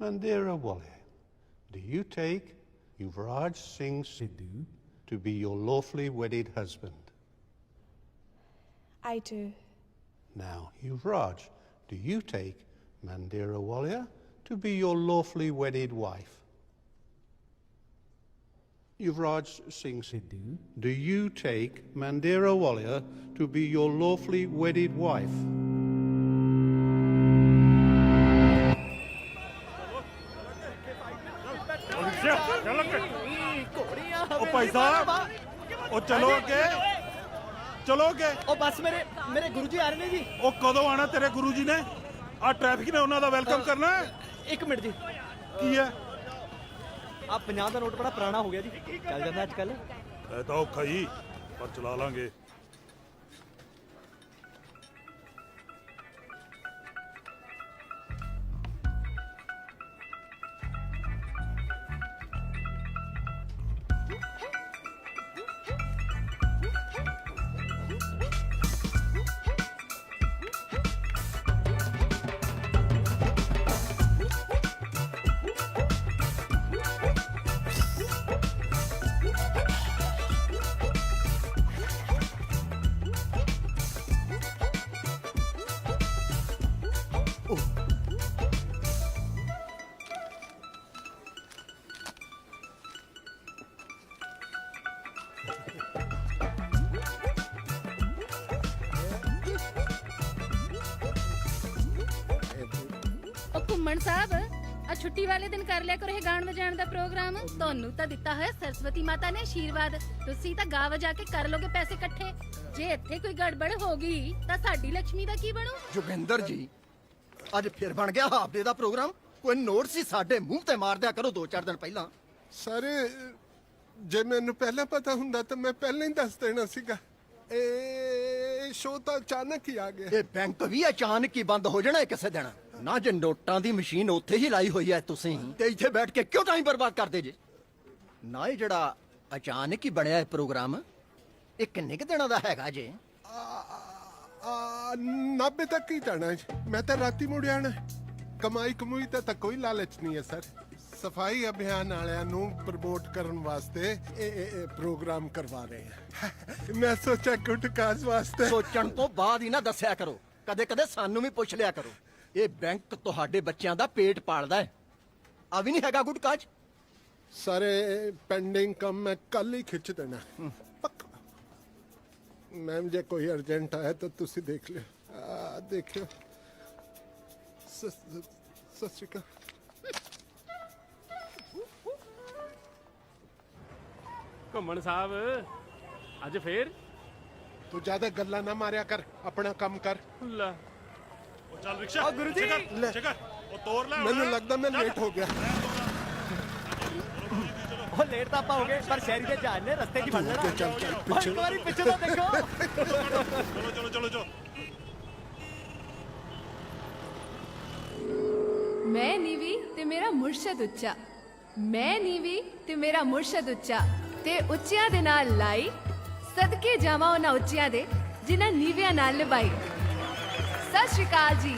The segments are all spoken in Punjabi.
Mandira Walia, do you take Yuvraj Singh Sidhu to be your lawfully wedded husband? I do. Now, Yuvraj, do you take Mandira Walia to be your lawfully wedded wife? Yuvraj Singh Sidhu, do you take Mandira Walia to be your lawfully wedded wife? ओ भाई साहब ओ चलो अगे चलो अगे ओ बस मेरे गुरुजी आ रहे ने जी ओ कदों आना तेरे गुरुजी ने आ ट्रैफिक ने उन्हां दा वेलकम करना है एक मिनट जी की है आ 50 दा नोट बड़ा पुराना हो गया जी चल जांदा आजकल ए तो औखा ही पर चला लांगे घुम्मन साहब आ छुट्टी वाले दिन कर लिया करो गान वजाण दा प्रोग्राम ਤੁਹਾਨੂੰ ਤਾਂ ਦਿੱਤਾ ਹੋਇਆ ਸਰਸਵਤੀ ਮਾਤਾ ਨੇ ਆਸ਼ੀਰਵਾਦ ਤੁਸੀਂ ਤਾਂ ਗਾ ਵਜਾ ਕੇ ਕਰ ਲੋਗੇ ਪੈਸੇ ਇਕੱਠੇ ਜੇ ਇੱਥੇ ਕੋਈ ਗੜਬੜ ਹੋ ਗਈ ਤਾਂ ਸਾਡੀ ਲక్ష్ਮੀ ਦਾ ਕੀ ਬਣੂ ਜੋਗਿੰਦਰ ਜੀ ਅੱਜ ਫਿਰ ਬਣ ਗਿਆ ਹਾਫ ਡੇ ਦਾ ਪ੍ਰੋਗਰਾਮ ਕੋਈ ਨੋਟ ਸੀ ਸਾਡੇ ਮੂੰਹ ਤੇ ਮਾਰ ਦਿਆ ਕਰੋ 2-4 ਦਿਨ ਪਹਿਲਾਂ ਸਰ ਜੇ ਮੈਨੂੰ ਪਹਿਲਾਂ ਪਤਾ ਹੁੰਦਾ ਤਾਂ ਮੈਂ ਪਹਿਲਾਂ ਹੀ ਦੱਸ ਦੇਣਾ ਸੀਗਾ ਇਹ ਸ਼ੋਅ ਤਾਂ ਅਚਾਨਕ ਹੀ ਆ ਗਿਆ ਇਹ ਬੈਂਕ ਵੀ ਅਚਾਨਕ ਹੀ ਬੰਦ ਹੋ ਜਾਣਾ ਕਿਸੇ ਦਿਨ ਨਾ ਜੇ ਨੋਟਾਂ ਦੀ ਮਸ਼ੀਨ ਉੱਥੇ ਹੀ ਲਾਈ ਹੋਈ ਐ ਤੁਸੀਂ ਤੇ ਇੱਥੇ ਬੈਠ ਕੇ ਕਿਉਂ ਟਾਈਮ ਬਰਬਾਦ ਕਰਦੇ ਜੇ ਨਾ ਇਹ ਜਿਹੜਾ ਅਚਾਨਕ ਹੀ ਬਣਿਆ ਇਹ ਪ੍ਰੋਗਰਾਮ ਇਹ ਕਿੰਨੇ ਕੁ ਦਿਨਾਂ ਦਾ ਹੈਗਾ ਜੇ 90 ਤੱਕ ਹੀ ਜਾਣਾ ਜੀ ਮੈਂ ਤਾਂ ਰਾਤੀ ਮੁੜ ਆਣਾ ਕਮਾਈ ਕਮੂਈ ਤਾਂ ਕੋਈ ਲਾਲਚ ਨਹੀਂ ਹੈ ਸਰ ਸਫਾਈ ਅਭਿਆਨ ਵਾਲਿਆਂ ਨੂੰ ਪ੍ਰਮੋਟ ਕਰਨ ਵਾਸਤੇ ਇਹ ਪ੍ਰੋਗਰਾਮ ਕਰਵਾ ਰਹੇ ਹਾਂ ਮੈਂ ਸੋਚਿਆ ਗੁੱਡ ਕਾਜ਼ ਵਾਸਤੇ ਸੋਚਣ ਤੋਂ ਬਾਅਦ ਹੀ ਨਾ ਦੱਸਿਆ ਕਰੋ ਕਦੇ ਕਦੇ ਸਾਨੂੰ ਵੀ ਪੁੱਛ ਲਿਆ ਕਰੋ ਇਹ ਬੈਂਕ ਤੁਹਾਡੇ ਬੱਚਿਆਂ ਦਾ ਪੇਟ ਪਾਲਦਾ ਹੈ ਆ ਵੀ ਨਹੀਂ ਹੈਗਾ ਗੁੱਡ ਕਾਜ਼ ਸਾਰੇ ਪੈਂਡਿੰਗ ਕੰਮ ਮੈਂ ਕੱਲ ਹੀ ਖਿੱਚ ਦੇਣਾ ਪੱਕਾ ਮੈਮ ਜੇ ਕੋਈ ਅਰਜੈਂਟ ਆਇਆ ਤਾਂ ਤੁਸੀਂ ਦੇਖ ਲਿਓ ਦੇਖਿਓ ਸਤਿ ਸ਼੍ਰੀ ਅਕਾਲ ਘੁੰਮਣ ਸਾਹਿਬ ਅੱਜ ਫੇਰ ਤੂੰ ਜ਼ਿਆਦਾ ਗੱਲਾਂ ਨਾ ਮਾਰਿਆ ਕਰ ਆਪਣਾ ਕੰਮ ਕਰ ਲੈ ओ चल रिक्शा ओ गुरुजी चकर ओ तोड़ ले ਮੈਨੂੰ ਲੱਗਦਾ ਮੈਂ ਲੇਟ ਹੋ ਗਿਆ ਉਹ ਲੇਟ ਤਾਂ ਆਪਾਂ ਹੋ ਗਏ ਪਰ ਸ਼ਹਿਰੀ ਦੇ ਜਹਾਜ਼ ਨੇ ਰਸਤੇ 'ਚ ਫੜ ਲੈਣਾ ਚੱਲ ਚੱਲ ਇੱਕ ਪਿੱਛੇ ਵਾਰੀ ਪਿੱਛੇ ਤਾਂ ਦੇਖੋ चलो चलो चलो चलो ਮੈਂ ਨੀਵੀ ਤੇ ਮੇਰਾ ਮੁਰਸ਼ਦ ਉੱਚਾ ਮੈਂ ਨੀਵੀ ਤੇ ਮੇਰਾ ਮੁਰਸ਼ਦ ਉੱਚਾ ਤੇ ਉੱਚਿਆਂ ਦੇ ਨਾਲ ਲਾਈ ਸਦਕੇ ਜਾਵਾਂ ਉਹਨਾਂ ਉੱਚਿਆਂ ਦੇ ਜਿਨ੍ਹਾਂ ਨੀਵਿਆਂ ਨਾਲ ਨਿਭਾਈ ਸਤਿ ਸ਼੍ਰੀ ਅਕਾਲ ਜੀ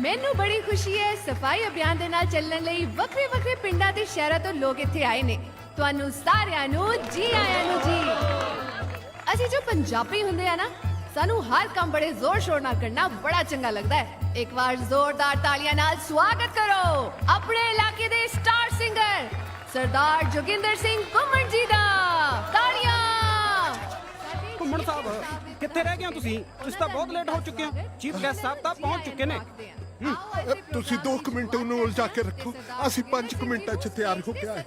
ਮੈਨੂੰ ਬੜੀ ਖੁਸ਼ੀ ਹੈ ਸਫਾਈ ਅਭਿਆਨ ਦੇ ਨਾਲ ਚੱਲਣ ਲਈ ਵੱਖਰੇ ਵੱਖਰੇ ਪਿੰਡਾਂ ਤੇ ਸ਼ਹਿਰਾਂ ਤੋਂ ਲੋਕ ਇੱਥੇ ਆਏ ਨੇ ਤੁਹਾਨੂੰ ਸਾਰਿਆਂ ਨੂੰ ਜੀ ਆਇਆਂ ਨੂੰ ਜੀ ਅਸੀਂ ਜੋ ਪੰਜਾਬੀ ਹੁੰਦੇ ਆ ਨਾ ਸਾਨੂੰ ਹਰ ਕੰਮ ਬੜੇ ਜ਼ੋਰ ਸ਼ੋਰ ਨਾਲ ਕਰਨਾ ਬੜਾ ਚੰਗਾ ਲੱਗਦਾ ਹੈ ਇੱਕ ਵਾਰ ਜ਼ੋਰਦਾਰ ਤਾਲੀਆਂ ਨਾਲ ਸਵਾਗਤ ਕਰੋ ਆਪਣੇ ਇਲਾਕੇ ਦੇ ਸਟਾਰ ਸਿੰਗਰ ਸਰਦਾਰ ਜੋਗਿੰਦਰ ਸਿੰਘ ਘੁੰਮਣ ਜੀ ਦਾ ਤਾਲੀਆਂ ਘੁੰਮਣ ਸਾਹਿਬ ਕਿੱਥੇ ਰਹਿ ਗਏ ਹੋ ਤੁਸੀਂ ਤਾਂ ਬਹੁਤ ਲੇਟ ਹੋ ਚੁੱਕੇ ਹੋ ਚੀਫ ਗੈਸਟ ਸਾਹਿਬ ਤਾਂ ਪਹੁੰਚ ਚੁੱਕੇ ਨੇ ਤੁਸੀਂ 2 ਮਿੰਟ ਉਹਨੂੰ ਉਲਝਾ ਕੇ ਰੱਖੋ ਅਸੀਂ 5 ਮਿੰਟਾਂ 'ਚ ਤਿਆਰ ਹੋ ਕੇ ਆਏ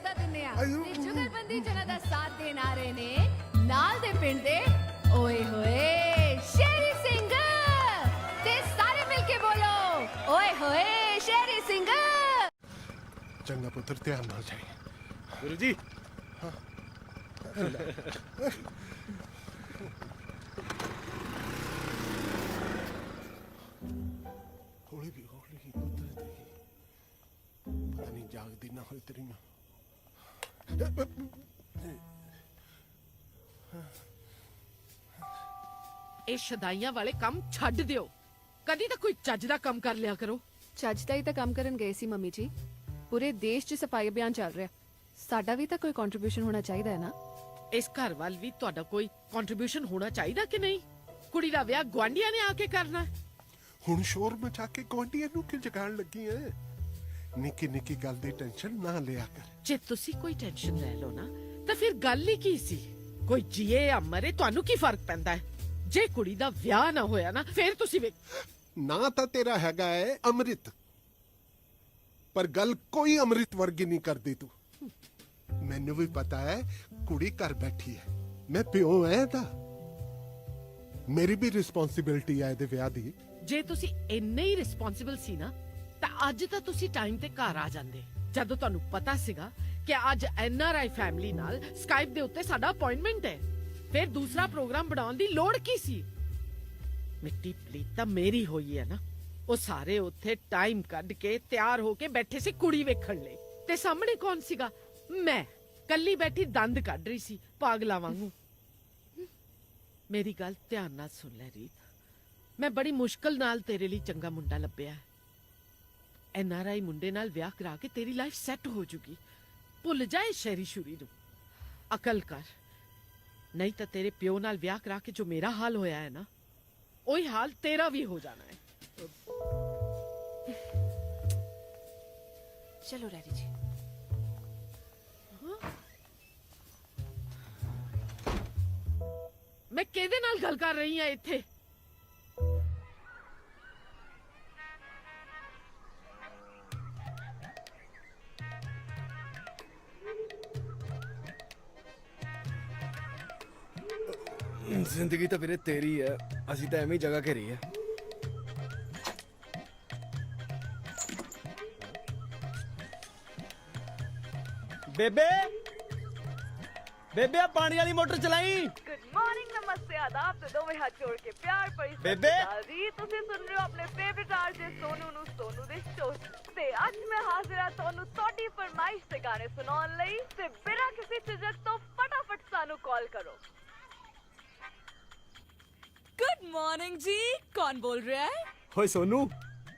ਜੁਗਲਬੰਦੀ ਜਨਾਂ ਦਾ ਸਾਥ ਦੇਣ ਆ ਰਹੇ ਨੇ ਨਾਲ ਦੇ ਪਿੰਡ ਦੇ ਓਏ ਹੋਏ ਸ਼ੇਰੀ ਸਿੰਘ ਤੇ ਸਾਰੇ ਮਿਲ ਕੇ ਬੋਲੋ ਓਏ ਹੋਏ ਸ਼ੇਰੀ ਸਿੰਘ ਚੰਗਾ ਪੁੱਤਰ ਧਿਆਨ ਨਾਲ ਜਾਈ गुरु जी ਹੌਲੀ ਵੀ ਹੌਲੀ ਹੀ ਪੁੱਤਰ ਦੀ ਪਤਾ ਨਹੀਂ ਜਾਗਦੀ ਨਾ ਹੋਈ ਤੇਰੀ ਮਾਂ ਇਹ ਸ਼ਦਾਈਆਂ ਵਾਲੇ ਕੰਮ ਛੱਡ ਦਿਓ ਕਦੀ ਤਾਂ ਕੋਈ ਚੱਜ ਦਾ ਕੰਮ ਕਰ ਲਿਆ ਕਰੋ ਚੱਜ ਦਾ ਹੀ ਤਾਂ ਕੰਮ ਕਰਨ ਗਏ ਸੀ ਮੰਮੀ ਜੀ ਪੂਰੇ ਦੇਸ਼ 'ਚ ਸਫਾਈ ਅਭਿਆਨ ਚੱਲ ਰਿਹਾ, ਸਾਡਾ ਵੀ ਤਾਂ ਕੋਈ ਕੰਟਰੀਬਿਊਸ਼ਨ ਹੋਣਾ ਚਾਹੀਦਾ ਹੈ ਨਾ। ਇਸ ਘਰ ਵੱਲ ਵੀ ਤੁਹਾਡਾ ਕੋਈ ਕੰਟਰੀਬਿਊਸ਼ਨ ਹੋਣਾ ਚਾਹੀਦਾ ਕਿ ਨਹੀਂ? ਕੁੜੀ ਦਾ ਵਿਆਹ ਗੁਆਂਢੀਆਂ ਨੇ ਆ ਕੇ ਕਰਨਾ ਹੈ। ਹੁਣ ਸ਼ੋਰ ਮਚਾ ਕੇ ਗੁਆਂਢੀਆਂ ਨੂੰ ਕਿਉਂ ਜਗਾਉਣ ਲੱਗੀ ਐ? ਨਿੱਕੀ ਨਿੱਕੀ ਗੱਲ ਦੀ ਟੈਨਸ਼ਨ ਨਾ ਲਿਆ ਕਰ। ਜੇ ਤੁਸੀਂ ਕੋਈ ਟੈਨਸ਼ਨ ਲੈ ਲਓ ਨਾ ਤਾਂ ਫਿਰ ਗੱਲ ਹੀ ਕੀ ਸੀ? ਕੋਈ ਜੀਏ ਜਾਂ ਮਰੇ ਤੁਹਾਨੂੰ ਕੀ ਫਰਕ ਪੈਂਦਾ ਹੈ? ਜੇ ਕੁੜੀ ਦਾ ਵਿਆਹ ਨਾ ਹੋਇਆ ਨਾ ਫਿਰ ਤੁਸੀਂ ਨਾ ਤਾਂ ਤੇਰਾ ਹੈਗਾ ਹੈ ਅੰਮ੍ਰਿਤ, ਪਰ ਗੱਲ ਕੋਈ ਅੰਮ੍ਰਿਤ ਵਰਗੀ ਨਹੀਂ ਕਰਦੀ ਤੂੰ। ਮੈਨੂੰ ਵੀ ਪਤਾ ਹੈ ਕੁੜੀ ਘਰ ਬੈਠੀ ਹੈ, ਮੈਂ ਪਿਓ ਐ ਤਾਂ ਮੇਰੀ ਵੀ ਰਿਸਪੌਂਸਿਬਿਲਟੀ ਹੈ ਇਹਦੇ ਵਿਆਹ ਦੀ। ਜੇ ਤੁਸੀਂ ਇੰਨੇ ਹੀ ਰਿਸਪੌਂਸਿਬਲ ਸੀ ਨਾ ਤਾਂ ਅੱਜ ਤਾਂ ਤੁਸੀਂ ਟਾਈਮ ਤੇ ਘਰ ਆ ਜਾਂਦੇ, ਜਦੋਂ ਤੁਹਾਨੂੰ ਪਤਾ ਸੀਗਾ ਕਿ ਅੱਜ NRI ਫੈਮਿਲੀ ਨਾਲ ਸਕਾਈਪ ਦੇ ਉੱਤੇ ਸਾਡਾ ਅਪਾਇੰਟਮੈਂਟ ਹੈ। ਫਿਰ ਦੂਸਰਾ ਪ੍ਰੋਗਰਾਮ ਬਣਾਉਣ ਦੀ ਲੋੜ ਕੀ ਸੀ? ਮਿੱਟੀ ਪਲੀਤ ਤਾਂ ਮੇਰੀ ਹੋਈ ਹੈ ਨਾ। ਉਹ ਸਾਰੇ ਉੱਥੇ ਟਾਈਮ ਕੱਢ ਕੇ ਤਿਆਰ ਹੋ ਕੇ ਬੈਠੇ ਸੀ ਕੁੜੀ ਵੇਖਣ ਲਈ, ਤੇ ਸਾਹਮਣੇ ਕੌਣ ਸੀਗਾ? ਮੈਂ ਕੱਲੀ ਬੈਠੀ ਦੰਦ ਕੱਢ ਰਹੀ ਸੀ ਪਾਗਲਾ ਵਾਂਗੂ। ਮੇਰੀ ਗੱਲ ਧਿਆਨ ਨਾਲ ਸੁਣ ਲੈ ਰੀਤ, ਮੈਂ ਬੜੀ ਮੁਸ਼ਕਲ ਨਾਲ ਤੇਰੇ ਲਈ ਚੰਗਾ ਮੁੰਡਾ ਲੱਭਿਆ ਹੈ। NRI ਮੁੰਡੇ ਨਾਲ ਵਿਆਹ ਕਰਾ ਕੇ ਤੇਰੀ ਲਾਈਫ ਸੈੱਟ ਹੋ ਜੂਗੀ। ਭੁੱਲ ਜਾਏ ਸ਼ਹਿਰੀ ਸ਼ੂਰੀ ਨੂੰ, ਅਕਲ ਕਰ। ਨਹੀਂ ਤਾਂ ਤੇਰੇ ਪਿਓ ਨਾਲ ਵਿਆਹ ਕਰਾ ਕੇ ਜੋ ਮੇਰਾ ਹਾਲ ਹੋਇਆ ਹੈ ਨਾ, ਉਹੀ ਹਾਲ ਤੇਰਾ ਵੀ ਹੋ ਜਾਣਾ ਹੈ। ਚਲੋ ਡੈਡੀ ਜੀ। ਮੈਂ ਕਿਹਦੇ ਨਾਲ ਗੱਲ ਕਰ ਰਹੀ ਹਾਂ ਇੱਥੇ? ਜ਼ਿੰਦਗੀ ਤਾਂ ਵੀਰੇ ਤੇਰੀ ਹੈ, ਅਸੀਂ ਤਾਂ ਐਵੇਂ ਹੀ ਜਗ੍ਹਾ ਘੇਰੀ ਹੈ। ਬੇਬੇ ਬੇਬੇ ਆ ਪਾਣੀ ਵਾਲੀ ਮੋਟਰ ਚਲਾਈ। गुड मॉर्निंग, नमस्ते, आदाब ਤੇ ਦੋਵੇਂ ਹੱਥ ਜੋੜ ਕੇ ਪਿਆਰ ਭਰੀ ਸਤਿ ਬੇਬੇ। ਸ਼੍ਰੀ ਅਕਾਲ ਜੀ। ਤੁਸੀਂ ਸੁਣ ਰਹੇ ਹੋ ਆਪਣੇ ਫੇਵਰਿਟ ਆਰਜੇ ਸੋਨੂ ਨੂੰ ਸੋਨੂ ਦੇ ਸ਼ੋਅ ਤੇ ਅੱਜ ਮੈਂ ਹਾਜ਼ਰ ਹਾਂ ਤੁਹਾਨੂੰ ਤੁਹਾਡੀ ਫਰਮਾਇਸ਼ ਤੇ ਗਾਣੇ ਸੁਣਾਉਣ ਲਈ ਤੇ ਬਿਨਾਂ ਕਿਸੇ ਝਿਜਕ ਤੋਂ ਫਟਾਫਟ ਸਾਨੂੰ ਕਾਲ ਕਰੋ। गुड मॉर्निंग जी, कौन बोल रहा है? ਓਏ ਸੋਨੂ,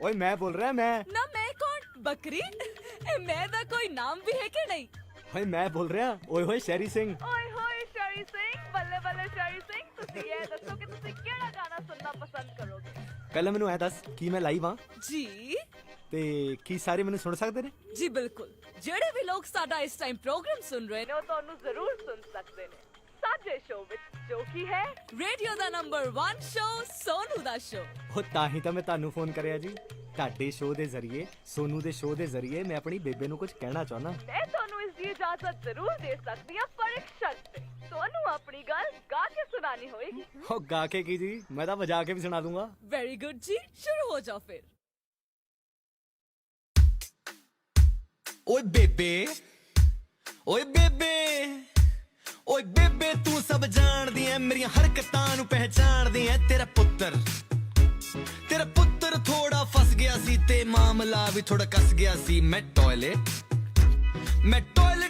ਓਏ ਮੈਂ ਬੋਲ ਰਿਹਾ ਮੈਂ। ना मैं कौन? बकरी? मैं दा कोई नाम भी है कि नहीं? ਓਏ ਮੈਂ ਬੋਲ ਰਿਹਾ ਓਏ ਹੋਏ ਸ਼ੈਰੀ ਸਿੰਘ। ਓਏ ਹੋਏ ਸ਼ੈਰੀ ਸਿੰਘ, ਬੱਲੇ ਬੱਲੇ ਸ਼ੈਰੀ ਸਿੰਘ। ਤੁਸੀਂ ਇਹ ਦੱਸੋ ਕਿ ਤੁਸੀਂ ਕਿਹੜਾ ਗਾਣਾ ਸੁਣਨਾ ਪਸੰਦ ਕਰੋਗੇ? ਪਹਿਲਾਂ ਮੈਨੂੰ ਐ ਦੱਸ ਕੀ ਮੈਂ ਲਾਈਵ ਹਾਂ जी ਤੇ ਕੀ ਸਾਰੇ ਮੈਨੂੰ ਸੁਣ ਸਕਦੇ ਨੇ? जी बिल्कुल, जेड़े भी लोग साडा इस टाइम प्रोग्राम सुन रहे ਉਹ ਤੁਹਾਨੂੰ ਜ਼ਰੂਰ ਸੁਣ ਸਕਦੇ ਨੇ ਸਾਡੇ ਸ਼ੋਅ ਵਿੱਚ, ਜੋ ਕਿ ਹੈ ने, रेडियो दा नंबर 1 शो सोनू दा शो। ਉਹ ਤਾਂ ਹੀ ਤਾਂ ਮੈਂ ਤੁਹਾਨੂੰ ਫੋਨ ਕਰਿਆ ਜੀ। ਤੁਹਾਡੇ ਸ਼ੋਅ ਦੇ ਜ਼ਰੀਏ, ਸੋਨੂ ਦੇ ਸ਼ੋਅ ਦੇ ਜ਼ਰੀਏ ਮੈਂ ਆਪਣੀ ਬੇਬੇ ਨੂੰ ਕੁਝ ਕਹਿਣਾ ਚਾਹੁੰਦਾ। ਮੈਂ ਤੁਹਾਨੂੰ ਇਸ ਦੀ ਇਜਾਜ਼ਤ ਜ਼ਰੂਰ ਦੇ ਸਕਦੀ ਹਾਂ, ਪਰ ਇੱਕ ਸ਼ਰਤ ਤੇ। ਤੁਹਾਨੂੰ ਆਪਣੀ ਗੱਲ ਗਾ ਕੇ ਸੁਣਾਣੀ ਹੋਏਗੀ। ਉਹ ਗਾ ਕੇ ਕੀ ਜੀ, ਮੈਂ ਤਾਂ ਵਜਾ ਕੇ ਵੀ ਸੁਣਾ ਦੂੰਗਾ। वेरी गुड जी, शुरू हो जाओ फिर। ਓਏ ਬੇਬੇ, ਓਏ ਬੇਬੇ, ਓਏ ਬੇਬੇ ਤੂੰ ਸਭ ਜਾਣਦੀ ਐ, ਮੇਰੀਆਂ ਹਰਕਤਾਂ ਨੂੰ ਪਹਿਚਾਣਦੀ ਐ। ਤੇਰਾ ਪੁੱਤਰ ਥੋੜਾ ਫਸ ਗਿਆ ਸੀ ਤੇ ਮਾਮਲਾ ਵੀ ਥੋੜਾ ਕੱਸ ਗਿਆ ਸੀ। ਮੈਂ ਟਾਇਲਟ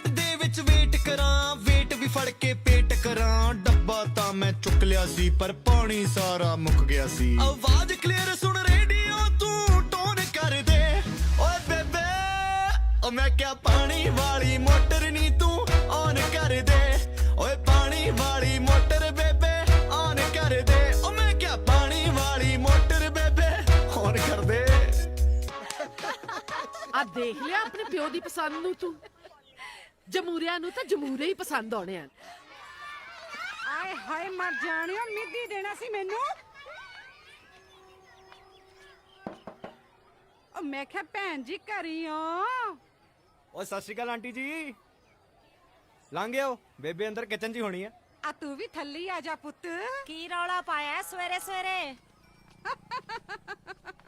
ਦੇ ਵਿੱਚ ਵੇਟ ਕਰਾਂ, ਵੇਟ ਵੀ ਫੜ ਕੇ ਪੇਟ ਕਰਾਂ। ਡੱਬਾ ਤਾਂ ਮੈਂ ਚੁੱਕ ਲਿਆ ਸੀ ਪਰ ਪਾਣੀ ਸਾਰਾ ਮੁੱਕ ਗਿਆ ਸੀ। ਆਵਾਜ਼ ਕਲੀਅਰ ਸੁਣ ਰੇਡੀਓ ਤੂੰ ਟੋਨ ਕਰ ਦੇ। ਓਏ ਬੇਬੇ, ਓ ਮੈਂ ਕਿਹਾ ਪਾਣੀ ਵਾਲੀ ਮੋਟਰ ਨੀ ਤੂੰ ਔਨ ਕਰ ਦੇ। ਓਏ ਪਾਣੀ ਵਾਲੀ ਮੋਟਰ ਬੇਬੇ ਔਨ ਕਰ ਦੇ। ਓ ਮੈਂ ਕਿਹਾ ਪਾਣੀ ਵਾਲੀ ਮੋਟਰ ਬੇਬੇ ਔਨ ਕਰ ਦੇ। ਆ ਦੇਖ ਲਿਆ ਆਪਣੇ ਪਿਓ ਦੀ ਪਸੰਦ ਨੂੰ ਤੂੰ। ਜਮੂਰਿਆਂ ਨੂੰ ਤਾਂ ਜਮੂਰੇ ਹੀ ਪਸੰਦ ਆਉਣੇ ਆ। ਆਏ ਹਾਏ ਮਰ ਜਾਣਿਓ, ਮਿੱਦੀ ਦੇਣਾ ਸੀ ਮੈਨੂੰ। ਉਹ ਮੈਂ ਕਿਹਾ ਭੈਣ ਜੀ ਘਰੀ ਹੋ। ਓਏ ਸਤਿ ਸ਼੍ਰੀ ਅਕਾਲ ਆਂਟੀ ਜੀ। ਲੰਘ ਆਓ, ਬੇਬੇ ਅੰਦਰ ਕਿਚਨ 'ਚ ਹੀ ਹੋਣੀ ਆ। ਆ ਤੂੰ ਵੀ ਥੱਲੇ ਆ ਜਾ ਪੁੱਤ। ਕੀ ਰੌਲਾ ਪਾਇਆ ਸਵੇਰੇ ਸਵੇਰੇ?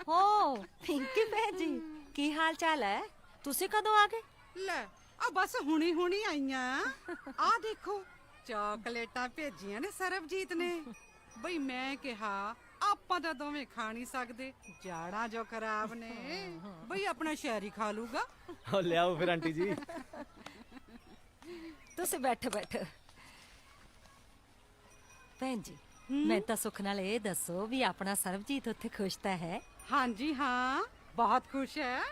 ਹੋ ਪਿੰਕੀ ਭੈਣ ਜੀ, ਕੀ ਹਾਲ ਚਾਲ ਹੈ? ਤੁਸੀਂ ਕਦੋਂ ਆ ਗਏ? ਲੈ ਆ ਬਸ ਹੁਣੀ ਆਈਆਂ। ਆ ਦੇਖੋ ਚਾਕਲੇਟਾਂ ਭੇਜੀਆਂ ਨੇ ਸਰਬਜੀਤ ਨੇ। ਬਈ ਮੈਂ ਕਿਹਾ ਆਪਾਂ ਤਾਂ ਦੋਵੇਂ ਖਾ ਨਹੀਂ ਸਕਦੇ, ਜਾੜਾਂ ਜੋ ਖਰਾਬ ਨੇ। ਬਈ ਆਪਣਾ ਸ਼ਹਿਰੀ ਖਾ ਲੂਗਾ। ਓ ਲਿਆਓ ਫਿਰ ਆਂਟੀ ਜੀ। ਤੁਸੀਂ ਬੈਠੋ ਭੈਣ ਜੀ। ਮੈਂ ਤਾਂ ਸੁੱਖ ਨਾਲ ਇਹ ਦੱਸੋ ਵੀ ਆਪਣਾ ਸਰਬਜੀਤ ਉੱਥੇ ਖੁਸ਼ ਤਾਂ ਹੈ? ਹਾਂਜੀ ਹਾਂ, ਬਹੁਤ ਖੁਸ਼ ਹੈ।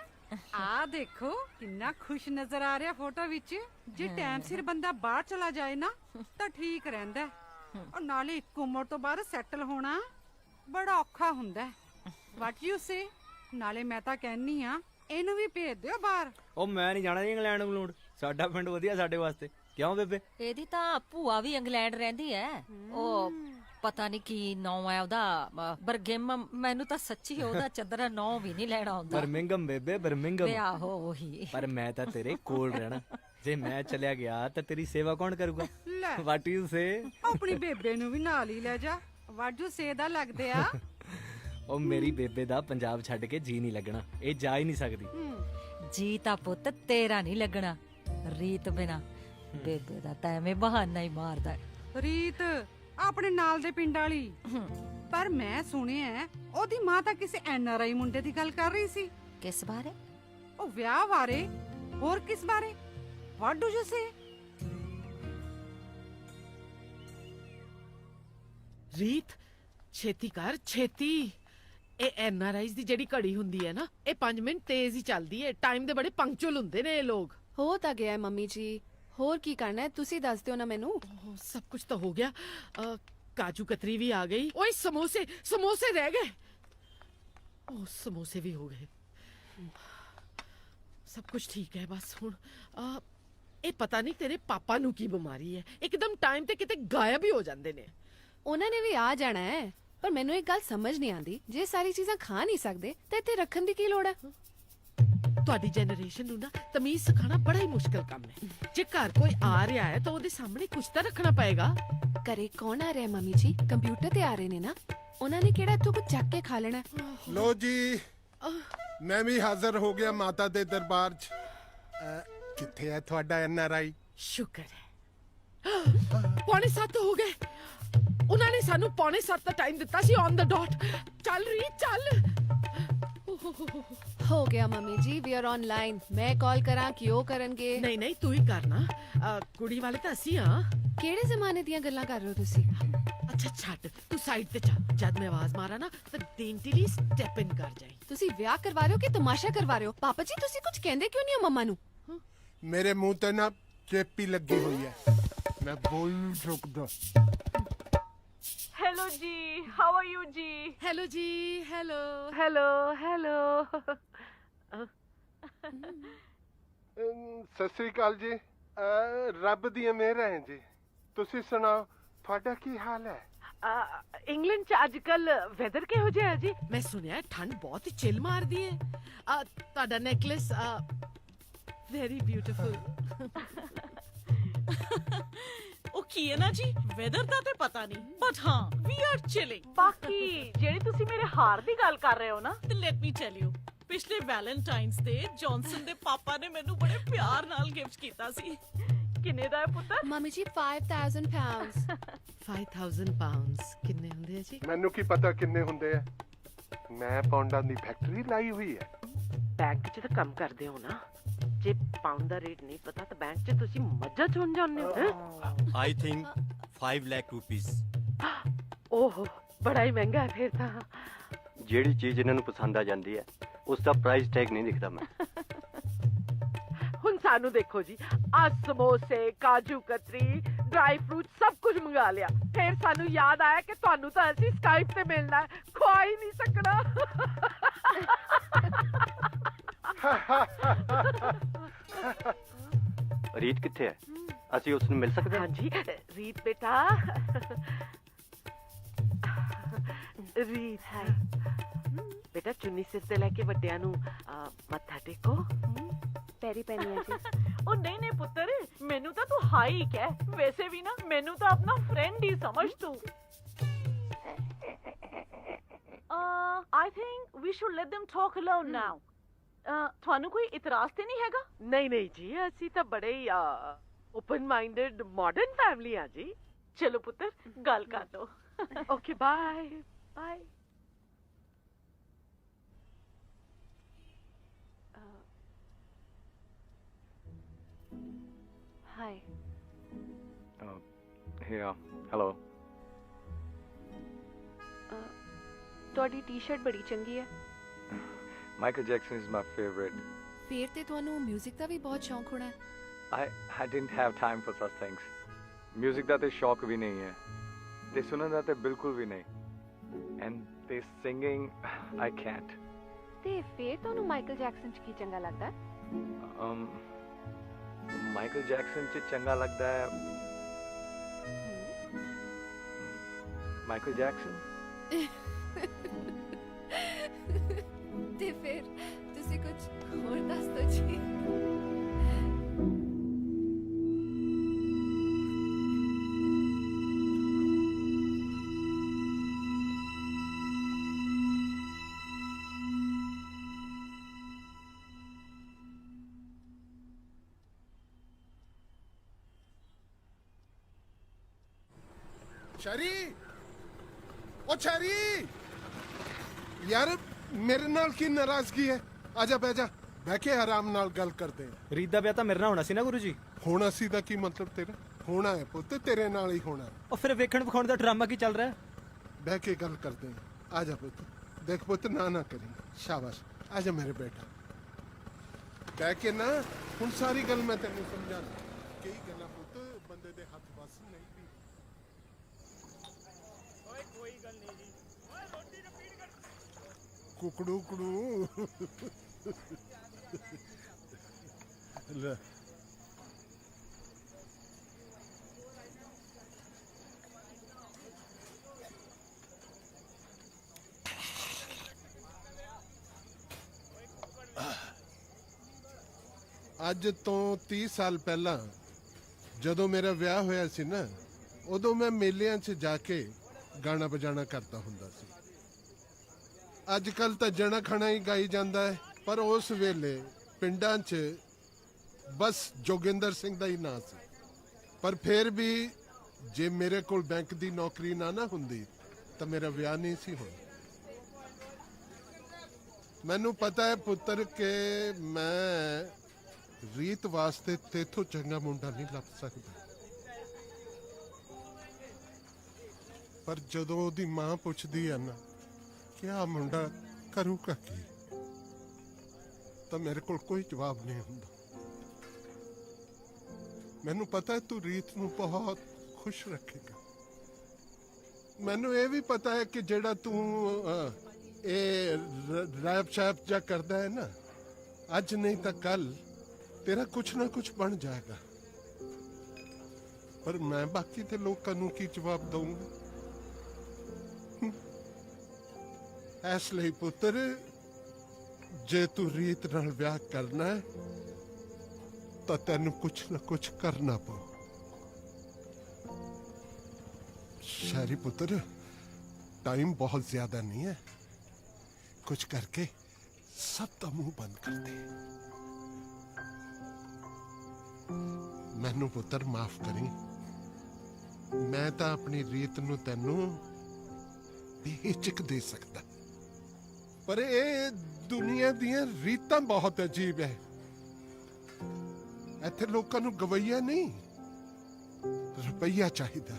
ਆ ਦੇਖੋ ਕਿੰਨਾ ਖੁਸ਼ ਨਜ਼ਰ ਆ ਰਿਹਾ ਫੋਟੋ ਵਿੱਚ। ਜੇ ਟਾਈਮ ਸਿਰ ਬੰਦਾ ਬਾਹਰ ਚਲਾ ਜਾਏ ਨਾ ਤਾਂ ਠੀਕ ਰਹਿੰਦਾ ਹੈ। ਔਰ ਨਾਲੇ ਇੱਕ ਉਮਰ ਤੋਂ ਬਾਅਦ ਸੈਟਲ ਹੋਣਾ ਬੜਾ ਔਖਾ ਹੁੰਦਾ ਹੈ। What you say? ਨਾਲੇ ਮੈਂ ਤਾਂ ਕਹਿੰਨੀ ਆ ਇਹਨੂੰ ਵੀ ਭੇਜ ਦਿਓ ਬਾਹਰ। ਉਹ ਮੈਂ ਨਹੀਂ ਜਾਣਾ ਜੀ ਇੰਗਲੈਂਡ ਇੰਗਲੂੰਡ, ਸਾਡਾ ਪਿੰਡ ਵਧੀਆ ਸਾਡੇ ਵਾਸਤੇ। ਕਿਉਂ ਬੇਬੇ? ਇਹਦੀ ਤਾਂ ਭੂਆ ਵੀ ਇੰਗਲੈਂਡ ਰਹਿੰਦੀ ਐ। ਉਹ ਪਤਾ ਨਹੀਂ ਕੀ ਨਾਂ ਹੈ ਉਹਦਾ, ਬਰਗਿਮ। ਮੈਨੂੰ ਤਾਂ ਸੱਚੀ ਉਹਦਾ ਚੱਦਰਾ ਨਾਂ ਵੀ ਨਹੀਂ ਲੈਣਾ ਆਉਂਦਾ। ਬਰਮਿੰਗਮ ਬੇਬੇ, ਬਰਮਿੰਗਮ। ਵੇ ਆਹੋ ਉਹੀ। ਪਰ ਮੈਂ ਤਾਂ ਤੇਰੇ ਕੋਲ ਰਹਿਣਾ। ਜੇ ਮੈਂ ਚਲਿਆ ਗਿਆ ਤਾਂ ਤੇਰੀ ਸੇਵਾ ਕੌਣ ਕਰੂਗਾ? ਲੈ ਵਾਟ ਯੂ ਸੇ? ਆਪਣੀ ਬੇਬੇ ਨੂੰ ਵੀ ਨਾਲ ਹੀ ਲੈ ਜਾ। ਵਾਟ ਯੂ ਸੇ ਦਾ ਲੱਗਦੇ ਆ। ਉਹ ਮੇਰੀ ਬੇਬੇ ਦਾ ਪੰਜਾਬ ਛੱਡ ਕੇ ਜੀ ਨਹੀਂ ਲੱਗਣਾ, ਇਹ ਜਾ ਹੀ ਨਹੀਂ ਸਕਦੀ। ਜੀ ਤਾਂ ਪੁੱਤ ਤੇਰਾ ਨਹੀਂ ਲੱਗਣਾ ਰੀਤ ਬਿਨਾ। ਬੇਬੇ ਦਾ ਤਾਂ ਐਵੇਂ ਬਹਾਨਾ ਹੀ ਮਾਰਦਾ। ਰੀਤ ਆਪਣੇ ਨਾਲ ਦੇ ਪਿੰਡ ਵਾਲੀ। ਪਰ ਮੈਂ ਸੁਣਿਆ ਉਹਦੀ ਮਾਂ ਤਾਂ ਕਿਸੇ NRI ਮੁੰਡੇ ਦੀ ਗੱਲ ਕਰ ਰਹੀ ਸੀ। ਕਿਸ ਬਾਰੇ? ਉਹ ਵਿਆਹ ਬਾਰੇ। ਹੋਰ ਕਿਸ ਬਾਰੇ? What do you say? ਰੀਤ ਛੇਤੀ ਕਰ ਛੇਤੀ। ਇਹ NRIs ਦੀ ਜਿਹੜੀ ਘੜੀ ਹੁੰਦੀ ਹੈ ਨਾ, ਇਹ 5 ਮਿੰਟ ਤੇਜ਼ ਹੀ ਚੱਲਦੀ ਹੈ। ਟਾਈਮ ਦੇ ਬੜੇ ਪੰਕਚੁਅਲ ਹੁੰਦੇ ਨੇ ਇਹ ਲੋਕ। ਹੋ ਤਾਂ ਗਿਆ ਮੰਮੀ ਜੀ, ਹੋਰ ਕੀ ਕਰਨਾ ਹੈ ਤੁਸੀਂ ਦੱਸ ਦਿਓ ਨਾ ਮੈਨੂੰ। ਸਭ ਕੁਝ ਤਾਂ ਹੋ ਗਿਆ। ਕਾਜੂ ਕਤਰੀ ਵੀ ਆ ਗਈ। ਓਏ ਸਮੋਸੇ, ਸਮੋਸੇ ਰਹਿ ਗਏ। ਉਹ ਸਮੋਸੇ ਵੀ ਹੋ ਗਏ। ਸਭ ਕੁਝ ਠੀਕ ਹੈ। ਬਸ ਹੁਣ ਇਹ ਪਤਾ ਨਹੀਂ ਤੇਰੇ ਪਾਪਾ ਨੂੰ ਕੀ ਬਿਮਾਰੀ ਹੈ, ਇੱਕਦਮ ਟਾਈਮ ਤੇ ਕਿਤੇ ਗਾਇਬ ਹੀ ਹੋ ਜਾਂਦੇ ਨੇ। ਉਹਨਾਂ ਨੇ ਵੀ ਆ ਜਾਣਾ ਹੈ, ਪਰ ਮੈਨੂੰ ਇੱਕ ਗੱਲ ਸਮਝ ਨਹੀਂ ਆਉਂਦੀ। ਜੇ ਸਾਰੀ ਚੀਜ਼ਾਂ ਖਾ ਨਹੀਂ ਸਕਦੇ ਤਾਂ ਇੱਥੇ ਰੱਖਣ ਦੀ ਕੀ ਲੋੜ ਹੈ? ਤੁਹਾਡੀ ਜਨਰੇਸ਼ਨ ਨੂੰ ਨਾ ਤਮੀਜ਼ ਸਿਖਾਉਣਾ ਬੜਾ ਹੀ ਮੁਸ਼ਕਲ ਕੰਮ ਹੈ। ਜੇ ਘਰ ਕੋਈ ਆ ਰਿਹਾ ਹੈ ਤਾਂ ਉਹਦੇ ਸਾਹਮਣੇ ਕੁਝ ਤਾਂ ਰੱਖਣਾ ਪਏਗਾ। ਘਰੇ ਕੌਣ ਆ ਰਿਹਾ ਮੰਮੀ ਜੀ? ਕੰਪਿਊਟਰ ਤੇ ਆ ਰਹੇ ਨੇ ਨਾ, ਉਹਨਾਂ ਨੇ ਕਿਹੜਾ ਇੱਥੋਂ ਕੁਝ ਚੱਕ ਕੇ ਖਾ ਲੈਣਾ। ਲੋ ਜੀ, ਮੈਂ ਵੀ ਹਾਜ਼ਰ ਹੋ ਗਿਆ ਮਾਤਾ ਦੇ ਦਰਬਾਰ 'ਚ। ਕਿੱਥੇ ਹੈ ਤੁਹਾਡਾ NRI? ਸ਼ੁਕਰ ਹੈ। 6:45 ਹੋ ਗਏ। ਉਹਨਾਂ ਨੇ ਸਾਨੂੰ 6:45 ਦਾ ਟਾਈਮ ਦਿੱਤਾ ਸੀ ਔਨ ਦਾ ਡਾਟ। ਚੱਲ ਰਹੀ ਚੱਲ। ਹੋ ਗਿਆ ਮੰਮੀ ਜੀ, ਵੀ ਆਰ ਆਨਲਾਈਨ। ਮੈਂ ਕਾਲ ਕਰਾਂ ਕਿ ਉਹ ਕਰਨਗੇ? ਨਹੀਂ ਨਹੀਂ ਤੂੰ ਹੀ ਕਰਨਾ। ਕੁੜੀ ਵਾਲੇ ਤਾਂ ਅਸੀਂ ਹਾਂ। ਕਿਹੜੇ ਜ਼ਮਾਨੇ ਦੀਆਂ ਗੱਲਾਂ ਕਰ ਰਹੇ ਹੋ ਤੁਸੀਂ? ਅੱਛਾ ਛੱਡ, ਤੂੰ ਸਾਈਡ ਤੇ ਚੱਲ। ਜਦ ਮੈਂ ਆਵਾਜ਼ ਮਾਰਾਂ ਨਾ ਤਾਂ ਡੇਂਟਲੀ ਸਟੈਪ ਇਨ ਕਰ ਜਾਈ। ਤੁਸੀਂ ਵਿਆਹ ਕਰਵਾ ਰਹੇ ਹੋ ਕਿ ਤਮਾਸ਼ਾ ਕਰਵਾ ਰਹੇ ਹੋ? ਪਾਪਾ ਜੀ ਤੁਸੀਂ ਕੁਝ ਕਹਿੰਦੇ ਕਿਉਂ ਨਹੀਂ ਹੋ ਮੰਮਾ ਨੂੰ? ਮੇਰੇ ਮੂੰਹ ਤੇ ਨਾ ਚੇਪੀ ਲੱਗੀ ਹੋਈ ਹੈ, ਮੈਂ ਬੋਲ ਨਹੀਂ ਸਕਦਾ। हेलो जी, हाउ आर यू जी? ਹੈਲੋ ਜੀ, ਹੈਲੋ। Hello hello. ਸਤਿ ਸ੍ਰੀ ਅਕਾਲ ਜੀ। ਰੱਬ ਦੀਆਂ ਮਿਹਰਾਂ ਹੈ ਜੀ। ਤੁਸੀਂ ਸੁਣਾਓ, ਤੁਹਾਡਾ ਕੀ ਹਾਲ ਹੈ? ਇੰਗਲੈਂਡ ਚ ਅੱਜ ਕੱਲ ਵੈਦਰ ਕਿਹੋ ਜਿਹਾ ਹੈ ਜੀ? ਮੈਂ ਸੁਣਿਆ ਠੰਡ ਬਹੁਤ ਹੀ ਚਿਲ ਮਾਰਦੀ ਹੈ। ਤੁਹਾਡਾ ਨੈਕਲੇਸ ਵੈਰੀ ਬਿਊਟੀਫੁਲ। ਉਹ ਕੀ ਹੈ ਨਾ ਜੀ, ਵੈਦਰ ਦਾ ਤੇ ਪਤਾ ਨਹੀਂ, ਬਟ ਹਾਂ ਵੀ ਆਰ ਚਿਲਿੰਗ। ਬਾਕੀ ਜਿਹੜੀ ਤੁਸੀਂ ਮੇਰੇ ਹਾਰ ਦੀ ਗੱਲ ਕਰ ਰਹੇ ਹੋ ਨਾ, ਤੇ ਲੈਟ ਮੀ ਟੈਲ ਯੂ, ਪਿਛਲੇ ਵੈਲੈਂਟਾਈਨਸ ਤੇ ਜੌਨਸਨ ਦੇ ਪਾਪਾ ਨੇ ਮੈਨੂੰ ਬੜੇ ਪਿਆਰ ਨਾਲ ਗਿਫਟ ਕੀਤਾ ਸੀ। ਕਿੰਨੇ ਦਾ ਹੈ ਪੁੱਤਰ? ਮੰਮੀ ਜੀ 5000 pounds। 5000 pounds ਕਿੰਨੇ ਹੁੰਦੇ ਆ ਜੀ? ਮੈਨੂੰ ਕੀ ਪਤਾ ਕਿੰਨੇ ਹੁੰਦੇ ਆ। ਮੈਂ ਪਾਉਂਡਾਂ ਦੀ ਫੈਕਟਰੀ ਲਾਈ ਹੋਈ ਹੈ। ਬੈਂਕ 'ਚ ਤਾਂ ਕੰਮ ਕਰਦੇ ਹੋ ਨਾ, ਜੇ ਪਾਉਂਡ ਦਾ ਰੇਟ ਨਹੀਂ ਪਤਾ ਤਾਂ ਬੈਂਕ 'ਚ ਤੁਸੀਂ ਮੱਝਾਂ ਚੁਣ ਜਾਂਦੇ ਹੋ। I think 5 lakh rupees। ਓਹੋ ਬੜਾ ਹੀ ਮਹਿੰਗਾ ਹੈ ਫਿਰ ਤਾਂ। ਜਿਹੜੀ ਚੀਜ਼ ਇਹਨਾਂ ਨੂੰ ਪਸੰਦ ਆ ਜਾਂਦੀ ਹੈ ਉਸ ਦਾ ਪ੍ਰਾਈਸ ਟੈਗ ਨਹੀਂ ਦਿਖਦਾ ਮੈਂ। ਹੁਣ ਸਾਨੂੰ ਦੇਖੋ ਜੀ, ਆ ਸਮੋਸੇ, ਕਾਜੂ ਕਤਰੀ, ਡਰਾਈ ਫਰੂਟ ਸਭ ਕੁਝ ਮੰਗਾ ਲਿਆ। ਫਿਰ ਸਾਨੂੰ ਯਾਦ ਆਇਆ ਕਿ ਤੁਹਾਨੂੰ ਤਾਂ ਅਸੀਂ ਸਕਾਈਪ ਤੇ ਮਿਲਣਾ ਹੈ, ਖਵਾ ਹੀ ਨਹੀਂ ਸਕਣਾ। ਰੀਤ ਕਿੱਥੇ ਹੈ? ਅਸੀਂ ਉਸ ਨੂੰ ਮਿਲ ਸਕਦੇ ਹਾਂ? ਹਾਂਜੀ ਰੀਤ ਬੇਟਾ। ਰੀਤ ਹੈ ਬੇਟਾ, ਚੁੰਨੀ ਸਿਰ ਤੇ ਲੈ ਕੇ ਵੱਡਿਆਂ ਨੂੰ ਮੱਥਾ ਟੇਕੋ। ਪੈਰੀ ਪੈਣੀ ਹੈ ਜੀ। ਉਹ ਨਹੀਂ ਨਹੀਂ ਪੁੱਤਰ, ਮੈਨੂੰ ਤਾਂ ਤੂੰ ਹਾਈ ਕਹਿ। ਵੈਸੇ ਵੀ ਨਾ ਮੈਨੂੰ ਤਾਂ ਆਪਣਾ ਫਰੈਂਡ ਹੀ ਸਮਝ ਤੂੰ। I think we should let them talk alone now. ਤੁਹਾਨੂੰ ਕੋਈ ਇਤਰਾਜ਼ ਤੇ ਨਹੀਂ ਹੈਗਾ? ਨਹੀਂ ਨਹੀਂ ਜੀ, ਅਸੀਂ ਤਾਂ ਬੜੇ ਹੀ ਓਪਨ ਮਾਈਂਡਡ ਮਾਡਰਨ ਫੈਮਿਲੀ ਆ ਜੀ। ਚਲੋ ਪੁੱਤਰ ਗੱਲ ਕਰ ਲਓ। Okay bye bye. Hi. Hello. ਤੁਹਾਡੀ ਟੀ-ਸ਼ਰਟ ਬੜੀ ਚੰਗੀ ਹੈ। Michael Jackson is my favorite. ਫੇਰ ਤੇ ਤੁਹਾਨੂੰ 뮤직 ਦਾ ਵੀ ਬਹੁਤ ਸ਼ੌਂਕ ਹੋਣਾ ਹੈ। I didn't have time for such things. Music ਦਾ ਤੇ ਸ਼ੌਕ ਵੀ ਨਹੀਂ ਹੈ ਤੇ ਸੁਣਨ ਦਾ ਤੇ ਬਿਲਕੁਲ ਵੀ ਨਹੀਂ। And the singing, I can't. ਤੇ ਫੇਰ ਤੁਹਾਨੂੰ ਮਾਈਕਲ ਜੈਕਸਨ ਚ ਕੀ ਚੰਗਾ ਲੱਗਦਾ? ਮਾਈਕਲ ਜੈਕਸਨ ਚ ਚੰਗਾ ਲੱਗਦਾ ਹੈ ਮਾਈਕਲ ਜੈਕਸਨ। ਤੇ ਫਿਰ ਤੁਸੀਂ ਕੁਝ ਹੋਰ ਦੱਸ ਦਿਓ ਜੀ। ਸ਼ੈਰੀ, ਉਹ ਸ਼ੈਰੀ ਯਾਰ ਮੇਰੇ ਨਾਲ ਕੀ ਨਾਰਾਜ਼ਗੀ ਹੈ? ਆਜਾ ਬਹਿ ਜਾ, ਬਹਿ ਕੇ ਆਰਾਮ ਨਾਲ ਗੱਲ ਕਰਦੇ ਹਾਂ। ਰੀਤ ਦਾ ਵਿਆਹ ਤਾਂ ਮੇਰੇ ਨਾਲ ਹੋਣਾ ਸੀ ਨਾ ਗੁਰੂ ਜੀ। ਹੋਣਾ ਸੀ ਦਾ ਕੀ ਮਤਲਬ ਤੇਰਾ? ਹੋਣਾ ਹੈ ਪੁੱਤ, ਤੇਰੇ ਨਾਲ ਹੀ ਹੋਣਾ ਹੈ। ਉਹ ਫਿਰ ਵੇਖਣ ਵਿਖਾਉਣ ਦਾ ਡਰਾਮਾ ਕੀ ਚੱਲ ਰਿਹਾ? ਬਹਿ ਕੇ ਗੱਲ ਕਰਦੇ ਹਾਂ। ਆਜਾ ਪੁੱਤ, ਦੇਖ ਪੁੱਤ ਨਾ ਕਰੀ, ਸ਼ਾਬਾਸ਼, ਆਜਾ ਮੇਰੇ ਬੇਟਾ, ਬਹਿ ਕੇ ਨਾ ਹੁਣ ਸਾਰੀ ਗੱਲ ਮੈਂ ਤੈਨੂੰ ਸਮਝਾਣਾ। ਕਈ ਗੱਲਾਂ ਪੁੱਤ ਬੰਦੇ ਦੇ ਹੱਥ ਵੱਸ ਨਹੀਂ ਵੀ। ਓਏ ਕੋਈ ਗੱਲ ਨਹੀਂ ਜੀ, ਓਏ ਰੋਟੀ ਰਿਪੀਟ ਕਰ। ਕੁਕੜੂ ਲੈ ਅੱਜ ਤੋਂ 30 ਸਾਲ ਪਹਿਲਾਂ ਜਦੋਂ ਮੇਰਾ ਵਿਆਹ ਹੋਇਆ ਸੀ ਨਾ, ਉਦੋਂ ਮੈਂ ਮੇਲਿਆਂ 'ਚ ਜਾ ਕੇ ਗਾਣਾ ਬਜਾਣਾ ਕਰਦਾ ਹੁੰਦਾ ਸੀ। ਅੱਜ ਕੱਲ ਤਾਂ ਜਣਾ ਖਣਾ ਹੀ ਗਾਈ ਜਾਂਦਾ ਹੈ, ਪਰ ਉਸ ਵੇਲੇ ਪਿੰਡਾਂ 'ਚ ਬਸ ਜੋਗਿੰਦਰ ਸਿੰਘ ਦਾ ਹੀ ਨਾਂ ਸੀ। ਪਰ ਫਿਰ ਵੀ ਜੇ ਮੇਰੇ ਕੋਲ ਬੈਂਕ ਦੀ ਨੌਕਰੀ ਨਾ ਹੁੰਦੀ ਤਾਂ ਮੇਰਾ ਵਿਆਹ ਨਹੀਂ ਸੀ ਹੋਣਾ। ਮੈਨੂੰ ਪਤਾ ਹੈ ਪੁੱਤਰ ਕਿ ਮੈਂ ਰੀਤ ਵਾਸਤੇ ਤੇਥੋਂ ਚੰਗਾ ਮੁੰਡਾ ਨਹੀਂ ਲੱਭ ਸਕਦਾ, ਪਰ ਜਦੋਂ ਉਹਦੀ ਮਾਂ ਪੁੱਛਦੀ ਹੈ ਨਾ ਕਿ ਆਹ ਮੁੰਡਾ ਕਰੂਗਾ ਕੀ, ਤਾਂ ਮੇਰੇ ਕੋਲ ਕੋਈ ਜਵਾਬ ਨਹੀਂ ਹੁੰਦਾ। ਮੈਨੂੰ ਪਤਾ ਹੈ ਤੂੰ ਰੀਤ ਨੂੰ ਬਹੁਤ ਖੁਸ਼ ਰੱਖੇਗਾ। ਮੈਨੂੰ ਇਹ ਵੀ ਪਤਾ ਹੈ ਕਿ ਜਿਹੜਾ ਤੂੰ ਇਹ ਰੈਪ ਸ਼ੈਪ ਜਾ ਕਰਦਾ ਹੈ ਨਾ, ਅੱਜ ਨਹੀਂ ਤਾਂ ਕੱਲ तेरा कुछ ना कुछ बन जाएगा। पर मैं बाकी ते लोगों नूं की जवाब दूंगा? इसलिए पुत्र, जे तू रीत नाल ब्याह करना है तो तेनू कुछ ना कुछ करना पौ। शहरी पुत्र, टाइम बहुत ज्यादा नहीं है, कुछ करके सब का मुंह बंद कर दे। मैनू पुत्र माफ करी, मैं तो अपनी रीत नूं तैनू बेहिचक दे सकदा, पर ये दुनिया दियां रीतां बहुत अजीब है। इत्थे लोकां नूं गवैया नहीं, रुपया चाहिदा।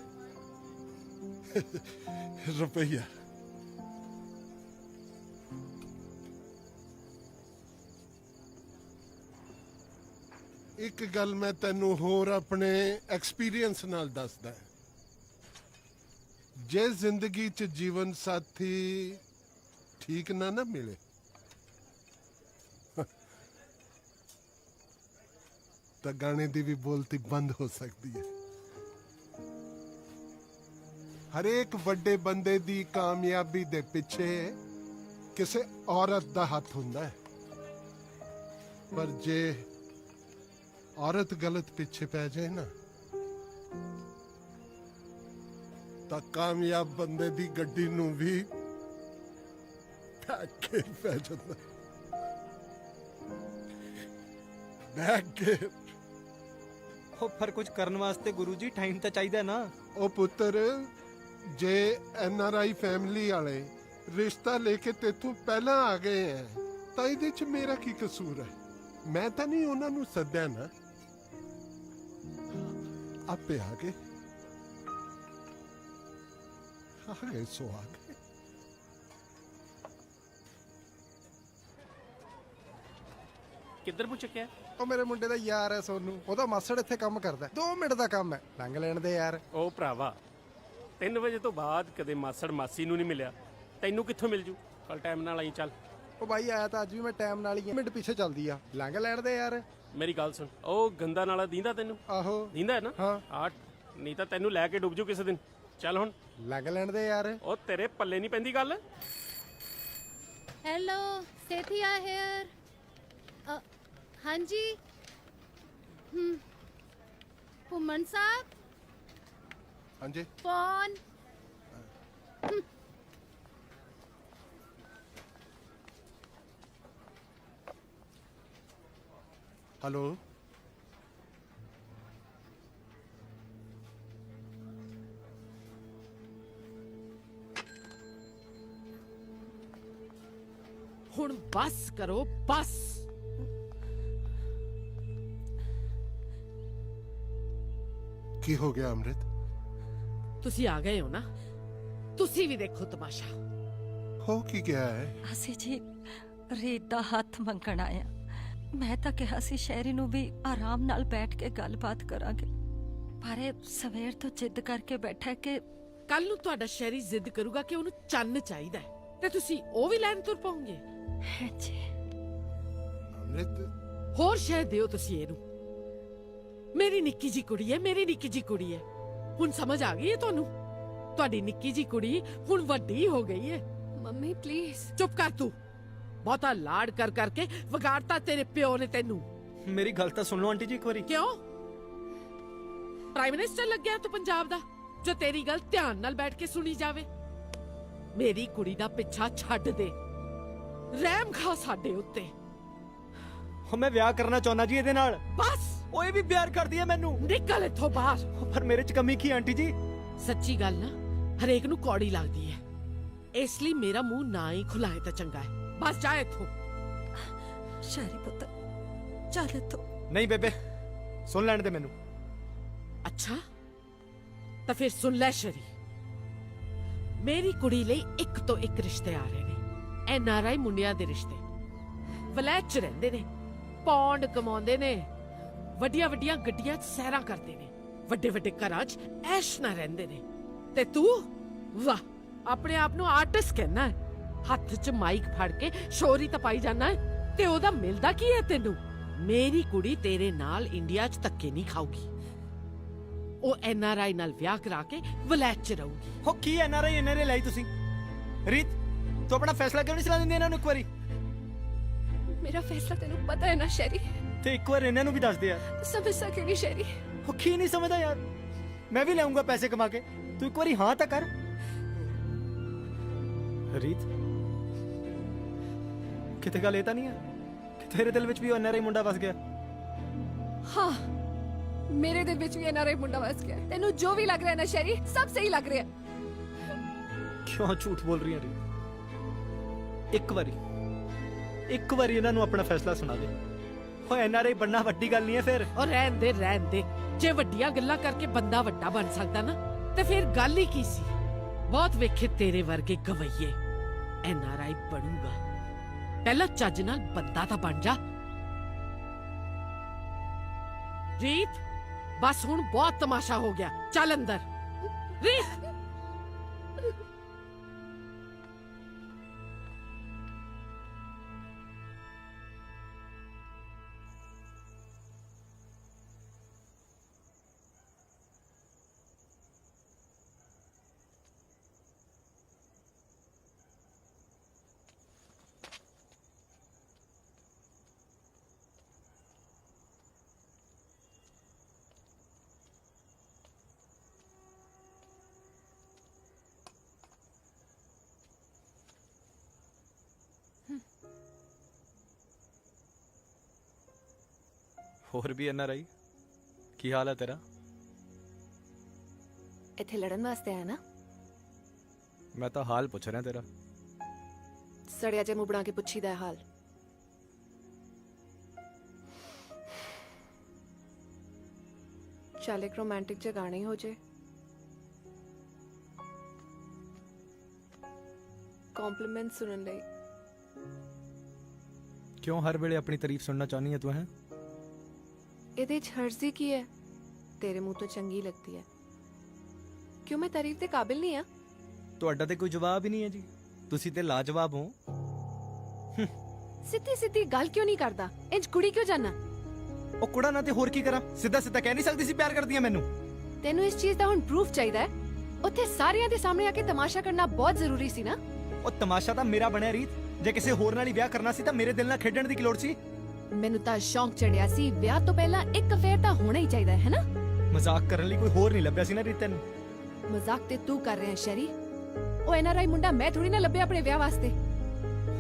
रुपया। एक गल मैं तेनू होर अपने एक्सपीरियंस नाल दसदा, जे जिंदगी च जीवन साथी ठीक ना मिले तो गाने दी भी बोलती बंद हो सकती है। हरेक बड़े बंदे दी कामयाबी दे पिछे किसी औरत दा हाथ हुंदा है, पर जे औरत गलत पीछे पै जाए ना तो कामयाब बंदे दी गड्डी नूं भी बैक पै जाता। बैक पर कुछ करने वास्ते गुरु जी टाइम तो चाहिए ना। ओ पुत्र, जे NRI फैमिली वाले रिश्ता लेके तेथों पहला आ गए हैं तो इहदे च मेरा की कसूर है? मैं तो नहीं उन्होंने सद्या ना, आपे आ गए सो आ गए। ਕਿੱਧਰ ਪੁੱਛ ਚੱਕਿਆ? ਉਹ ਮੇਰੇ ਮੁੰਡੇ ਦਾ ਯਾਰ ਹੈ ਸੋਨੂ, ਉਹਦਾ ਮਾਸੜ ਇੱਥੇ ਕੰਮ ਕਰਦਾ, 2 ਮਿੰਟ ਦਾ ਕੰਮ ਹੈ, ਲੰਘ ਲੈਣ ਦੇ ਯਾਰ। ਉਹ ਭਰਾਵਾ 3 ਵਜੇ ਤੋਂ ਬਾਅਦ ਕਦੇ ਮਾਸੜ ਮਾਸੀ ਨੂੰ ਨਹੀਂ ਮਿਲਿਆ, ਤੈਨੂੰ ਕਿੱਥੋਂ ਮਿਲ ਜੂ? ਕੱਲ ਟਾਈਮ ਨਾਲ ਆਈ ਚੱਲ। ਉਹ ਬਾਈ ਆਇਆ ਤਾਂ ਅੱਜ ਵੀ ਮੈਂ ਟਾਈਮ ਨਾਲ ਹੀ ਆ, ਮਿੰਟ ਪਿੱਛੇ ਚੱਲਦੀ ਆ, ਲੰਘ ਲੈਣ ਦੇ ਯਾਰ। ਮੇਰੀ ਗੱਲ ਸੁਣ, ਉਹ ਗੰਦਾ ਨਾਲਾ ਦੀਂਦਾ ਤੈਨੂੰ? ਆਹੋ ਦੀਂਦਾ ਹੈ ਨਾ? ਹਾਂ। ਆ ਨਹੀਂ ਤਾਂ ਤੈਨੂੰ ਲੈ ਕੇ ਡੁੱਬ ਜੂ ਕਿਸੇ ਦਿਨ। ਚੱਲ ਹੁਣ ਲੰਘ ਲੈਣ ਦੇ ਯਾਰ। ਉਹ ਤੇਰੇ ਪੱਲੇ ਨਹੀਂ ਪੈਂਦੀ ਗੱਲ। हेलो सेठिया हेयर हाँ जी घुमन साहब हाँ जी फोन हेलो ਹੁਣ ਬਸ ਕਰੋ ਬਸ। की हो गया अमृत? ਤੁਸੀਂ ਆ ਗਏ ਹੋ ਨਾ, ਤੁਸੀਂ ਵੀ ਦੇਖੋ ਤਮਾਸ਼ਾ। हो की गया है? ਅਸੀਂ ਜੀ ਰੀਤ ਦਾ ਹੱਥ ਮੰਗਣ ਆਇਆ। ਮੈਂ ਤਾਂ ਕਿਹਾ ਸੀ ਸ਼ਹਿਰੀ ਨੂੰ ਵੀ ਆਰਾਮ ਨਾਲ ਬੈਠ ਕੇ ਗੱਲਬਾਤ ਕਰਾਂਗੇ, ਪਰ ਇਹ ਸਵੇਰ ਤੋਂ ਜਿੱਦ ਕਰਕੇ ਬੈਠਾ ਕਿ ਕੱਲ ਨੂੰ ਤੁਹਾਡਾ ਸ਼ਹਿਰੀ ਜ਼ਿੱਦ ਕਰੂਗਾ ਕਿ ਉਹਨੂੰ ਚੰਨ ਚਾਹੀਦਾ ਹੈ, ਤੇ ਤੁਸੀਂ ਉਹ ਵੀ ਲੈਣ ਤੁਰ ਪਾਉਂਗੇ। ਜੀ अमृत ਹੋਰ ਸ਼ਹਿ ਦਿਓ ਤੁਸੀਂ ਇਹਨੂੰ। ਮੇਰੀ ਨਿੱਕੀ ਜੀ ਕੁੜੀ ਹੈ, ਮੇਰੀ ਨਿੱਕੀ ਜੀ ਕੁੜੀ ਹੈ। ਹੁਣ ਸਮਝ ਆ ਗਈ ਹੈ ਤੁਹਾਨੂੰ? ਤੁਹਾਡੀ ਨਿੱਕੀ ਜੀ ਕੁੜੀ ਹੁਣ ਵੱਡੀ ਹੋ ਗਈ ਹੈ। मम्मी प्लीज ਚੁੱਪ ਕਰ ਤੂੰ। ਬਹੁਤਾ ਲਾਡ ਕਰ ਕਰਕੇ ਵਿਗਾੜਤਾ ਤੇਰੇ ਪਿਓ ਨੇ ਤੈਨੂੰ। ਮੇਰੀ ਗੱਲ ਤਾਂ ਸੁਣ ਲਓ ਆਂਟੀ ਜੀ ਇੱਕ ਵਾਰੀ। ਕਿਉਂ? ਪ੍ਰਾਈਮ ਮਿਨਿਸਟਰ ਲੱਗਿਆ ਤੂੰ ਪੰਜਾਬ ਦਾ, ਜੋ ਤੇਰੀ ਗੱਲ ਧਿਆਨ ਨਾਲ ਬੈਠ ਕੇ ਸੁਣੀ ਜਾਵੇ। ਮੇਰੀ ਕੁੜੀ ਦਾ ਪਿੱਛਾ ਛੱਡ ਦੇ, ਰਹਿਮ ਖਾ ਸਾਡੇ ਉੱਤੇ। ਹੋ ਮੈਂ ਵਿਆਹ ਕਰਨਾ ਚਾਹੁੰਦਾ ਜੀ ਇਹਦੇ ਨਾਲ। ਬਸ ਉਹ ਇਹ ਵੀ ਪਿਆਰ ਕਰਦੀ ਹੈ ਮੈਨੂੰ। ਨਿਕਲ ਇੱਥੋਂ ਬਾਹਰ। ਪਰ ਮੇਰੇ ਚ ਕਮੀ ਕੀ ਆਂਟੀ ਜੀ? ਸੱਚੀ ਗੱਲ ਨਾ ਹਰੇਕ ਨੂੰ ਕੌੜੀ ਲੱਗਦੀ ਹੈ, ਇਸ ਲਈ ਮੇਰਾ ਮੂੰਹ ਨਾ ਹੀ ਖੁਲਾਏ ਤਾਂ ਚੰਗਾ ਹੈ। ਬਸ ਜਾ ਇੱਥੋਂ। ਸ਼ਹਿਰੀ ਪੁੱਤ ਚੱਲ ਇੱਥੋਂ। ਨਹੀਂ ਬੇਬੇ, ਸੁਣ ਲੈਣ ਦੇ ਮੈਨੂੰ। ਅੱਛਾ ਤਾਂ ਫਿਰ ਸੁਣ ਲੈ ਸ਼ਰੀ, ਮੇਰੀ ਕੁੜੀ ਲਈ ਇੱਕ ਤੋਂ ਇੱਕ ਰਿਸ਼ਤੇ ਆ ਰਹੇ ਨੇ। NRI ਮੁੰਡਿਆਂ ਦੇ ਰਿਸ਼ਤੇ। ਵਲੈਤ ਚ ਰਹਿੰਦੇ ਨੇ, ਪੌਂਡ ਕਮਾਉਂਦੇ ਨੇ, ਵੱਡੀਆਂ ਵੱਡੀਆਂ ਗੱਡੀਆਂ 'ਚ ਸੈਰਾਂ ਕਰਦੇ ਨੇ, ਵੱਡੇ ਵੱਡੇ ਘਰਾਂ 'ਚ ਐਸ਼ ਨਾਲ ਰਹਿੰਦੇ ਨੇ। ਤੇ ਤੂੰ ਵਾਹ, ਆਪਣੇ ਆਪ ਨੂੰ ਆਰਟਿਸਟ ਕਹਿਣਾ ਹੈ, ਹੱਥ 'ਚ ਮਾਈਕ ਫੜ ਕੇ ਸ਼ੋਰੀ ਤਪਾਈ ਜਾਣਾ ਹੈ, ਤੇ ਉਹਦਾ ਮਿਲਦਾ ਕੀ ਹੈ ਤੈਨੂੰ? ਮੇਰੀ ਕੁੜੀ ਤੇਰੇ ਨਾਲ ਇੰਡੀਆ 'ਚ ਧੱਕੇ ਨਹੀਂ ਖਾਊਗੀ। ਉਹ NRI ਨਾਲ ਵਿਆਹ ਕਰਾ ਕੇ ਵਲੈਤ 'ਚ ਰਹੂਗੀ। ਹੋ ਕੀ NRI ਲਈ ਤੁਸੀਂ? ਰੀਤ ਤੂੰ ਆਪਣਾ ਫੈਸਲਾ ਕਿਉਂ ਨਹੀਂ ਚਲਾ ਦਿੰਦੀ ਇਹਨਾਂ ਨੂੰ ਇੱਕ ਵਾਰੀ? मेरा फैसला तेनू पता है ना शहरी, ਤੇ ਇੱਕ ਵਾਰ ਇਹਨਾਂ ਨੂੰ ਵੀ ਦੱਸ ਦੇ ਯਾਰ। समझ सा क्यों नहीं शहरी? ਉਹ ਕੀ ਨਹੀਂ ਸਮਝਦਾ ਯਾਰ? ਮੈਂ ਵੀ ਲਾਉਂਗਾ ਪੈਸੇ ਕਮਾ ਕੇ, ਤੂੰ ਇੱਕ ਵਾਰੀ ਹਾਂ ਤਾਂ ਕਰ। ਰੀਤ ਕਿਤੇ ਗੱਲ ਇਹ ਤਾਂ ਨਹੀਂ ਹੈ ਕਿ ਤੇਰੇ ਦਿਲ ਵਿੱਚ ਵੀ ਉਹ NRI ਮੁੰਡਾ ਵਸ ਗਿਆ? हाँ मेरे दिल विच भी NRI मुंडा वस गया। तेनू जो भी लग रहा है ना शहरी, सब सही लग रहा है। ਕਿਉਂ ਝੂਠ ਬੋਲ ਰਹੀ ਹੈ ਰੀਤ? ਇੱਕ ਵਾਰੀ ਇਹਨਾਂ ਨੂੰ ਆਪਣਾ ਫੈਸਲਾ ਸੁਣਾ ਦੇ। ਉਹ NRI ਬਣਨਾ ਵੱਡੀ ਗੱਲ ਨਹੀਂ ਹੈ ਫਿਰ। ਔਰ ਰਹਿਣ ਦੇ। ਜੇ ਵੱਡੀਆਂ ਗੱਲਾਂ ਕਰਕੇ ਬੰਦਾ ਵੱਡਾ ਬਣ ਸਕਦਾ ਨਾ, ਤੇ ਫਿਰ ਗੱਲ ਹੀ ਕੀ ਸੀ? ਬਹੁਤ ਵੇਖੇ ਤੇਰੇ ਵਰਗੇ ਗਵਈਏ। NRI ਬਣੂਗਾ, ਪਹਿਲਾਂ ਚੱਜ ਨਾਲ ਬੰਦਾ ਤਾਂ ਬਣ ਜਾ। ਰੀਤ ਬਸ ਹੁਣ ਬਹੁਤ ਤਮਾਸ਼ਾ ਹੋ ਗਿਆ, ਚੱਲ ਅੰਦਰ। ਰੀਤ ਹੋਰ ਵੀ NRI, ਕੀ ਹਾਲ ਹੈ ਤੇਰਾ? इत्थे लड़न वास्ते है ना? ਮੈਂ ਤਾਂ ਹਾਲ ਪੁੱਛ ਰਿਹਾ ਤੇਰਾ। सड़िया जे मुंह बना के पुछी दा हाल। चल एक रोमांटिक जे गाने हो जे, कॉम्प्लीमेंट सुनन लई। ਕਿਉਂ ਹਰ ਵੇਲੇ ਆਪਣੀ ਤਾਰੀਫ ਸੁਣਨਾ ਚਾਹਨੀ ਹੈ ਤੂੰ ਹੈ? ਇਹਦੇ 'ਚ ਹਰਜ਼ੀ ਕੀ ਹੈ? ਤੇਰੇ ਮੂੰਹ ਤੋਂ ਚੰਗੀ ਲੱਗਦੀ ਹੈ। ਕਿਉਂ ਮੈਂ ਤਾਰੀਫ ਦੇ ਕਾਬਿਲ ਨਹੀਂ ਆ? ਤੁਹਾਡਾ ਤੇ ਕੋਈ ਜਵਾਬ ਹੀ ਨਹੀਂ ਹੈ ਜੀ, ਤੁਸੀਂ ਤੇ ਲਾਜਵਾਬ ਹੋ। ਸਿੱਧੀ ਸਿੱਧੀ ਗੱਲ ਕਿਉਂ ਨਹੀਂ ਕਰਦਾ? ਇੰਜ ਕੁੜੀ ਕਿਉਂ ਜਾਨਾ? ਉਹ ਕੁੜਾ ਨਾ ਤੇ ਹੋਰ ਕੀ ਕਰਾਂ? ਸਿੱਧਾ ਸਿੱਧਾ ਕਹਿ ਨਹੀਂ ਸਕਦੀ ਸੀ ਪਿਆਰ ਕਰਦੀ ਹੈ ਮੈਨੂੰ? ਤੈਨੂੰ ਇਸ ਚੀਜ਼ ਦਾ ਹੁਣ ਪ੍ਰੂਫ ਚਾਹੀਦਾ ਹੈ? ਉੱਥੇ ਸਾਰਿਆਂ ਦੇ ਸਾਹਮਣੇ ਆ ਕੇ ਤਮਾਸ਼ਾ ਕਰਨਾ ਬਹੁਤ ਜ਼ਰੂਰੀ ਸੀ ਨਾ? ਉਹ ਤਮਾਸ਼ਾ ਤਾਂ ਮੇਰਾ ਬਣਿਆ ਰੀਤ। ਜੇ ਕਿਸੇ ਹੋਰ ਨਾਲ ਹੀ ਵਿਆਹ ਕਰਨਾ ਸੀ ਤਾਂ ਮੇਰੇ ਦਿਲ ਨਾਲ ਖੇਡਣ ਦੀ ਕੀ ਲੋੜ ਸੀ? ਮੈਨੂੰ ਤਾਂ ਸ਼ੌਂਕ ਚੜਿਆ ਸੀ, ਵਿਆਹ ਤੋਂ ਪਹਿਲਾਂ ਇੱਕ ਅਫੇਅਰ ਤਾਂ ਹੋਣਾ ਹੀ ਚਾਹੀਦਾ ਹੈ ਨਾ? ਮਜ਼ਾਕ ਕਰਨ ਲਈ ਕੋਈ ਹੋਰ ਨਹੀਂ ਲੱਭਿਆ ਸੀ ਨਾ ਰੀਤ ਤੈਨੂੰ? ਮਜ਼ਾਕ ਤੇ ਤੂੰ ਕਰ ਰਿਹਾ ਸ਼ੈਰੀ। ਉਹ ਐਨਆਰਆਈ ਮੁੰਡਾ ਮੈਂ ਥੋੜੀ ਨਾ ਲੱਭਿਆ ਆਪਣੇ ਵਿਆਹ ਵਾਸਤੇ।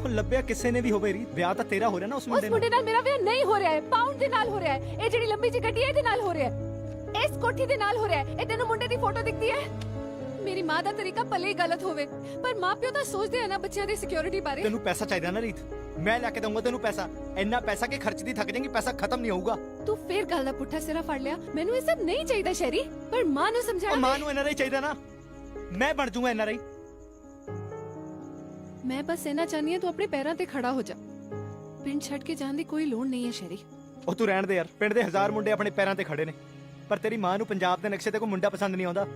ਉਹ ਲੱਭਿਆ ਕਿਸੇ ਨੇ ਵੀ ਹੋਵੇ ਰੀਤ, ਵਿਆਹ ਤਾਂ ਤੇਰਾ ਹੋ ਰਿਹਾ ਨਾ ਉਸ ਉਸ ਮੁੰਡੇ ਨਾਲ ਮੇਰਾ ਵਿਆਹ ਨਹੀਂ ਹੋ ਰਿਹਾ ਹੈ, ਪਾਉਂਡ ਦੇ ਨਾਲ ਹੋ ਰਿਹਾ ਹੈ। ਇਹ ਜਿਹੜੀ ਲੰਬੀ ਜਿਹੀ ਗੱਡੀ ਹੈ ਇਹਦੇ ਨਾਲ ਹੋ ਰਿਹਾ ਹੈ, ਇਸ ਕੋਠੀ ਦੇ ਨਾਲ ਹੋ ਰਿਹਾ ਹੈ। ਇਹ ਤੈਨੂੰ ਮੁੰਡੇ ਦੀ ਫੋਟੋ ਦਿਖਦੀ ਹੈ? ਮੇਰੀ ਮਾਂ ਦਾ ਤਰੀਕਾ ਭਲੇ ਹੀ ਗਲਤ ਹੋਵੇ, ਪਰ ਮਾਪਿਓ ਤਾਂ ਸੋਚਦੇ ਆ ਨਾ ਬੱਚਿਆਂ ਦੀ ਸਿਕਿਉਰਿਟੀ ਬਾਰੇ। ਤੈਨੂੰ ਪੈਸਾ ਚਾਹੀਦਾ ਨਾ ਰੀਤ, ਮੈਂ ਲੈ ਕੇ ਦਊਂਗਾ ਤੈਨੂੰ ਪੈਸਾ। ਇੰਨਾ ਪੈਸਾ ਕਿ ਖਰਚਦੀ ਥੱਕ ਜਾਏਂਗੀ, ਪੈਸਾ ਖਤਮ ਨਹੀਂ ਹੋਊਗਾ। ਤੂੰ ਫੇਰ ਗੱਲ ਦਾ ਪੁੱਠਾ ਸਿਰਾ ਫੜ ਲਿਆ। ਮੈਨੂੰ ਇਹ ਸਭ ਨਹੀਂ ਚਾਹੀਦਾ ਸ਼ੈਰੀ, ਪਰ ਮਾਂ ਨੂੰ ਸਮਝਾ। ਮਾਂ ਨੂੰ ਐਨਆਰਆਈ ਚਾਹੀਦਾ ਨਾ, ਮੈਂ ਬਣ ਜਾਊਂਗਾ ਐਨਆਰਆਈ। ਮੈਂ ਬਸ ਇਹਨਾਂ ਚਾਹਨੀ ਹਾਂ ਤੂੰ ਆਪਣੇ ਪੈਰਾਂ ਤੇ ਖੜਾ ਹੋ ਜਾ। ਪਿੰਡ ਛੱਡ ਕੇ ਜਾਣ ਦੀ ਕੋਈ ਲੋੜ ਨਹੀਂ ਹੈ ਸ਼ੈਰੀ। ਉਹ ਤੂੰ ਰਹਿਣ ਦੇ ਯਾਰ, ਪਿੰਡ ਦੇ 1000 ਮੁੰਡੇ ਆਪਣੇ ਪੈਰਾਂ ਤੇ ਖੜੇ ਨੇ, ਪਰ ਤੇਰੀ ਮਾਂ ਨੂੰ ਪੰਜਾਬ ਦੇ ਨਕਸ਼ੇ ਤੇ ਕੋਈ ਮੁੰਡਾ ਪਸੰਦ ਨਹੀਂ ਆਉਂਦਾ।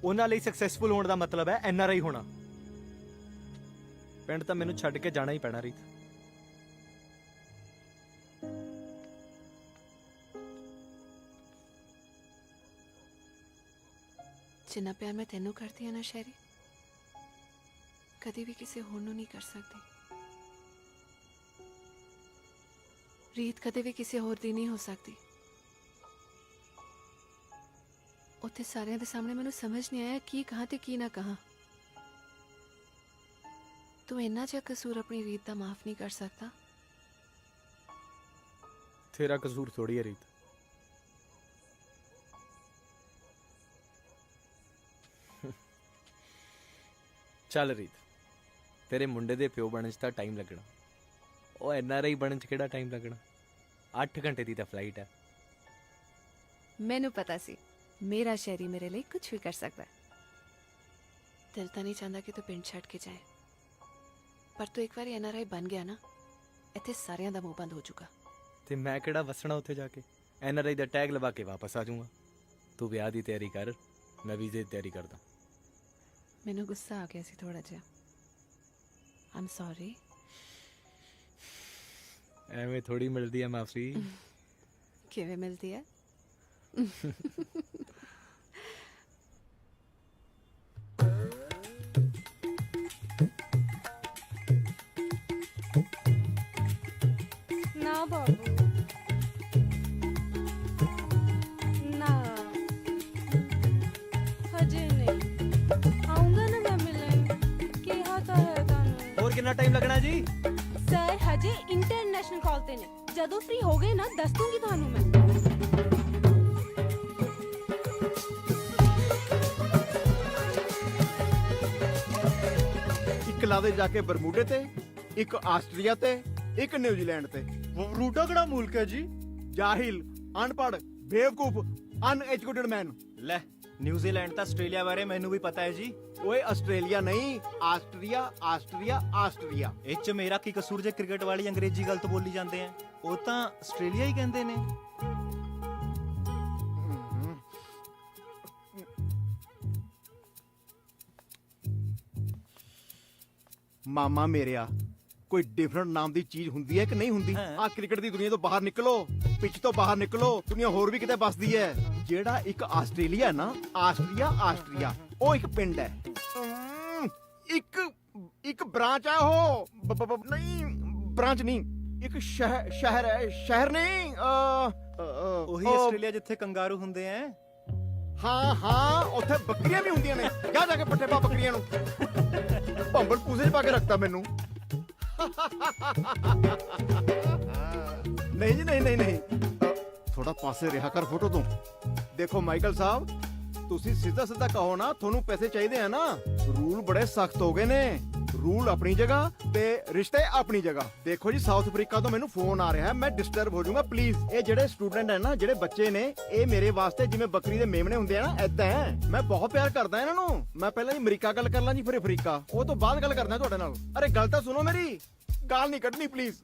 ਉਹਨਾਂ ਲਈ ਸਕਸੈਸਫੁਲ ਹੋਣ ਦਾ ਮਤਲਬ ਹੈ ਐਨਆਰਆਈ ਹੋਣਾ। ਪਿੰਡ ਤਾਂ ਮੈਨੂੰ ਛੱਡ ਕੇ ਜਾਣਾ ਹੀ ਪੈਣਾ ਰੀਤ। ਜਿੰਨਾ ਪਿਆਰ ਮੈਂ ਤੈਨੂੰ ਕਰਦੀ ਹਾਂ ਨਾ ਸ਼ੈਰੀ, ਕਦੇ ਵੀ ਕਿਸੇ ਹੋਰ ਨੂੰ ਨਹੀਂ ਕਰ ਸਕਦੀ। ਰੀਤ ਕਦੇ ਵੀ ਕਿਸੇ ਹੋਰ ਦੀ ਨਹੀਂ ਹੋ ਸਕਦੀ। ਉੱਥੇ ਸਾਰਿਆਂ ਦੇ ਸਾਹਮਣੇ ਮੈਨੂੰ ਸਮਝ ਨਹੀਂ ਆਇਆ ਕੀ ਕਹਾਂ ਤੇ ਕੀ ਨਾ ਕਹਾਂ। ਤੂੰ ਇੰਨਾ ਜਿਹਾ ਕਸੂਰ ਆਪਣੀ ਰੀਤ ਦਾ ਮਾਫ ਨਹੀਂ ਕਰ ਸਕਦਾ? ਤੇਰਾ ਕਸੂਰ ਥੋੜੀ ਹੈ ਰੀਤ। ਚੱਲ ਰੀਤ, ਤੇਰੇ ਮੁੰਡੇ ਦੇ ਪਿਓ ਬਣਨ 'ਚ ਤਾਂ ਟਾਈਮ ਲੱਗਣਾ, ਉਹ ਐਨਆਰਆਈ ਬਣਨ 'ਚ ਕਿਹੜਾ ਟਾਈਮ ਲੱਗਣਾ? 8 ਘੰਟੇ ਦੀ ਤਾਂ ਫਲਾਈਟ ਹੈ। ਮੈਨੂੰ ਪਤਾ ਸੀ ਮੇਰਾ ਸ਼ੈਰੀ ਮੇਰੇ ਲਈ ਕੁਝ ਵੀ ਕਰ ਸਕਦਾ ਹੈ। ਦਿਲ ਤਾਂ ਨਹੀਂ ਚਾਹੁੰਦਾ ਕਿ ਤੂੰ ਪਿੰਡ ਛੱਡ ਕੇ ਜਾਏ, ਪਰ ਤੂੰ ਇੱਕ ਵਾਰੀ ਐਨਆਰਆਈ ਬਣ ਗਿਆ ਨਾ, ਇੱਥੇ ਸਾਰਿਆਂ ਦਾ ਮੂੰਹ ਬੰਦ ਹੋ ਚੁੱਕਾ। ਤੇ ਮੈਂ ਕਿਹੜਾ ਵਸਣਾ ਉੱਥੇ ਜਾ ਕੇ? ਐਨਆਰਆਈ ਦਾ ਟੈਗ ਲਵਾ ਕੇ ਵਾਪਸ ਆ ਜਾਊਂਗਾ। ਤੂੰ ਵਿਆਹ ਦੀ ਤਿਆਰੀ ਕਰ, ਮੈਂ ਵੀਜ਼ੇ ਦੀ ਤਿਆਰੀ ਕਰਦਾ। ਮੈਨੂੰ ਗੁੱਸਾ ਆ ਗਿਆ ਸੀ ਥੋੜਾ ਜਿਹਾ। ਆਮ ਸੌਰੀ। ਐਵੇਂ ਥੋੜੀ ਮਿਲਦੀ ਹੈ ਮਾਫੀ। ਕਿਵੇਂ ਮਿਲਦੀ ਹੈ? ਨਾ ਬਾਬੂ ਨਾ, ਹਜੇ ਨਹੀਂ ਆਉਂਗਾ ਨਾ ਮੈਂ ਮਿਲਣ। ਕਿਹਾ ਤਾਂ ਹੈ ਤੁਹਾਨੂੰ। ਹੋਰ ਕਿੰਨਾ ਟਾਈਮ ਲੱਗਣਾ ਜੀ? ਸਰ ਹਜੇ ਇੰਟਰਨੈਸ਼ਨਲ ਕਾਲ ਤੇ ਨੇ, ਜਦੋਂ ਫ੍ਰੀ ਹੋ ਗਏ ਨਾ ਦੱਸ ਦੂੰਗੀ ਤੁਹਾਨੂੰ ਮੈਂ। ਇੱਕ ਲਾਵੇ ਜਾ ਕੇ ਬਰਮੂਡੇ ਤੇ, ਇੱਕ ਆਸਟਰੀਆ ਤੇ, ਇੱਕ ਨਿਊਜ਼ੀਲੈਂਡ ਤੇ। ਬਰਮੂਡਾ ਕਿਹੜਾ ਮੁਲਕ ਹੈ ਜੀ? ਜਾਹਿਲ, ਅਨਪੜ੍ਹ, ਬੇਵਕੂਫ, ਅਨਐਜੂਕੇਟਡ ਮੈਨ। ਲੈ, ਨਿਊਜ਼ੀਲੈਂਡ ਤਾਂ ਆਸਟ੍ਰੇਲੀਆ ਬਾਰੇ ਮੈਨੂੰ ਵੀ ਪਤਾ ਹੈ ਜੀ। ਓਏ ਆਸਟ੍ਰੇਲੀਆ ਨਹੀਂ, ਆਸਟਰੀਆ, ਆਸਟਰੀਆ, ਆਸਟਰੀਆ। ਇਹ 'ਚ ਮੇਰਾ ਕੀ ਕਸੂਰ ਜੇ ਕ੍ਰਿਕਟ ਵਾਲੀ ਅੰਗਰੇਜ਼ੀ ਗਲਤ ਬੋਲੀ ਜਾਂਦੇ ਆ? ਉਹ ਤਾਂ ਆਸਟ੍ਰੇਲੀਆ ਹੀ ਕਹਿੰਦੇ ਨੇ। ਮਾਮਾ ਮੇਰਿਆ, ਕੋਈ ਡਿਫਰੈਂਟ ਨਾਮ ਦੀ ਚੀਜ਼ ਹੁੰਦੀ ਹੈ ਕਿ ਨਹੀਂ ਹੁੰਦੀ? ਆ ਕ੍ਰਿਕਟ ਦੀ ਦੁਨੀਆ ਤੋਂ ਬਾਹਰ ਨਿਕਲੋ, ਪਿੱਚ ਤੋਂ ਬਾਹਰ ਨਿਕਲੋ, ਦੁਨੀਆ ਹੋਰ ਵੀ ਕਿਤੇ ਵੱਸਦੀ ਹੈ। ਜਿਹੜਾ ਇੱਕ ਆਸਟ੍ਰੇਲੀਆ ਨਾ, ਆਸਟਰੀਆ, ਆਸਟਰੀਆ, ਉਹ ਇੱਕ ਪਿੰਡ ਹੈ। ਇੱਕ ਬ੍ਰਾਂਚ ਹੈ ਉਹ। ਨਹੀਂ, ਬ੍ਰਾਂਚ ਨਹੀਂ, ਇੱਕ ਸ਼ਹਿਰ ਹੈ। ਸ਼ਹਿਰ ਨਹੀਂ, ਉਹੀ ਆਸਟ੍ਰੇਲੀਆ ਜਿੱਥੇ ਕੰਗਾਰੂ ਹੁੰਦੇ ਆ। ਹਾਂ, ਉੱਥੇ ਬੱਕਰੀਆਂ ਵੀ ਹੁੰਦੀਆਂ ਨੇ। ਜਾ ਕੇ ਪੱਠੇ ਪਾ ਬੱਕਰੀਆਂ ਨੂੰ। ਭੰਬਲ ਪੂਸੇ 'ਚ ਪਾ ਕੇ ਰੱਖਤਾ ਮੈਨੂੰ। ਨਹੀਂ ਜੀ, ਨਹੀਂ, ਥੋੜਾ ਪਾਸੇ ਰਿਹਾ ਕਰ ਫੋਟੋ ਤੋਂ। ਦੇਖੋ ਮਾਈਕਲ ਸਾਹਿਬ, ਤੁਸੀਂ ਸਿੱਧਾ ਕਹੋ ਨਾ, ਤੁਹਾਨੂੰ ਪੈਸੇ ਚਾਹੀਦੇ ਆ ਨਾ। ਰੂਲ ਬੜੇ ਸਖਤ ਹੋ ਗਏ ਨੇ, ਰੂਲ ਆਪਣੀ ਜਗ੍ਹਾ ਤੇ ਰਿਸ਼ਤੇ ਆਪਣੀ ਜਗ੍ਹਾ। ਦੇਖੋ ਜੀ ਸਾਊਥ ਅਫਰੀਕਾ ਤੋਂ ਮੈਨੂੰ ਫੋਨ ਆ ਰਿਹਾ ਹੈ, ਮੈਂ ਡਿਸਟਰਬ ਹੋ ਜਾਊਂਗਾ ਪਲੀਜ਼। ਇਹ ਜਿਹੜੇ ਸਟੂਡੈਂਟ ਹੈ ਨਾ, ਜਿਹੜੇ ਬੱਚੇ ਨੇ, ਇਹ ਮੇਰੇ ਵਾਸਤੇ ਜਿਵੇਂ ਬੱਕਰੀ ਦੇ ਮੇਮਣੇ ਹੁੰਦੇ ਆ ਨਾ, ਐਦਾਂ ਹੈ। ਮੈਂ ਬਹੁਤ ਪਿਆਰ ਕਰਦਾ ਇਹਨਾਂ ਨੂੰ। ਮੈਂ ਪਹਿਲਾਂ ਜੀ ਅਮਰੀਕਾ ਗੱਲ ਕਰ ਲਾਂ ਜੀ, ਫਿਰ ਅਫਰੀਕਾ, ਉਹ ਤੋਂ ਬਾਅਦ ਗੱਲ ਕਰਨਾ ਤੁਹਾਡੇ ਨਾਲ। ਅਰੇ ਗੱਲ ਤਾਂ ਸੁਣੋ ਮੇਰੀ, ਗਾਲ ਨਹੀਂ ਕੱਢਣੀ ਪਲੀਜ਼।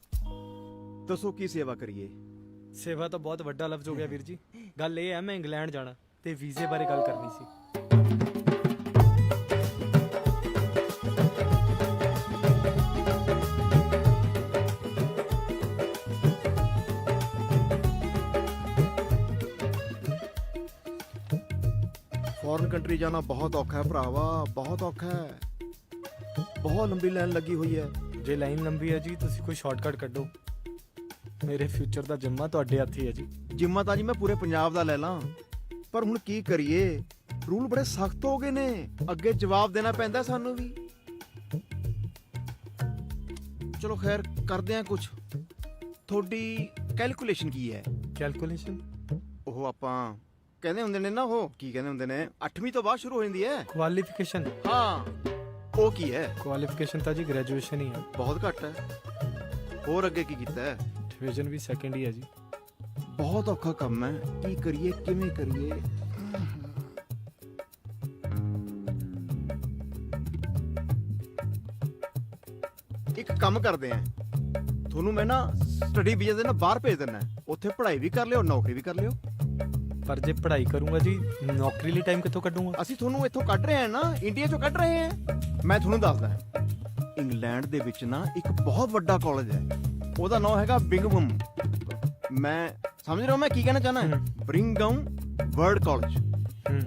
ਦੱਸੋ ਕੀ ਸੇਵਾ ਕਰੀਏ? ਸੇਵਾ ਤਾਂ ਬਹੁਤ ਵੱਡਾ ਲਫ਼ਜ਼ ਹੋ ਗਿਆ ਵੀਰ ਜੀ। ਗੱਲ ਇਹ ਹੈ, ਮੈਂ ਇੰਗਲੈਂਡ ਜਾਣਾ ਤੇ ਵੀਜ਼ੇ ਬਾਰੇ ਗੱਲ ਕਰਨੀ ਸੀ। ਫੋਰਨ ਕੰਟਰੀ ਜਾਣਾ ਬਹੁਤ ਔਖਾ ਹੈ ਭਰਾਵਾ, ਬਹੁਤ ਔਖਾ ਹੈ। ਬਹੁਤ ਲੰਬੀ ਲਾਈਨ ਲੱਗੀ ਹੋਈ ਹੈ। ਜੇ ਲਾਈਨ ਲੰਬੀ ਹੈ ਜੀ, ਤੁਸੀਂ ਕੋਈ ਸ਼ਾਰਟਕਟ ਕੱਢੋ। ਮੇਰੇ ਫਿਊਚਰ ਦਾ ਜਿੰਮਾ ਤੁਹਾਡੇ ਹੱਥ ਹੀ ਹੈ ਜੀ। ਜਿੰਮਾ ਤਾਂ ਜੀ ਮੈਂ ਪੂਰੇ ਪੰਜਾਬ ਦਾ ਲੈ ਲਾਂ, ਪਰ ਹੁਣ ਕੀ ਕਰੀਏ, ਰੂਲ ਬੜੇ ਸਖਤ ਹੋ ਗਏ ਨੇ, ਅੱਗੇ ਜਵਾਬ ਦੇਣਾ ਪੈਂਦਾ ਸਾਨੂੰ ਵੀ। ਚਲੋ ਖੈਰ ਕਰਦੇ ਆ ਕੁਝ। ਤੁਹਾਡੀ ਕੈਲਕੂਲੇਸ਼ਨ ਕੀ ਹੈ? ਕੈਲਕੂਲੇਸ਼ਨ ਉਹ ਆਪਾਂ ਕਹਿੰਦੇ ਹੁੰਦੇ ਨੇ ਨਾ, ਉਹ ਕੀ ਕਹਿੰਦੇ ਹੁੰਦੇ ਨੇ, 8ਵੀਂ ਤੋਂ ਬਾਅਦ ਸ਼ੁਰੂ ਹੋ ਜਾਂਦੀ ਹੈ। ਕੁਆਲੀਫਿਕੇਸ਼ਨ। ਹਾਂ, ਉਹ ਕੀ ਹੈ? ਕੁਆਲੀਫਿਕੇਸ਼ਨ ਤਾਂ ਜੀ ਗ੍ਰੈਜੂਏਸ਼ਨ ਹੀ ਹੈ। ਬਹੁਤ ਘੱਟ ਹੈ। ਹੋਰ ਅੱਗੇ ਕੀ ਕੀਤਾ ਹੈ? ਡਿਵੀਜ਼ਨ ਵੀ ਸੈਕੰਡ ਹੀ ਹੈ ਜੀ। ਬਹੁਤ ਔਖਾ ਕੰਮ ਹੈ, ਕੀ ਕਰੀਏ, ਕਿਵੇਂ ਕਰੀਏ? ਇੱਕ ਕੰਮ ਕਰਦੇ ਆ, ਤੁਹਾਨੂੰ ਮੈਂ ਨਾ ਸਟੱਡੀ ਵੀਜ਼ੇ ਦੇ ਨਾ ਬਾਹਰ ਭੇਜ ਦਿੰਦਾ। ਉੱਥੇ ਪੜ੍ਹਾਈ ਵੀ ਕਰ ਲਿਓ, ਨੌਕਰੀ ਵੀ ਕਰ ਲਿਓ। ਪਰ ਜੇ ਪੜ੍ਹਾਈ ਕਰੂੰਗਾ ਜੀ, ਨੌਕਰੀ ਲਈ ਟਾਈਮ ਕਿੱਥੋਂ ਕੱਢੂੰਗਾ? ਅਸੀਂ ਤੁਹਾਨੂੰ ਇੱਥੋਂ ਕੱਢ ਰਹੇ ਹਾਂ ਨਾ, ਇੰਡੀਆ ਚੋਂ ਕੱਢ ਰਹੇ ਹਾਂ। ਮੈਂ ਤੁਹਾਨੂੰ ਦੱਸਦਾ, ਇੰਗਲੈਂਡ ਦੇ ਵਿੱਚ ਨਾ ਇੱਕ ਬਹੁਤ ਵੱਡਾ ਕਾਲਜ ਹੈ, ਉਹਦਾ ਨਾਮ ਹੈਗਾ ਬਿੰਗਹਮ। ਮੈਂ ਸਮਝ ਰਿਹਾ ਮੈਂ ਕੀ ਕਹਿਣਾ ਚਾਹਨਾ, ਬ੍ਰਿੰਗਹਮ ਵਰਡ ਕਾਲਜ।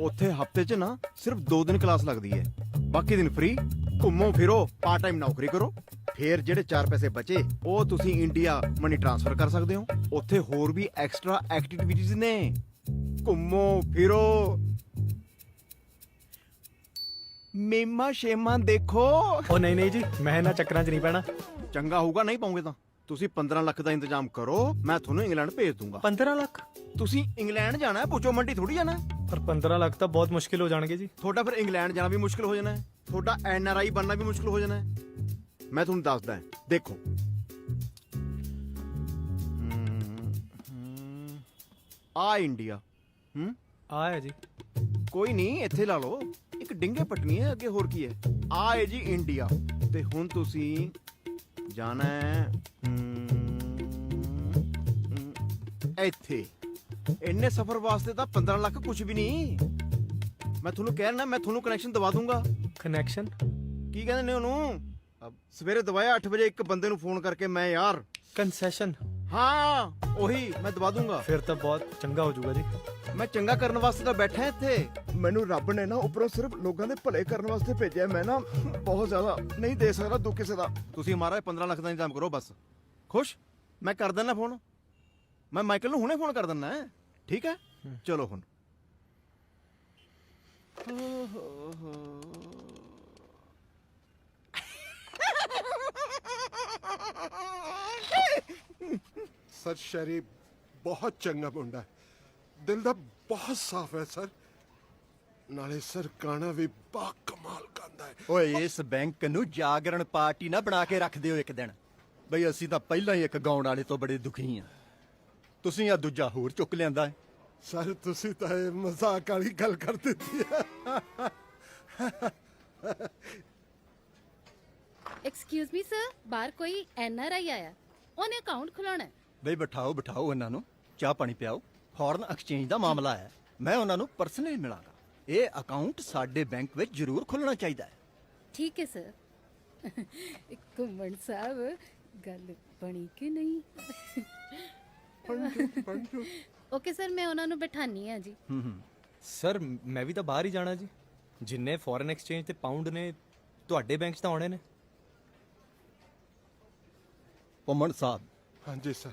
ਉੱਥੇ ਹਫਤੇ 'ਚ ਨਾ ਸਿਰਫ 2 ਦਿਨ ਕਲਾਸ ਲੱਗਦੀ ਹੈ, ਬਾਕੀ ਦਿਨ ਫ੍ਰੀ। ਘੁੰਮੋ ਫਿਰੋ, ਪਾਰਟ ਟਾਈਮ ਨੌਕਰੀ ਕਰੋ, ਫਿਰ ਜਿਹੜੇ 4 ਪੈਸੇ ਬਚੇ ਉਹ ਤੁਸੀਂ ਇੰਡੀਆ ਮਨੀ ਟ੍ਰਾਂਸਫਰ ਕਰ ਸਕਦੇ ਹੋ। ਉੱਥੇ ਹੋਰ ਵੀ ਐਕਸਟਰਾ ਐਕਟੀਵਿਟੀਜ਼ ਨੇ, ਘੁੰਮੋ ਫਿਰੋ, ਮੇਮਾ ਸ਼ੇਮਾ ਦੇਖੋ। ਉਹ ਨਹੀਂ ਜੀ, ਮੈਂ ਇਹਨਾਂ ਚੱਕਰਾਂ 'ਚ ਨਹੀਂ ਪੈਣਾ। ਚੰਗਾ ਹੋਊਗਾ, ਨਹੀਂ ਪਾਉਂਗੇ ਤਾਂ ਤੁਸੀਂ 15 ਲੱਖ ਦਾ ਇੰਤਜ਼ਾਮ ਕਰੋ, ਮੈਂ ਤੁਹਾਨੂੰ ਇੰਗਲੈਂਡ ਭੇਜ ਦੂੰਗਾ। 15 ਲੱਖ? ਤੁਸੀਂ ਇੰਗਲੈਂਡ ਜਾਣਾ ਹੈ, ਪੁੱਛੋ ਮੰਡੀ ਥੋੜੀ ਜਾਣਾ ਹੈ। ਪਰ 15 ਲੱਖ ਤਾਂ ਬਹੁਤ ਮੁਸ਼ਕਿਲ ਹੋ ਜਾਣਗੇ ਜੀ। ਤੁਹਾਡਾ ਫਿਰ ਇੰਗਲੈਂਡ ਜਾਣਾ ਵੀ ਮੁਸ਼ਕਿਲ ਹੋ ਜਾਣਾ ਹੈ, ਤੁਹਾਡਾ NRI ਬਣਨਾ ਵੀ ਮੁਸ਼ਕਿਲ ਹੋ ਜਾਣਾ ਹੈ। ਮੈਂ ਤੁਹਾਨੂੰ ਦੱਸਦਾ, ਦੇਖੋ ਆ ਇੰਡੀਆ, ਆ ਹੈ ਜੀ। ਕੋਈ ਨਹੀਂ, ਇੱਥੇ ਲਾ ਲਓ, ਇੱਕ ਡਿੰਗੇ ਪਟਣੀ ਹੈ ਅੱਗੇ, ਹੋਰ ਕੀ ਹੈ। ਆ ਹੈ ਜੀ ਇੰਡੀਆ, ਤੇ ਹੁਣ ਤੁਸੀਂ ਜਾਣਾ ਹੈ ਇੱਥੇ। ਇੰਨੇ ਸਫ਼ਰ ਵਾਸਤੇ ਤਾਂ 15 ਲੱਖ ਕੁਝ ਵੀ ਨਹੀਂ। ਮੈਂ ਤੁਹਾਨੂੰ ਕਹਿ ਰਿਹਾ, ਮੈਂ ਤੁਹਾਨੂੰ ਕਨੈਕਸ਼ਨ ਦਵਾ ਦੂੰਗਾ। ਕਨੈਕਸ਼ਨ ਕੀ ਕਹਿੰਦੇ ਨੇ ਉਹਨੂੰ? ਸਵੇਰੇ ਦਵਾਇਆ 8 ਵਜੇ ਇੱਕ ਬੰਦੇ ਨੂੰ ਫੋਨ ਕਰਕੇ, ਮੈਂ ਯਾਰ ਕੰਸੈਸ਼ਨ। ਹਾਂ ਉਹੀ, ਮੈਂ ਦਵਾ ਦੂੰਗਾ। ਫਿਰ ਤਾਂ ਬਹੁਤ ਚੰਗਾ ਹੋ ਜਾਊਗਾ ਜੀ। ਮੈਂ ਚੰਗਾ ਕਰਨ ਵਾਸਤੇ ਤਾਂ ਬੈਠਾ ਇੱਥੇ। ਮੈਨੂੰ ਰੱਬ ਨੇ ਨਾ ਉੱਪਰੋਂ ਸਿਰਫ ਲੋਕਾਂ ਦੇ ਭਲੇ ਕਰਨ ਵਾਸਤੇ ਭੇਜਿਆ। ਮੈਂ ਨਾ ਬਹੁਤ ਜ਼ਿਆਦਾ ਨਹੀਂ ਦੇ ਸਕਦਾ ਦੁੱਖ ਕਿਸੇ ਦਾ। ਤੁਸੀਂ ਮਹਾਰਾਜ 15 ਲੱਖ ਦਾ ਇੰਤਜ਼ਾਮ ਕਰੋ ਬਸ। ਖੁਸ਼? ਮੈਂ ਕਰ ਦਿੰਦਾ ਫੋਨ, ਮੈਂ ਮਾਈਕਲ ਨੂੰ ਹੁਣੇ ਫੋਨ ਕਰ ਦਿੰਦਾ, ਠੀਕ ਹੈ? ਚਲੋ ਹੁਣ ਸਰ ਸ਼ੈਰੀ ਬਹੁਤ ਚੰਗਾ ਮੁੰਡਾ ਹੈ, ਦਿਲ ਦਾ ਬਹੁਤ ਸਾਫ਼ ਹੈ ਸਰ। ਨਾਲੇ ਸਰ ਗਾਣਾ ਵੀ ਬਾ ਕਮਾਲ ਗਾਉਂਦਾ ਹੈ। ਓਏ ਇਸ ਬੈਂਕ ਨੂੰ ਜਾਗਰਣ ਪਾਰਟੀ ਨਾ ਬਣਾ ਕੇ ਰੱਖ ਦਿਓ ਇੱਕ ਦਿਨ। ਬਈ ਅਸੀਂ ਤਾਂ ਪਹਿਲਾਂ ਹੀ ਇੱਕ ਗਾਉਣ ਵਾਲੇ ਤੋਂ ਬੜੇ ਦੁਖੀ ਆ, ਤੁਸੀਂ ਆ ਦੂਜਾ ਹੋਰ ਚੁੱਕ ਲਿਆਂਦਾ ਹੈ। ਸਰ ਤੁਸੀਂ ਤਾਂ ਇਹ ਮਜ਼ਾਕ ਵਾਲੀ ਗੱਲ ਕਰ ਦਿੱਤੀ ਹੈ। ਐਕਸਕਿਊਜ਼ ਮੀ ਸਰ, ਬਾਹਰ ਕੋਈ NRI ਆਇਆ, ਉਹਨੇ ਅਕਾਊਂਟ ਖੁਲਾਉਣਾ ਹੈ। ਬਈ ਬਿਠਾਓ ਬਿਠਾਓ ਉਹਨਾਂ ਨੂੰ, ਚਾਹ ਪਾਣੀ ਪਿਆਓ। ਫੋਰਨ ਐਕਸਚੇਂਜ ਦਾ ਮਾਮਲਾ ਹੈ, ਮੈਂ ਉਹਨਾਂ ਨੂੰ ਪਰਸਨਲੀ ਮਿਲਾਂਗਾ। ਇਹ ਅਕਾਊਂਟ ਸਾਡੇ ਬੈਂਕ ਵਿੱਚ ਜ਼ਰੂਰ ਖੁੱਲਣਾ ਚਾਹੀਦਾ ਹੈ। ਠੀਕ ਹੈ ਸਰ। ਘੁੰਮਣ ਸਾਹਿਬ, ਗੱਲ ਬਣੀ ਕਿ ਨਹੀਂ? ਓਕੇ ਸਰ, ਮੈਂ ਉਹਨਾਂ ਨੂੰ ਬਿਠਾਨੀ ਆ ਜੀ। ਸਰ ਮੈਂ ਵੀ ਤਾਂ ਬਾਹਰ ਹੀ ਜਾਣਾ ਜੀ। ਜਿੰਨੇ ਫੋਰਨ ਐਕਸਚੇਂਜ ਤੇ ਪਾਉਂਡ ਨੇ, ਤੁਹਾਡੇ ਬੈਂਕ 'ਚ ਤਾਂ ਆਉਣੇ ਨੇ। ਘੁੰਮਣ ਸਾਹਿਬ। ਹਾਂਜੀ ਸਰ।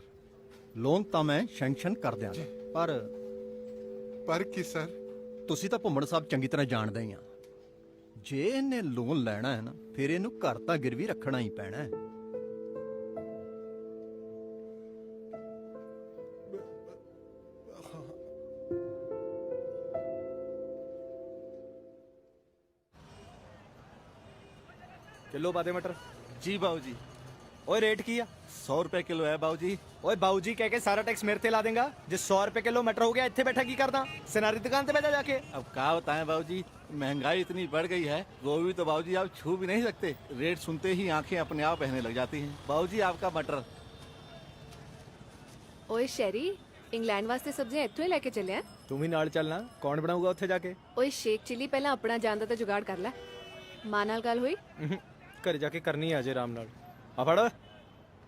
ਲੋਨ ਤਾਂ ਮੈਂ ਸੈਂਕਸ਼ਨ ਕਰ ਦਿਆਂਗਾ, ਪਰ ਕੀ ਸਰ? ਤੁਸੀਂ ਤਾਂ ਭੁੰਮਣ ਸਾਹਿਬ ਚੰਗੀ ਤਰ੍ਹਾਂ ਜਾਣਦੇ ਹੀ ਆ, ਜੇ ਇਹਨੇ ਲੋਨ ਲੈਣਾ ਹੈ ਨਾ, ਫਿਰ ਇਹਨੂੰ ਘਰ ਤਾਂ ਗਿਰਵੀ ਰੱਖਣਾ ਹੀ ਪੈਣਾ ਹੈ। किलो पा दे मटर। जी बाबूजी। ओए रेट की 100 रुपए किलो है बाबूजी। ओए बाऊजी कह के सारा टैक्स मेरे ते ला देगा। जे 100 रुपए किलो मटर हो गया, इत्थे बैठा की करदा? सिनारी दुकान ते बैठा जाके। अब क्या बताएं बाबूजी, महंगाई इतनी बढ़ गई है, गोभी तो बाबूजी आप छू भी नहीं सकते। रेट सुनते ही आंखें अपने आप बहने लग जाती हैं। बाबूजी आपका मटर। ਓਏ ਸ਼ੈਰੀ, ਇੰਗਲੈਂਡ ਵਾਸਤੇ ਸਬਜ਼ੀਆਂ ਇੱਥੋਂ ਹੀ ਲੈ ਕੇ ਚੱਲਿਆ। ਤੂੰ ਵੀ ਨਾਲ ਚੱਲਣਾ, ਕੌਣ ਬਣਾਊਗਾ ਉੱਥੇ ਜਾ ਕੇ? ਓਏ ਸ਼ੇਕ ਚਿੱਲੀ ਪਹਿਲਾਂ ਆਪਣਾ ਜਾਣ ਦਾ ਤਾਂ ਜੁਗਾੜ ਕਰ ਲੈ। ਮਾਂ ਨਾਲ ਗੱਲ ਹੋਈ? ਘਰੇ ਜਾ ਕੇ ਕਰਨੀ ਆ ਜੇ ਆਰਾਮ ਨਾਲ। ਆ ਫੜ।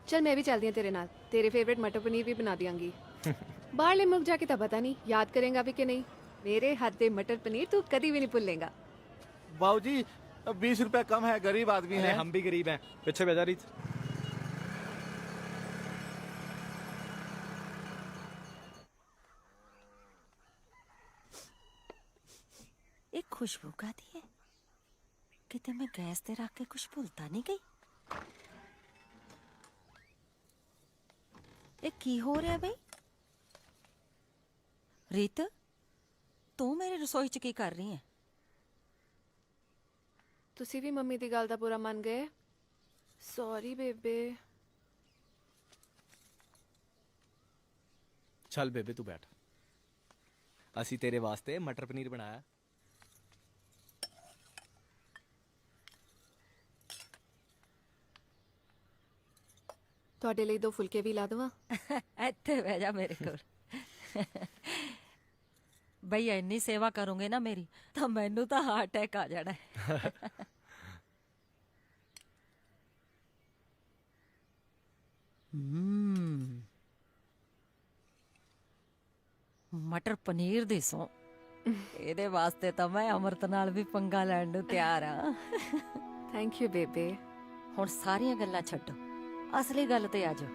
चल मैं भी चलती हूँ तेरे नाल। तेरे फेवरेट मटर पनीर भी बना दियांगी। बाहरले मुल्क जाके तो पता नहीं याद करेगा भी कि नहीं। मेरे हाथ दे मटर पनीर तू कभी भी नहीं भूलेगा। बाबूजी 20 रुपए कम है, गरीब आदमी है। हम भी गरीब हैं। पीछे बेजा रीत। एक खुशबू का दी है किते मैं गैस ते रख के कुछ भूलता नहीं गई। ਇਹ ਕੀ ਹੋ ਰਿਹਾ ਬਈ? ਰੀਤ, ਤੂੰ ਮੇਰੇ ਰਸੋਈ 'ਚ ਕੀ ਕਰ ਰਹੀ ਹੈ? ਤੁਸੀਂ ਵੀ ਮੰਮੀ ਦੀ ਗੱਲ ਦਾ ਬੁਰਾ ਮੰਨ ਗਏ। ਸੌਰੀ ਬੇਬੇ। ਚੱਲ ਬੇਬੇ ਤੂੰ ਬੈਠ। ਅਸੀਂ ਤੇਰੇ ਵਾਸਤੇ ਮਟਰ ਪਨੀਰ ਬਣਾਇਆ। ਤੁਹਾਡੇ ਲਈ 2 ਫੁਲਕੇ ਵੀ ਲਾ ਦੇਵਾਂ? ਇੱਥੇ ਬਹਿ ਜਾ ਮੇਰੇ ਕੋਲ। ਬਈ ਇੰਨੀ ਸੇਵਾ ਕਰੋਗੇ ਨਾ ਮੇਰੀ ਤਾਂ ਮੈਨੂੰ ਤਾਂ ਹਾਰਟ ਅਟੈਕ ਆ ਜਾਣਾ ਹੈ। ਮਟਰ ਪਨੀਰ ਦੀ ਸੌ। ਇਹਦੇ ਵਾਸਤੇ ਤਾਂ ਮੈਂ ਅਮਰਤ ਨਾਲ ਵੀ ਪੰਗਾ ਲੈਣ ਨੂੰ ਤਿਆਰ ਆ। ਥੈਂਕ ਯੂ ਬੇਬੇ। ਹੁਣ ਸਾਰੀਆਂ ਗੱਲਾਂ ਛੱਡੋ, ਅਸਲੀ ਗੱਲ ਤੇ ਆ ਜਾਓ।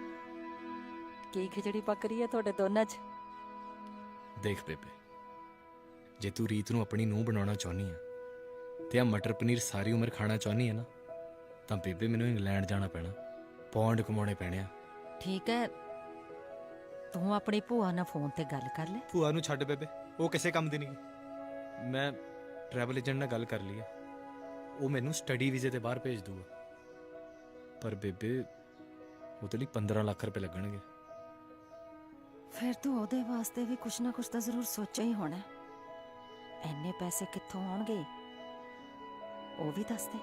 ਕੀ ਖਿਚੜੀ ਪੱਕ ਰਹੀ ਹੈ ਤੁਹਾਡੇ ਦੋਨਾਂ 'ਚ? ਦੇਖ ਬੇਬੇ, ਜੇ ਤੂੰ ਰੀਤ ਨੂੰ ਆਪਣੀ ਨੂੰਹ ਬਣਾਉਣਾ ਚਾਹੁੰਦੀ ਆ ਤੇ ਆ ਮਟਰ ਪਨੀਰ ਸਾਰੀ ਉਮਰ ਖਾਣਾ ਚਾਹੁੰਦੀ ਆ ਨਾ, ਤਾਂ ਬੇਬੇ ਮੈਨੂੰ ਇੰਗਲੈਂਡ ਜਾਣਾ ਪੈਣਾ, ਪੌਂਡ ਕਮਾਉਣੇ ਪੈਣੇ ਆ। ਠੀਕ ਹੈ, ਤੂੰ ਆਪਣੀ ਭੂਆ ਨਾਲ ਫੋਨ ਤੇ ਗੱਲ ਕਰ ਲੈ। ਭੂਆ ਨੂੰ ਛੱਡ ਬੇਬੇ, ਉਹ ਕਿਸੇ ਕੰਮ ਦੀ ਨਹੀਂ। ਮੈਂ ਟਰੈਵਲ ਏਜੰਟ ਨਾਲ ਗੱਲ ਕਰ ਲਈ ਆ, ਉਹ ਮੈਨੂੰ ਸਟੱਡੀ ਵੀਜ਼ੇ ਤੇ ਬਾਹਰ ਭੇਜ ਦੂਗਾ। ਪਰ ਬੇਬੇ ਉਹਦੇ ਲਈ 15 ਲੱਖ ਰੁਪਏ ਲੱਗਣਗੇ। ਫਿਰ ਤੂੰ ਉਹਦੇ ਵਾਸਤੇ ਵੀ ਕੁਛ ਨਾ ਕੁਛ ਤਾਂ ਜ਼ਰੂਰ ਸੋਚਿਆ ਹੀ ਹੋਣਾ। ਐਨੇ ਪੈਸੇ ਕਿੱਥੋਂ ਆਉਣਗੇ ਉਹ ਵੀ ਦੱਸ ਦੇ।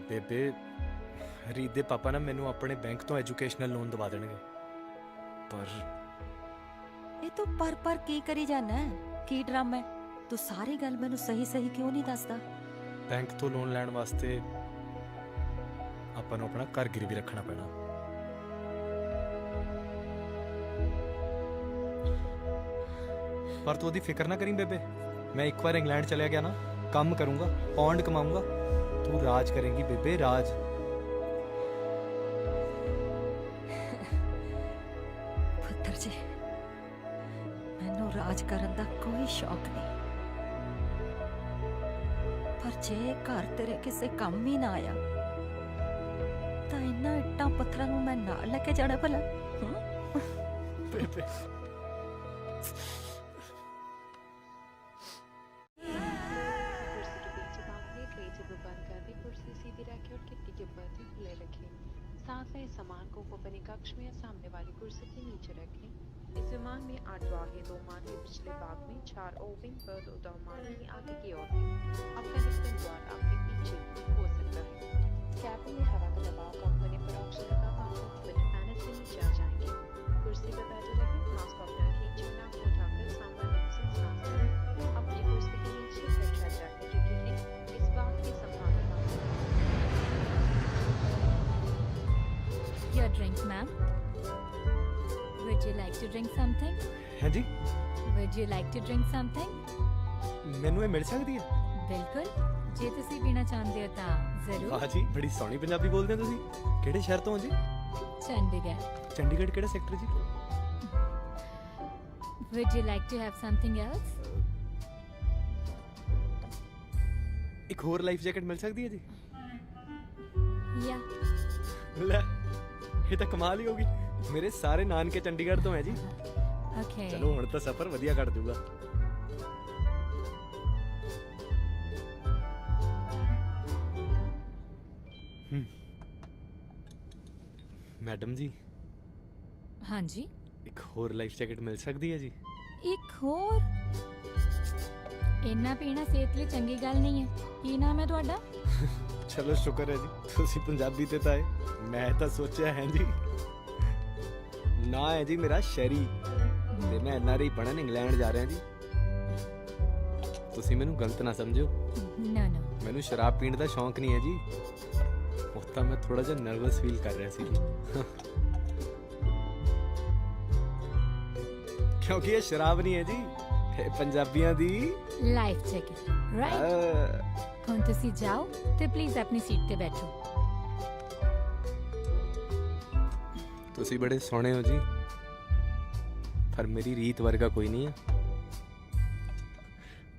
ਬੇਬੇ, ਰੀਤ ਦੇ ਪਾਪਾ ਨਾ ਮੈਨੂੰ ਆਪਣੇ ਬੈਂਕ ਤੋਂ ਐਜੂਕੇਸ਼ਨਲ ਲੋਨ ਦਵਾ ਦੇਣਗੇ। ਪਰ ਇਹ ਤੂੰ ਪਰ ਕੀ ਕਰੀ ਜਾਣਾ? ਕੀ ਡਰਾਮਾ ਹੈ? ਤੂੰ ਸਾਰੀ ਗੱਲ ਮੈਨੂੰ ਸਹੀ ਕਿਉਂ ਨਹੀਂ ਦੱਸਦਾ? ਬੈਂਕ ਤੋਂ ਲੋਨ ਲੈਣ ਵਾਸਤੇ ਆਪਾਂ ਨੂੰ ਆਪਣਾ ਘਰ ਗਿਰਵੀ ਰੱਖਣਾ ਪੈਣਾ। ਪਰ ਤੂੰ ਉਹਦੀ ਫਿਕਰ ਨਾ ਕਰੀਂ ਬੇਬੇ, ਮੈਂ ਇੱਕ ਵਾਰ ਇੰਗਲੈਂਡ ਚਲਿਆ ਗਿਆ ਨਾ, ਕੰਮ ਕਰੂੰਗਾ, ਪੌਂਡ ਕਮਾਊਂਗਾ, ਤੂੰ ਰਾਜ ਕਰੇਂਗੀ ਬੇਬੇ, ਰਾਜ। ਪੁੱਤਰ ਜੀ, ਮੈਨੂੰ ਰਾਜ ਕਰਨ ਦਾ ਕੋਈ ਸ਼ੌਕ ਨਹੀਂ, ਪਰ ਜੇ ਘਰ ਤੇਰੇ ਕਿਸੇ ਕੰਮ ਹੀ ਨਾ ਆਇਆ ਤਾਂ ਇੰਨਾ ਇੱਟਾਂ ਪੱਥਰਾਂ ਨੂੰ ਮੈਂ ਨਾਲ ਲੈ ਕੇ ਜਾਣਾ ਭਲਾ? ਬੇਬੇ साथ में सामान को अपने कक्ष में या सामने वाली कुर्सी के नीचे रखें। इस विमान में 8 वाहे, 2 माथे पिछले भाग में, 4 ओविंग पर, 2 दामाने आगे की ओर में। अफगानिस्तान द्वार आपके पीछे हो सकता है। कैबिन में हवा का दबाव कम होने पर ऑक्सीजन का मात्रा विंडो पैनल से नीचे आ जाएंगे। कुर्सी पर बैठे रहें, मास्क ऑफ रखें, चेहरा को उठाकर सामान्य रूप से सांस लें। अपनी कुर्सी के नीचे हेड रख रखें, जो कि है इस बात की संभावना। Your drink, ma'am. Would you like to drink something? हाँ जी, Would you like to drink something? ਮੈਨੂੰ ਇਹ ਮਿਲ ਸਕਦੀ ਹੈ? ਬਿਲਕੁਲ, ਜੇ ਤੁਸੀਂ ਪੀਣਾ ਚਾਹੁੰਦੇ ਹੋ ਤਾਂ ਜ਼ਰੂਰ। ਵਾਹ ਜੀ, ਬੜੀ ਸੋਹਣੀ ਪੰਜਾਬੀ ਬੋਲਦੇ ਹੋ ਤੁਸੀਂ। ਕਿਹੜੇ ਸ਼ਹਿਰ ਤੋਂ ਹੋ ਜੀ? ਚੰਡੀਗੜ੍ਹ। ਚੰਡੀਗੜ੍ਹ ਕਿਹੜਾ ਸੈਕਟਰ ਜੀ? Would you like to have something else? ਇੱਕ ਹੋਰ ਲਾਈਫ ਜੈਕਟ ਮਿਲ ਸਕਦੀ ਹੈ ਜੀ? Yeah. ਲੈ, ਇਹ ਤਾਂ ਕਮਾਲ ਹੀ ਹੋਗੀ। ਮੇਰੇ ਸਾਰੇ ਨਾਨਕੇ ਚੰਡੀਗੜ੍ਹ ਤੋਂ ਹੈ ਜੀ। Okay. ਚਲੋ ਹੁਣ ਤਾਂ ਸਫ਼ਰ ਵਧੀਆ ਕੱਟ ਜੂਗਾ। ਮੈਡਮ ਜੀ ਹਾਂਜੀ ਇੱਕ ਹੋਰ ਲਾਈਫ ਜੈਕਟ ਮਿਲ ਸਕਦੀ ਹੈ ਜੀ? ਇੱਕ ਹੋਰ ਇੰਨਾ ਪੀਣਾ ਸਿਹਤ ਲਈ ਚੰਗੀ ਗੱਲ ਨਹੀਂ ਹੈ। ਕੀ ਨਾਮ ਹੈ ਤੁਹਾਡਾ? ਚਲੋ ਸ਼ੁਕਰ ਹੈ ਜੀ ਤੁਸੀਂ ਪੰਜਾਬੀ ਤੇ ਤਾਂ ਹੈ, ਮੈਂ ਤਾਂ ਸੋਚਿਆ ਹੈ ਜੀ ਨਾ ਹੈ ਜੀ ਮੇਰਾ ਸ਼ੈਰੀ ਤੇ ਮੈਂ NRI ਪੜਨ ਇੰਗਲੈਂਡ ਜਾ ਰਿਹਾ ਜੀ। ਤੁਸੀਂ ਮੈਨੂੰ ਗਲਤ ਨਾ ਸਮਝਿਓ, ਨਾ ਨਾ ਮੈਨੂੰ ਸ਼ਰਾਬ ਪੀਣ ਦਾ ਸ਼ੌਂਕ ਨਹੀਂ ਹੈ ਜੀ, ਉਹ ਤਾਂ ਮੈਂ ਥੋੜਾ ਜਿਹਾ ਨਰਵਸ ਫੀਲ ਕਰ ਰਿਹਾ ਸੀ ਜੀ ਕਿਉਂਕਿ ਇਹ ਸ਼ਰਾਬ ਨਹੀਂ ਹੈ ਜੀ, ਇਹ ਪੰਜਾਬੀਆਂ ਦੀ ਲਾਈਫ ਜੈਕਟ ਰਾਈਟ। ਹੁਣ ਤੁਸੀਂ ਜਾਓ ਤੇ ਪਲੀਜ਼ ਆਪਣੀ ਸੀਟ ਤੇ ਬੈਠੋ। ਤੁਸੀਂ ਬੜੇ ਸੋਹਣੇ ਹੋ ਜੀ, ਪਰ ਮੇਰੀ ਰੀਤ ਵਰਗਾ ਕੋਈ ਨਹੀਂ ਹੈ।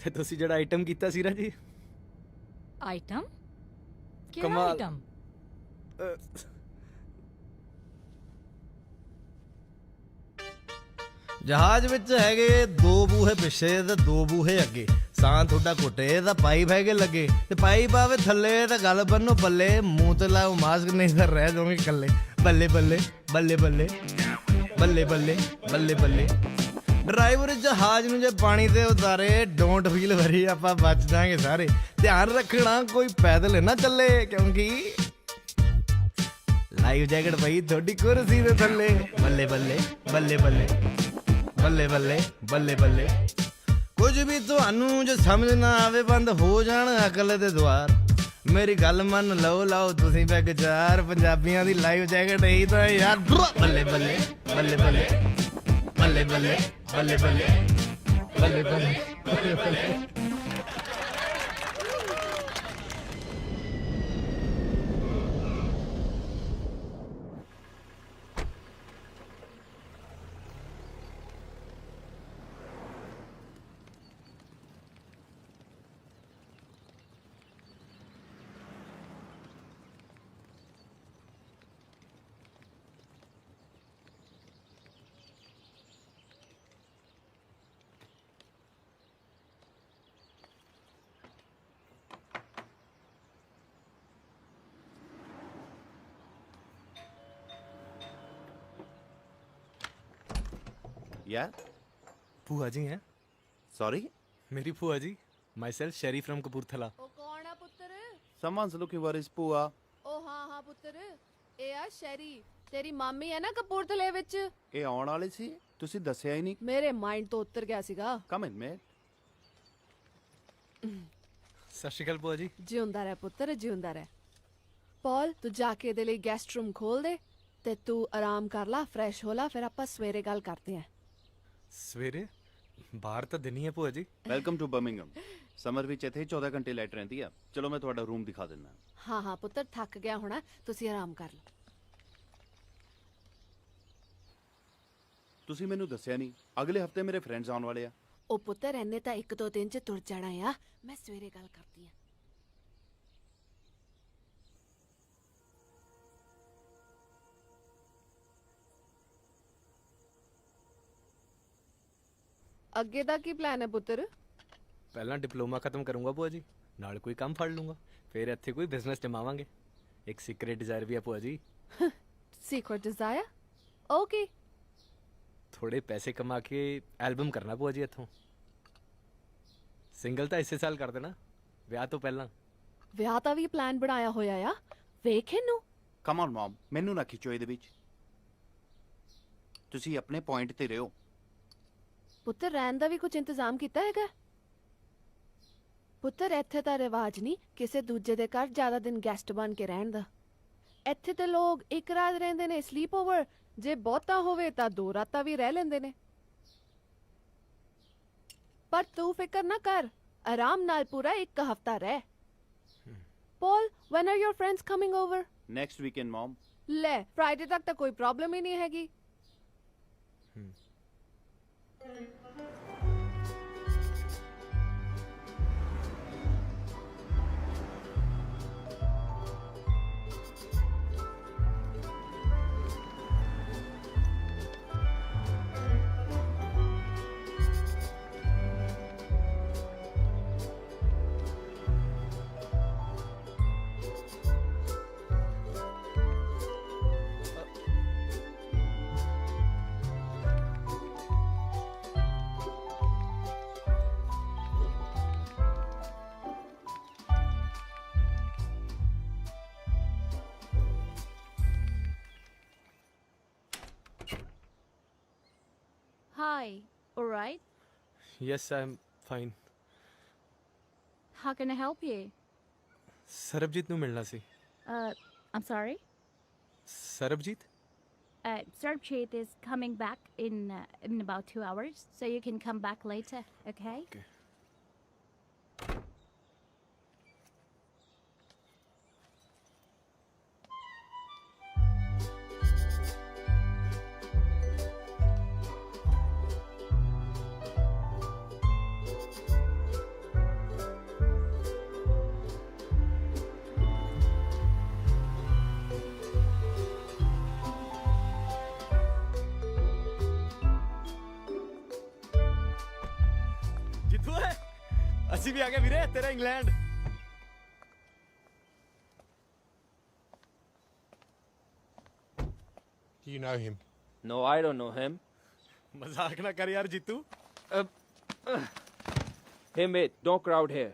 ਤੇ ਤੁਸੀਂ ਜਿਹੜਾ ਆਈਟਮ ਕੀਤਾ ਸੀ ਨਾ ਜੀ, ਆਈਟਮ? ਕਿਹੜਾ ਕਮਾਲ। ਆਈਟਮ? ਜਹਾਜ਼ ਵਿੱਚ ਹੈਗੇ 2 ਬੂਹੇ ਪਿੱਛੇ ਤੇ 2 ਬੂਹੇ ਅੱਗੇ, ਸਾਂ ਤੁਹਾਡਾ ਘੁੱਟੇ ਤਾਂ ਪਾਈਪ ਹੈਗੇ ਲੱਗੇ, ਤੇ ਪਾਈਪ ਆਵੇ ਥੱਲੇ ਤਾਂ ਗੱਲ ਬੰਨੋ ਪੱਲੇ, ਮੂੰਹ ਤੇ ਲਾਓ ਮਾਸਕ ਨਹੀਂ ਤਾਂ ਰਹਿ ਜਾਓਗੇ ਇਕੱਲੇ। ਬੱਲੇ ਬੱਲੇ ਬੱਲੇ ਬੱਲੇ ਬੱਲੇ ਬੱਲੇ ਬੱਲੇ ਬੱਲੇ। ਡਰਾਈਵਰ ਜਹਾਜ਼ ਨੂੰ ਜੇ ਪਾਣੀ ਤੇ ਉਤਾਰੇ, ਡੋਂਟ ਫੀਲ ਵਰੀ, ਆਪਾਂ ਬਚ ਜਾਾਂਗੇ ਸਾਰੇ। ਧਿਆਨ ਰੱਖਣਾ ਕੋਈ ਪੈਦਲ ਨਾ ਚੱਲੇ, ਕਿਉਂਕਿ ਲਾਈਫ ਜੈਕਟ ਪਈ ਤੁਹਾਡੀ ਕੁਰਸੀ ਦੇ ਥੱਲੇ। ਬੱਲੇ ਬੱਲੇ ਬੱਲੇ ਬੱਲੇ ਬੱਲੇ ਬੱਲੇ ਬੱਲੇ ਬੱਲੇ। ਕੁਝ ਵੀ ਤੁਹਾਨੂੰ ਜੇ ਸਮਝ ਨਾ ਆਵੇ, ਬੰਦ ਹੋ ਜਾਣ ਅਕਲ ਦੇ ਦੁਆਰ। ਮੇਰੀ ਗੱਲ ਮੰਨ ਲਓ, ਲਾਓ ਤੁਸੀਂ ਪੈਗ 4, ਪੰਜਾਬੀਆਂ ਦੀ ਲਾਈਫ ਜੈਕਟ ਇਹੀ ਤਾਂ ਯਾਰ। ਬੱਲੇ ਬੱਲੇ ਬੱਲੇ ਬੱਲੇ ਬੱਲੇ ਬੱਲੇ ਬੱਲੇ ਬੱਲੇ ਬੱਲੇ ਬੱਲੇ ਬੱਲੇ। Yeah? ਭੂਆ ਜੀ ਹੈ? Sorry? ਮੇਰੀ ਭੂਆ ਜੀ, myself ਸ਼ੈਰੀ from ਕਪੂਰਥਲਾ। ਉਹ ਕੌਣ ਆ ਪੁੱਤਰ? Someone's looking for his Pua. ਉਹ ਹਾਂ ਪੁੱਤਰ, ਇਹ ਆ ਸ਼ੈਰੀ, ਤੇਰੀ ਮਾਮੀ ਹੈ ਨਾ ਕਪੂਰਥਲੇ ਵਿੱਚ। ਇਹ ਆਉਣ ਵਾਲੇ ਸੀ, ਤੁਸੀਂ ਦੱਸਿਆ ਹੀ ਨਹੀਂ। ਮੇਰੇ ਮਾਈਂਡ ਤੋਂ ਉੱਤਰ ਗਿਆ ਸੀਗਾ। Come in, mate. ਸਤਿ ਸ਼੍ਰੀ ਅਕਾਲ ਭੂਆ ਜੀ। ਜਿਉਂਦਾ ਰਹਿ ਪੁੱਤਰ, ਜਿਉਂਦਾ ਰਹਿ। ਪੌਲ, ਤੂੰ ਜਾ ਕੇ ਇਹਦੇ ਲਈ ਗੈਸਟ ਰੂਮ ਖੋਲ ਦੇ ਤੇ ਤੂੰ ਆਰਾਮ ਕਰ ਲਾ, ਫਰੈਸ਼ ਹੋ ਲਾ, ਫਿਰ ਆਪਾਂ ਸਵੇਰੇ ਗੱਲ ਕਰਦੇ ਆਂ। ਸਵੇਰੇ? ਬਾਹਰ ਤਾਂ ਦਿਨ ਹੀ ਹੈ ਭੂਆ ਜੀ। Welcome to Birmingham. ਸਮਰ ਵਿੱਚ ਇੱਥੇ 14 ਘੰਟੇ ਲਾਈਟ ਰਹਿੰਦੀ ਆ। ਚਲੋ ਮੈਂ ਤੁਹਾਡਾ ਰੂਮ ਦਿਖਾ ਦਿੰਦਾ। ਹਾਂ ਹਾਂ ਪੁੱਤਰ, ਥੱਕ ਗਿਆ ਹੋਣਾ, ਤੁਸੀਂ ਆਰਾਮ ਕਰ ਲਓ। ਤੁਸੀਂ ਮੈਨੂੰ ਦੱਸਿਆ ਨਹੀਂ, ਅਗਲੇ ਹਫਤੇ ਮੇਰੇ ਫਰੈਂਡਸ ਆਉਣ ਵਾਲੇ ਆ। ਉਹ ਪੁੱਤਰ ਐਨੇ ਤਾਂ 1-2 ਦਿਨ ਚ ਤੁਰ ਜਾਣਾ ਆ, ਮੈਂ ਸਵੇਰੇ ਗੱਲ ਕਰਦੀ ਆਂ। ਅੱਗੇ ਦਾ ਕੀ ਪਲਾਨ ਹੈ ਪੁੱਤਰ? ਪਹਿਲਾਂ ਡਿਪਲੋਮਾ ਖਤਮ ਕਰੂੰਗਾ ਭੂਆ ਜੀ, ਨਾਲ ਕੋਈ ਕੰਮ ਫੜ ਲੂੰਗਾ, ਫਿਰ ਇੱਥੇ ਕੋਈ ਬਿਜ਼ਨਸ ਜਮਾਵਾਂਗੇ। ਇੱਕ ਸੀਕ੍ਰੇਟ ਡਿਜ਼ਾਇਰ ਵੀ ਹੈ ਭੂਆ ਜੀ। Secret desire? ਓਕੇ। ਥੋੜੇ ਪੈਸੇ ਕਮਾ ਕੇ ਐਲਬਮ ਕਰਨਾ ਭੂਆ ਜੀ ਇੱਥੋਂ। ਸਿੰਗਲ ਤਾਂ ਇਸੇ ਸਾਲ ਕਰ ਦੇਣਾ, ਵਿਆਹ ਤੋਂ ਪਹਿਲਾਂ। ਵਿਆਹ ਦਾ ਵੀ ਪਲਾਨ ਬਣਾਇਆ ਹੋਇਆ ਆ, ਵੇਖ ਇਹਨੂੰ। ਕਮ ਔਨ ਮਮ, ਮੈਨੂੰ ਨਾ ਖਿੱਚੋ ਇਹਦੇ ਵਿੱਚ। ਤੁਸੀਂ ਆਪਣੇ ਪੁਆਇੰਟ ਤੇ ਰਹੋ। ਪੁੱਤਰ ਰਹਿਣ ਦਾ ਵੀ ਕੁਝ ਇੰਤਜ਼ਾਮ ਕੀਤਾ ਹੈਗਾ? ਪੁੱਤਰ ਇੱਥੇ ਤਾਂ ਰਿਵਾਜ ਨਹੀਂ ਕਿਸੇ ਦੂਜੇ ਦੇ ਘਰ ਜ਼ਿਆਦਾ ਦਿਨ ਗੈਸਟ ਬਣ ਕੇ ਰਹਿਣ ਦਾ। ਇੱਥੇ ਤੇ ਲੋਕ ਇੱਕ ਰਾਤ ਰਹਿੰਦੇ ਨੇ ਸਲੀਪ ਓਵਰ, ਜੇ ਬਹੁਤਾ ਹੋਵੇ ਤਾਂ 2 ਰਾਤਾਂ ਵੀ ਰਹਿ ਲੈਂਦੇ ਨੇ। ਪਰ ਤੂੰ ਫਿਕਰ ਨਾ ਕਰ, ਆਰਾਮ ਨਾਲ ਪੂਰਾ 1 ਹਫ਼ਤਾ ਰਹਿ। Paul, when are your friends coming over? Next weekend mum. ਲੈ, ਫਰਾਈਡੇ ਤੱਕ ਤਾਂ ਕੋਈ ਪ੍ਰੋਬਲਮ ਹੀ ਨਹੀਂ ਹੈਗੀ। Hi. All right. Yes I am fine. How can I help you? Sarabjit ਨੂੰ ਮਿਲਣਾ ਸੀ। I'm sorry. Sarabjit? Sarabjit is coming back in about 2 hours, so you can come back later, okay? Okay. ਜਿੱਤੂ ਹੈ ਅਸੀਂ ਵੀ ਆ ਗਏ ਵੀਰੇ ਤੇਰਾ England. Do you know him? No, I don't know him. ਮਜ਼ਾਕ ਨਾ ਕਰ ਯਾਰ ਜਿੱਤੂ। Hey mate, don't crowd here.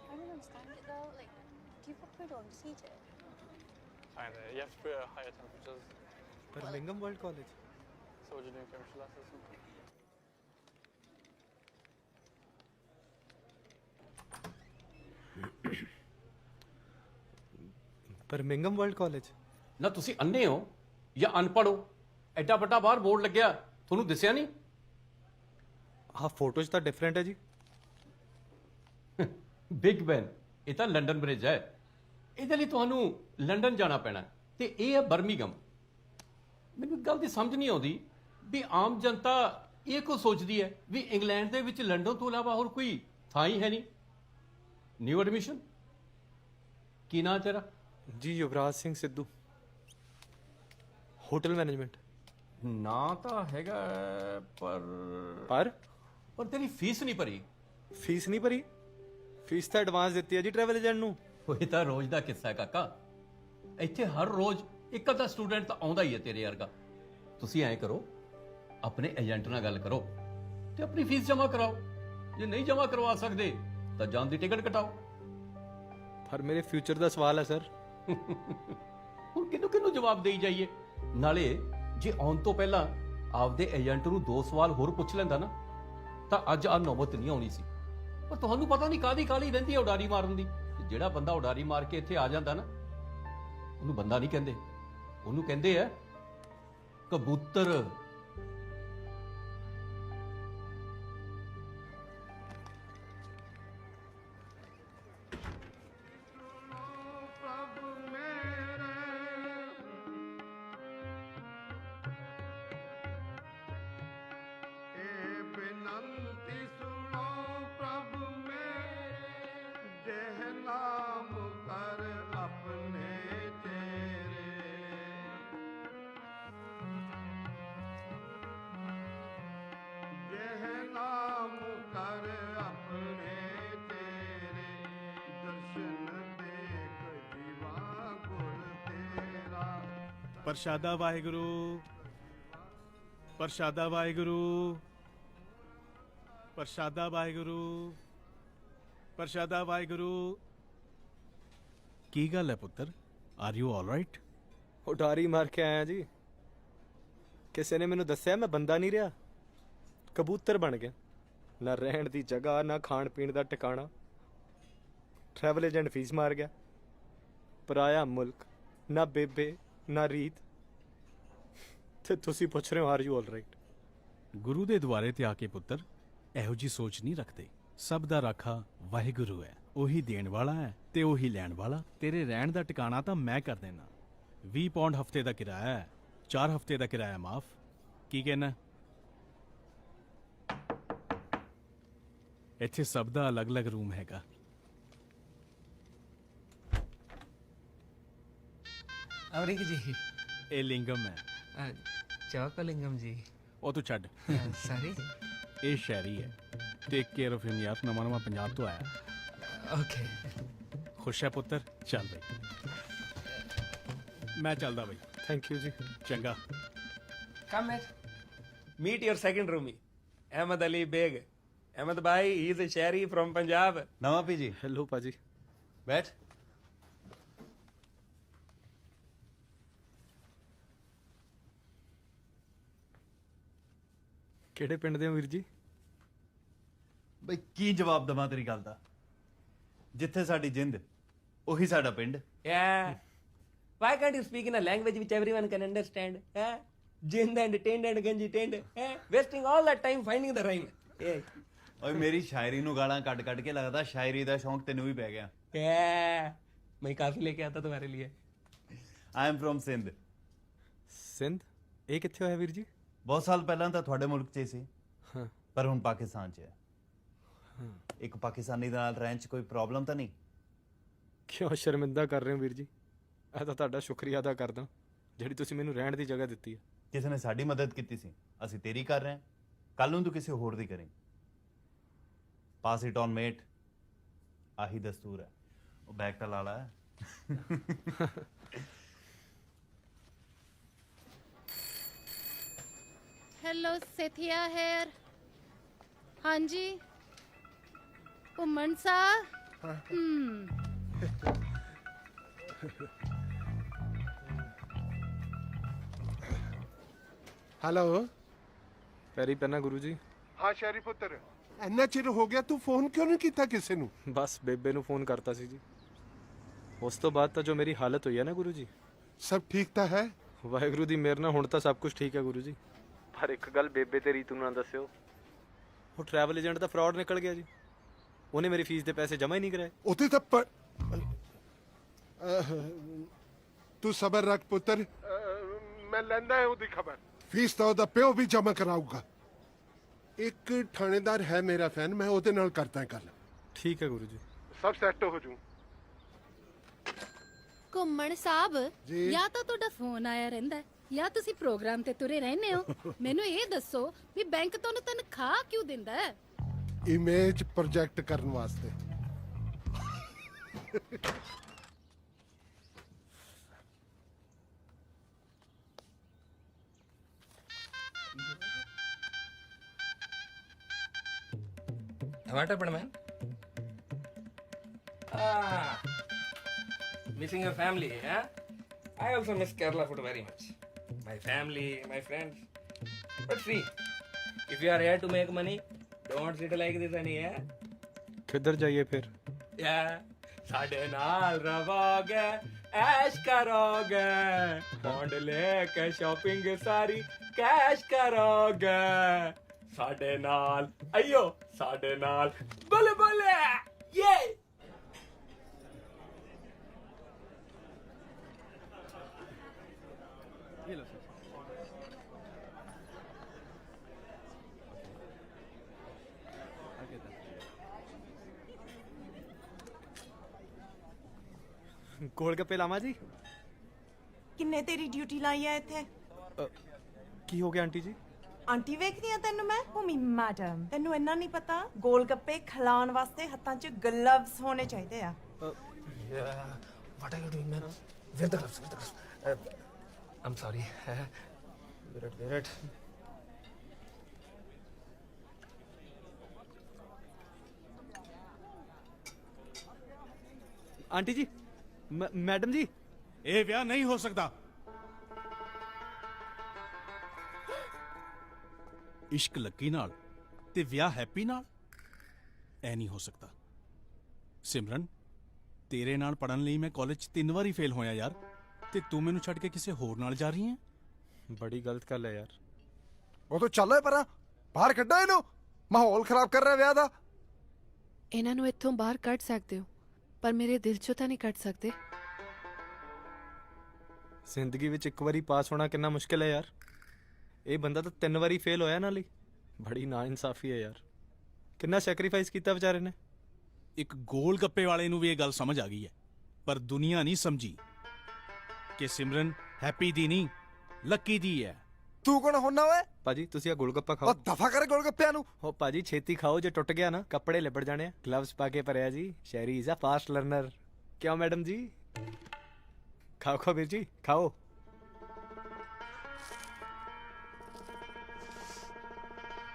I don't understand it though. Like, do you put food on seated? Kinda. You have to put it at higher temperatures. Birmingham World College. So what are you doing, chemistry lessons or something? Birmingham world college. ਨਾ ਤੁਸੀਂ ਅੰਨੇ ਹੋ ਜਾਂ ਅਨਪੜ੍ਹ ਹੋ? ਐਡਾ ਵੱਡਾ ਬਾਹਰ ਬੋਰਡ ਲੱਗਿਆ, ਤੁਹਾਨੂੰ ਦਿਸਿਆ ਨਹੀਂ? ਹਾਂ ਫੋਟੋ 'ਚ ਤਾਂ ਡਿਫਰੈਂਟ ਹੈ ਜੀ। ਬਿਗ ਬੈਨ, ਇਹ ਤਾਂ ਲੰਡਨ ਬ੍ਰਿਜ ਹੈ। ਇਹਦੇ ਲਈ ਤੁਹਾਨੂੰ ਲੰਡਨ ਜਾਣਾ ਪੈਣਾ ਤੇ ਇਹ ਹੈ ਬਰਮਿੰਗਮ। ਮੈਨੂੰ ਇੱਕ ਗੱਲ ਦੀ ਸਮਝ ਨਹੀਂ ਆਉਂਦੀ ਵੀ ਆਮ ਜਨਤਾ ਇਹ ਕੋ ਸੋਚਦੀ ਹੈ ਵੀ ਇੰਗਲੈਂਡ ਦੇ ਵਿੱਚ ਲੰਡਨ ਤੋਂ ਇਲਾਵਾ ਹੋਰ ਕੋਈ ਥਾਂ ਹੀ ਹੈ ਨਹੀਂ। ਨਿਊ ਐਡਮਿਸ਼ਨ, ਕੀ ਨਾਂ ਤੇਰਾ? ਜੀ ਯੁਵਰਾਜ ਸਿੰਘ ਸਿੱਧੂ, ਹੋਟਲ ਮੈਨੇਜਮੈਂਟ। ਨਾਂ ਤਾਂ ਹੈਗਾ ਪਰ ਤੇਰੀ ਫੀਸ ਨਹੀਂ ਭਰੀ। ਫੀਸ ਨਹੀਂ ਭਰੀ? ਫੀਸ ਤਾਂ ਐਡਵਾਂਸ ਦਿੱਤੀ ਹੈ ਜੀ ਟਰੈਵਲ ਏਜੰਟ ਨੂੰ। ਉਹ ਤਾਂ ਰੋਜ਼ ਦਾ ਕਿੱਸਾ ਹੈ ਕਾਕਾ। ਇੱਥੇ ਹਰ ਰੋਜ਼ ਇੱਕ ਅੱਧਾ ਸਟੂਡੈਂਟ ਤਾਂ ਆਉਂਦਾ ਹੀ ਹੈ ਤੇਰੇ ਵਰਗਾ। ਤੁਸੀਂ ਐਂ ਕਰੋ, ਆਪਣੇ ਏਜੰਟ ਨਾਲ ਗੱਲ ਕਰੋ ਤੇ ਆਪਣੀ ਫੀਸ ਜਮ੍ਹਾਂ ਕਰਾਓ। ਜੇ ਨਹੀਂ ਜਮ੍ਹਾਂ ਕਰਵਾ ਸਕਦੇ ਤਾਂ ਜਾਣ ਦੀ ਟਿਕਟ ਕਟਾਓ। ਪਰ ਮੇਰੇ ਫਿਊਚਰ ਦਾ ਸਵਾਲ ਹੈ ਸਰ। ਹੁਣ ਕਿਹਨੂੰ ਜਵਾਬ ਦੇਈ ਜਾਈਏ? ਨਾਲੇ ਜੇ ਆਉਣ ਤੋਂ ਪਹਿਲਾਂ ਆਪਦੇ ਏਜੰਟ ਨੂੰ 2 ਸਵਾਲ ਹੋਰ ਪੁੱਛ ਲੈਂਦਾ ਨਾ ਤਾਂ ਅੱਜ ਆ ਨੌਬਤ ਨਹੀਂ ਆਉਣੀ ਸੀ। ਪਰ ਤੁਹਾਨੂੰ ਪਤਾ ਨਹੀਂ ਕਾਹਦੀ ਕਾਹਲੀ ਰਹਿੰਦੀ ਹੈ ਉਡਾਰੀ ਮਾਰਨ ਦੀ। ਜਿਹੜਾ ਬੰਦਾ ਉਡਾਰੀ ਮਾਰ ਕੇ ਇੱਥੇ ਆ ਜਾਂਦਾ ਨਾ, ਉਹਨੂੰ ਬੰਦਾ ਨਹੀਂ ਕਹਿੰਦੇ, ਉਹਨੂੰ ਕਹਿੰਦੇ ਆ ਕਬੂਤਰ। ਪ੍ਰਸ਼ਾਦਾ ਵਾਹਿਗੁਰੂ, ਪ੍ਰਸ਼ਾਦਾ ਵਾਹਿਗੁਰੂ, ਪ੍ਰਸ਼ਾਦਾ ਵਾਹਿਗੁਰੂ, ਪ੍ਰਸ਼ਾਦਾ ਵਾਹਿਗੁਰੂ। ਕੀ ਗੱਲ ਹੈ ਪੁੱਤਰ? Are you all right? ਉਡਾਰੀ ਮਾਰ ਕੇ ਆਇਆ ਜੀ। ਕਿਸੇ ਨੇ ਮੈਨੂੰ ਦੱਸਿਆ ਮੈਂ ਬੰਦਾ ਨਹੀਂ ਰਿਹਾ, ਕਬੂਤਰ ਬਣ ਗਿਆ। ਨਾ ਰਹਿਣ ਦੀ ਜਗ੍ਹਾ, ਨਾ ਖਾਣ ਪੀਣ ਦਾ ਟਿਕਾਣਾ। ਟਰੈਵਲ ਏਜੰਟ ਫੀਸ ਮਾਰ ਗਿਆ। ਪਰਾਇਆ ਮੁਲਕ, ਨਾ ਬੇਬੇ ਨਾ ਰੀਤ, ਤੇ ਤੁਸੀਂ ਪੁੱਛ ਰਹੇ ਹੋ ਆਰ ਯੂ ਆਲ ਰਾਈਟ? ਗੁਰੂ ਦੇ ਦੁਆਰੇ ਤੇ ਆ ਕੇ ਪੁੱਤਰ ਇਹੋ ਜੀ ਸੋਚ ਨਹੀਂ ਰੱਖਦੇ। ਸਭ ਦਾ ਰਾਖਾ ਵਾਹਿਗੁਰੂ ਹੈ, ਉਹੀ ਦੇਣ ਵਾਲਾ ਹੈ ਤੇ ਉਹੀ ਲੈਣ ਵਾਲਾ। ਤੇਰੇ ਰਹਿਣ ਦਾ ਟਿਕਾਣਾ ਤਾਂ ਮੈਂ ਕਰ ਦੇਣਾ। 20 ਪੌਂਡ ਹਫਤੇ ਦਾ ਕਿਰਾਇਆ ਹੈ, 4 ਹਫਤੇ ਦਾ ਕਿਰਾਇਆ ਮਾਫ। ਕੀ ਕਹਿਣਾ? ਇੱਥੇ ਸਭ ਦਾ ਅਲੱਗ-ਅਲੱਗ ਰੂਮ ਹੈਗਾ। ਅਮਰੀਕ ਜੀ, ਇਹ ਲਿੰਗਮ ਹੈ। ਚੌਕਲਿੰਗਮ ਜੀ। ਉਹ ਤੂੰ ਛੱਡ। ਸਾਰੀ ਇਹ ਸ਼ਹਿਰੀ ਹੈ। ਟੇਕ ਕੇਅਰ ਆਫ ਹਿਮ ਯਾਰ, ਨਵਾਂ ਪੰਜਾਬ ਤੋਂ ਆਇਆ। ਓਕੇ। ਖੁਸ਼ ਹੈ ਪੁੱਤਰ? ਚੱਲ ਬਈ, ਮੈਂ ਚੱਲਦਾ ਬਈ। ਥੈਂਕ ਯੂ ਜੀ। ਚੰਗਾ। Come meet your second roomie Ahmed Ali Baig. Ahmed भाई ही इज अ शहरी फ्रॉम पंजाब। नवा पीजी। हेलो पाजी। बैठ। ਕਿਹੜੇ ਪਿੰਡ ਦੇ ਹੋ ਵੀਰ ਜੀ? ਬਈ ਕੀ ਜਵਾਬ ਦਵਾਂ ਤੇਰੀ ਗੱਲ ਦਾ? ਜਿੱਥੇ ਸਾਡੀ ਜਿੰਦ ਉਹੀ ਸਾਡਾ ਪਿੰਡ। Yeah. Why can't you speak in a language which everyone can understand? Jind and tind and ganji tind. Wasting all that time finding the rhyme. ਓਏ ਮੇਰੀ ਸ਼ਾਇਰੀ ਨੂੰ ਗਾਲਾਂ ਕੱਢ ਕੱਢ ਕੇ ਲੱਗਦਾ ਸ਼ਾਇਰੀ ਦਾ ਸ਼ੌਂਕ ਤੈਨੂੰ ਵੀ ਪੈ ਗਿਆ। मैं काफी लेके आता तुम्हारे लिए। I am from Sindh. Sindh? ਇਹ ਕਿੱਥੇ ਹੋਇਆ ਵੀਰ ਜੀ? ਬਹੁਤ ਸਾਲ ਪਹਿਲਾਂ ਤਾਂ ਤੁਹਾਡੇ ਮੁਲਕ 'ਚ ਹੀ ਸੀ, ਹਾਂ, ਪਰ ਹੁਣ ਪਾਕਿਸਤਾਨ 'ਚ ਹੈ। ਇੱਕ ਪਾਕਿਸਤਾਨੀ ਦੇ ਨਾਲ ਰਹਿਣ 'ਚ ਕੋਈ ਪ੍ਰੋਬਲਮ ਤਾਂ ਨਹੀਂ? ਕਿਉਂ ਸ਼ਰਮਿੰਦਾ ਕਰ ਰਹੇ ਹੋ ਵੀਰ ਜੀ? ਇਹ ਤਾਂ ਤੁਹਾਡਾ ਸ਼ੁਕਰੀਆ ਅਦਾ ਕਰਦਾ ਜਿਹੜੀ ਤੁਸੀਂ ਮੈਨੂੰ ਰਹਿਣ ਦੀ ਜਗ੍ਹਾ ਦਿੱਤੀ ਹੈ। ਕਿਸੇ ਨੇ ਸਾਡੀ ਮਦਦ ਕੀਤੀ ਸੀ, ਅਸੀਂ ਤੇਰੀ ਕਰ ਰਹੇ ਹਾਂ, ਕੱਲ ਨੂੰ ਤੂੰ ਕਿਸੇ ਹੋਰ ਦੀ ਕਰੇ। ਪਾਸ ਇਟ ਔਨ ਮੇਟ, ਆਹੀ ਦਸਤੂਰ ਹੈ। ਉਹ ਬੈਗ ਤਾਂ ਲਾ ਲਾ। Hello Sethia here. हाँ जी घूमन सा। हेलो। ਪੈਰੀ ਪੈਣਾ ਗੁਰੂ ਜੀ। हाँ शहरी पुत्र, ਇੰਨਾ ਚਿਰ ਹੋ ਗਿਆ ਤੂੰ ਫੋਨ ਕਿਉਂ ਨਹੀਂ ਕੀਤਾ ਕਿਸੇ ਨੂੰ? ਬਸ ਬੇਬੇ ਨੂੰ ਫੋਨ ਕਰਤਾ ਸੀ ਜੀ। ਉਸ ਤੋਂ ਬਾਅਦ ਤਾਂ ਜੋ ਮੇਰੀ ਹਾਲਤ ਹੋਈ ਹੈ ਨਾ ਗੁਰੂ ਜੀ। ਸਭ ਠੀਕ ਤਾਂ ਹੈ? ਵਾਹਿਗੁਰੂ ਦੀ ਮਿਹਰ ਨਾਲ ਹੁਣ ਤਾਂ ਸਭ ਕੁਝ ਠੀਕ ਹੈ ਗੁਰੂ ਜੀ। ਪਰ ਇੱਕ ਗੱਲ ਬੇਬੇ ਤੇ ਰੀਤੂ ਨੂੰ ਨਾ ਦੱਸਿਓ, ਉਹ ਟਰੈਵਲ ਏਜੰਟ ਦਾ ਫਰਾਡ ਨਿਕਲ ਗਿਆ ਜੀ। ਉਹਨੇ ਮੇਰੀ ਫੀਸ ਦੇ ਪੈਸੇ ਜਮ੍ਹਾਂ ਹੀ ਨਹੀਂ ਕਰਾਏ। ਉਹਦੇ ਤਾਂ ਤੂੰ ਸਬਰ ਰੱਖ ਪੁੱਤਰ, ਮੈਂ ਲੈਂਦਾ ਹੈ ਉਹਦੀ ਖਬਰ। ਫੀਸ ਤਾਂ ਉਹਦਾ ਪਿਓ ਵੀ ਜਮ੍ਹਾਂ ਕਰਾਊਗਾ। ਇੱਕ ਥਾਣੇਦਾਰ ਹੈ ਮੇਰਾ ਫੈਨ, ਮੈਂ ਉਹਦੇ ਨਾਲ ਕਰਦਾ ਗੱਲ। ਠੀਕ ਹੈ ਗੁਰੂ ਜੀ। ਸਭ ਸੈੱਟ ਹੋ ਜੂ। ਘੁੰਮਣ ਸਾਹਿਬ ਜੀ? ਜਾਂ ਤਾਂ ਤੁਹਾਡਾ ਫੋਨ ਆਇਆ ਰਹਿੰਦਾ ਹੈ, ਜਾਂ ਤੁਸੀਂ ਪ੍ਰੋਗਰਾਮ ਤੇ ਤੁਰੇ ਰਹਿੰਦੇ ਹੋ। ਮੈਨੂੰ ਇਹ ਦੱਸੋ ਵੀ ਬੈਂਕ ਤੁਹਾਨੂੰ ਤਨਖਾਹ ਕਿਉਂ ਦਿੰਦਾ ਹੈ? ਇਮੇਜ ਪ੍ਰੋਜੈਕਟ ਕਰਨ ਵਾਸਤੇ। What happened, man? Missing your family, huh? I also miss Kerala food very much. My family, my friends. But see, if you are here to make money, don't sit like this, honey, yeah? ਕਿੱਧਰ ਜਾਈਏ ਫਿਰ? Yeah. ਸਾਡੇ ਨਾਲ ਰਵੋਗੇ, ਐਸ਼ ਕਰੋਗੇ, ਬੌਂਡ ਲੈ ਕੇ ਸ਼ਾਪਿੰਗ ਸਾਰੀ ਕੈਸ਼ ਕਰੋਗੇ। ਸਾਡੇ ਨਾਲ ਆਇਓ, ਸਾਡੇ ਨਾਲ ਬੋਲੇ ਬੋਲੇ ਯੇ। ਗੋਲ ਗੱਪੇ ਲਾਵਾਂ ਜੀ? ਕਿੰਨੇ ਤੇਰੀ ਡਿਊਟੀ ਲਾਈ ਆ ਇੱਥੇ? ਕੀ ਹੋ ਗਿਆ ਆਂਟੀ ਜੀ? ਆਂਟੀ ਵੇਖਦੀ ਆ ਤੈਨੂੰ ਮੈਂ? ਭੂਮੀ ਮੈਡਮ, ਤੈਨੂੰ ਇੰਨਾ ਨਹੀਂ ਪਤਾ ਗੋਲ ਗੱਪੇ ਖਿਲਾਉਣ ਵਾਸਤੇ ਹੱਥਾਂ 'ਚ ਗਲਵਸ ਹੋਣੇ ਚਾਹੀਦੇ ਆ। What are you doing, man? Where the gloves? Where the gloves? I'm sorry. Wear it. Aunty ਜੀ, ਮੈਡਮ ਜੀ, ਇਹ ਵਿਆਹ ਨਹੀਂ ਹੋ ਸਕਦਾ। ਇਸ਼ਕ ਲੱਕੀ ਨਾਲ ਤੇ ਵਿਆਹ ਹੈਪੀ ਨਾਲ ਐ ਨਹੀਂ ਹੋ ਸਕਦਾ। ਸਿਮਰਨ, ਤੇਰੇ ਨਾਲ ਪੜਨ ਲਈ ਮੈਂ ਕਾਲਜ 'ਚ 3 ਵਾਰੀ ਫੇਲ ਹੋਇਆ ਯਾਰ, ਤੇ ਤੂੰ ਮੈਨੂੰ ਛੱਡ ਕੇ ਕਿਸੇ ਹੋਰ ਨਾਲ ਜਾ ਰਹੀ ਹੈ। ਬੜੀ ਗਲਤ ਗੱਲ ਹੈ ਯਾਰ। ਉਹ ਤਾਂ ਚੱਲ ਪਰਾਂ, ਬਾਹਰ ਕੱਢੋ ਇਹਨੂੰ, ਮਾਹੌਲ ਖਰਾਬ ਕਰ ਰਿਹਾ ਵਿਆਹ ਦਾ। ਇਹਨਾਂ ਨੂੰ ਇੱਥੋਂ ਬਾਹਰ ਕੱਢ ਸਕਦੇ ਹੋ, ਪਰ ਮੇਰੇ ਦਿਲ 'ਚੋਂ ਤਾਂ ਨਹੀਂ ਕੱਢ ਸਕਦੇ। ਜ਼ਿੰਦਗੀ ਵਿੱਚ ਇੱਕ ਵਾਰੀ ਪਾਸ ਹੋਣਾ ਕਿੰਨਾ ਮੁਸ਼ਕਿਲ ਹੈ ਯਾਰ। ਇਹ ਬੰਦਾ ਤਾਂ 3 ਵਾਰੀ ਫੇਲ ਹੋਇਆ ਨਾਲ ਹੀ। ਬੜੀ ਨਾਇਨਸਾਫੀ ਹੈ ਯਾਰ। ਕਿੰਨਾ ਸੈਕਰੀਫਾਈਸ ਕੀਤਾ ਵਿਚਾਰੇ ਨੇ। ਇੱਕ ਗੋਲ ਗੱਪੇ ਵਾਲੇ ਨੂੰ ਵੀ ਇਹ ਗੱਲ ਸਮਝ ਆ ਗਈ ਹੈ, ਪਰ ਦੁਨੀਆ ਨਹੀਂ ਸਮਝੀ ਕਿ ਸਿਮਰਨ ਹੈਪੀ ਦੀ ਨਹੀਂ ਲੱਕੀ ਦੀ ਹੈ। ਤੂੰ ਕੌਣ ਹੁੰਨਾ ਓਏ? ਭਾਜੀ ਤੁਸੀਂ ਆ ਗੋਲਗੱਪਾ ਖਾਓ। ਉਹ ਦਫਾ ਕਰ ਗੋਲਗੱਪਿਆਂ ਨੂੰ। ਹੋ ਭਾਜੀ ਛੇਤੀ ਖਾਓ, ਜੇ ਟੁੱਟ ਗਿਆ ਨਾ ਕੱਪੜੇ ਲਿਬੜ ਜਾਣੇ ਆ। ਗਲਵਸ ਪਾ ਕੇ ਭਰਿਆ ਜੀ। Sherry is a fast learner. ਕਿਉਂ ਮੈਡਮ ਜੀ? ਖਾਓ ਖਾਓ ਵੀਰ ਜੀ, ਖਾਓ।